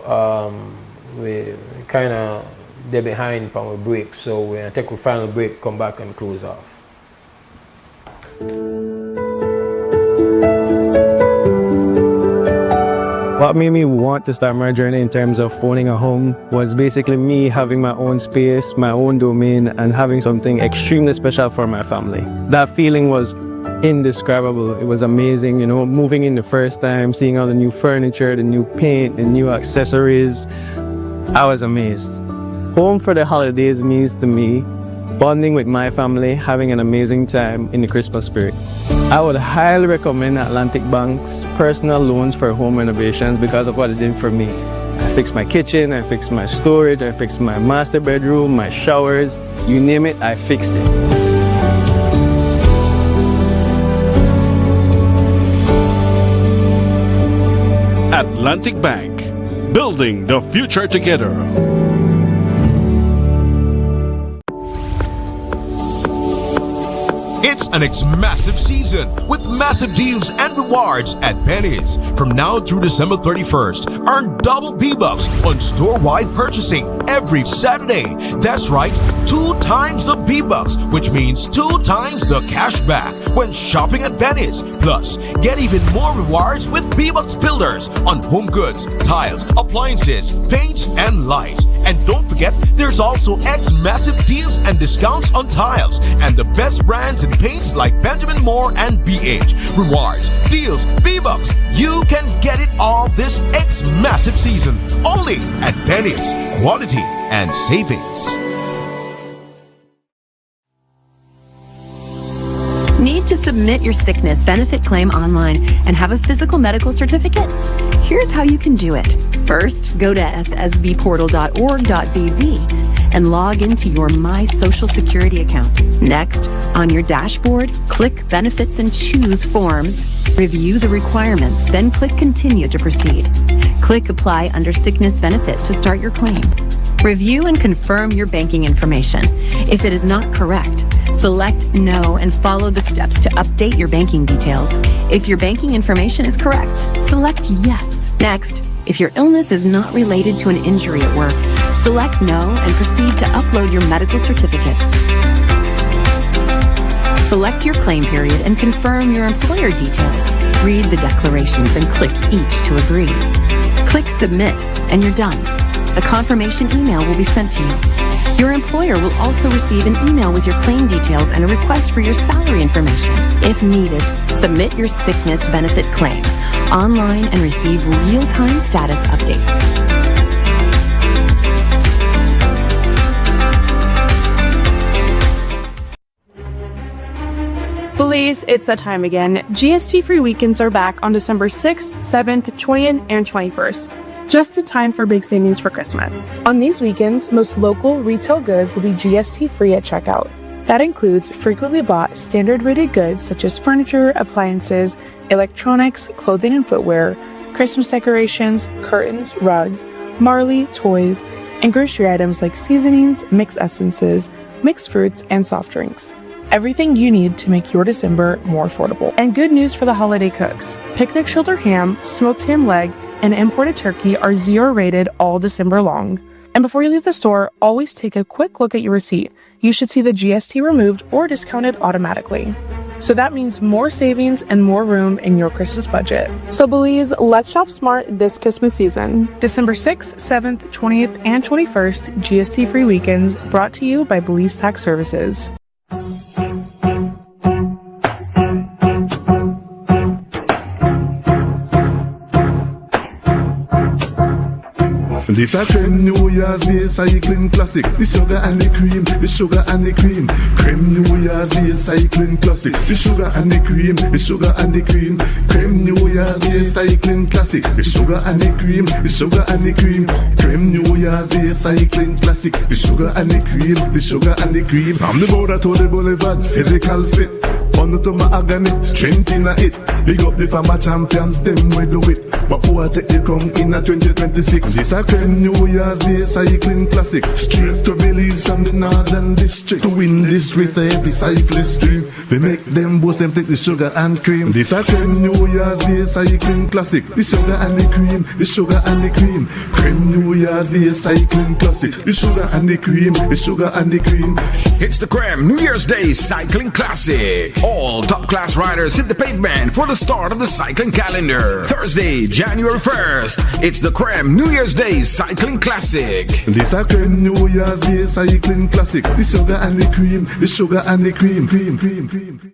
We're kind of, they're behind on a break, so we're going to take a final break, come back and close off. What made me want to start my journey in terms of owning a home was basically me having my own space, my own domain, and having something extremely special for my family. That feeling was indescribable. It was amazing, you know, moving in the first time, seeing all the new furniture, the new paint, the new accessories. I was amazed. Home for the holidays means to me bonding with my family, having an amazing time in the Christmas spirit. I would highly recommend Atlantic Bank's personal loans for home renovations because of what it did for me. I fixed my kitchen, I fixed my storage, I fixed my master bedroom, my showers, you name it, I fixed it. Atlantic Bank, building the future together. It's an massive season with massive deals and rewards at Penny's. From now through December 31st, earn double B-Bucks on store-wide purchasing every Saturday. That's right, 2 times the B-Bucks, which means 2 times the cash back when shopping at Penny's. Plus, get even more rewards with B-Bucks Builders on home goods, tiles, appliances, paints, and lights. And don't forget, there's also massive deals and discounts on tiles and the best brands in paints like Benjamin Moore and BH. Rewards, deals, B-Bucks. You can get it all this massive season only at Penny's. Quality and savings. Need to submit your sickness benefit claim online and have a physical medical certificate? Here's how you can do it. First, go to ssbportal.org.bz and log into your My Social Security account. Next, on your dashboard, click Benefits and choose Forms. Review the requirements, then click Continue to proceed. Click Apply under Sickness Benefit to start your claim. Review and confirm your banking information. If it is not correct, select No and follow the steps to update your banking details. If your banking information is correct, select Yes. Next, if your illness is not related to an injury at work, select No and proceed to upload your medical certificate. Select your claim period and confirm your employer details. Read the declarations and click each to agree. Click Submit, and you're done. A confirmation email will be sent to you. Your employer will also receive an email with your claim details and a request for your salary information. If needed, submit your sickness benefit claim online and receive real-time status updates. Belize, it's that time again. GST free weekends are back on December 6th, 7th, 20th, and 21st. Just in time for big savings for Christmas. On these weekends, most local retail goods will be GST free at checkout. That includes frequently bought standard rated goods such as furniture, appliances, electronics, clothing and footwear, Christmas decorations, curtains, rugs, Marley, toys, and grocery items like seasonings, mixed essences, mixed fruits, and soft drinks. Everything you need to make your December more affordable. And good news for the holiday cooks. Picnic shoulder ham, smoked ham leg, and imported turkey are 0 rated all December long. And before you leave the store, always take a quick look at your receipt. You should see the GST removed or discounted automatically. So that means more savings and more room in your Christmas budget. So Belize, let's shop smart this Christmas season. December 6th, 7th, 20th, and 21st, GST free weekends brought to you by Belize Tax Services. This a trend New Year's Day cycling classic. The sugar and the cream, the sugar and the cream. Creme New Year's Day cycling classic. The sugar and the cream, the sugar and the cream. Creme New Year's Day cycling classic. The sugar and the cream, the sugar and the cream. Creme New Year's Day cycling classic. The sugar and the cream, the sugar and the cream. From the border to the boulevard, physical fit. On to my agony, strength in a it. Big up the farmer champions, them we do it. But who are take the come in a 2026? This a creme New Year's Day cycling classic. Straight to Belize from the northern district. To win this race, the happy cyclist dream. We make them boast, them take the sugar and cream. This a creme New Year's Day cycling classic. The sugar and the cream, the sugar and the cream. Creme New Year's Day cycling classic. The sugar and the cream, the sugar and the cream. It's the Creme New Year's Day Cycling Classic. All top-class riders hit the pavement for the start of the cycling calendar. Thursday, January 1st, it's the Creme New Year's Day Cycling Classic. This a Creme New Year's Day cycling classic. The sugar and the cream, the sugar and the cream, cream, cream, cream, cream.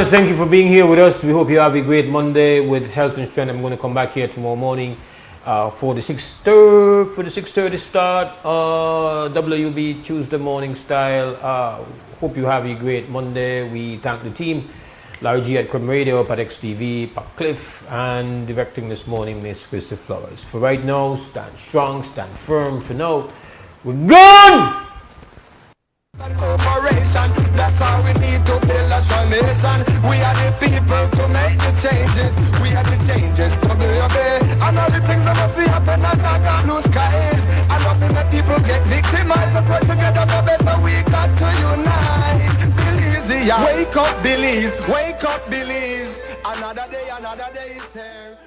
Thank you for being here with us. We hope you have a great Monday with health and strength. I'm going to come back here tomorrow morning for the 6:30 start. WUB Tuesday morning style. Hope you have a great Monday. We thank the team, Larry G at Creme Radio, up at XTV, Pat Cliff, and directing this morning, Miss Christy Flowers. For right now, stand strong, stand firm. For now, we're gone. Corporation, that's how we need to build a strong nation. We are the people to make the changes. We are the changes to be obeyed. And all the things that must happen and not blue skies. And nothing that people get victimized. Let's work together for better. We got to unite. Belize, wake up, Belize. Wake up, Belize. Another day is here.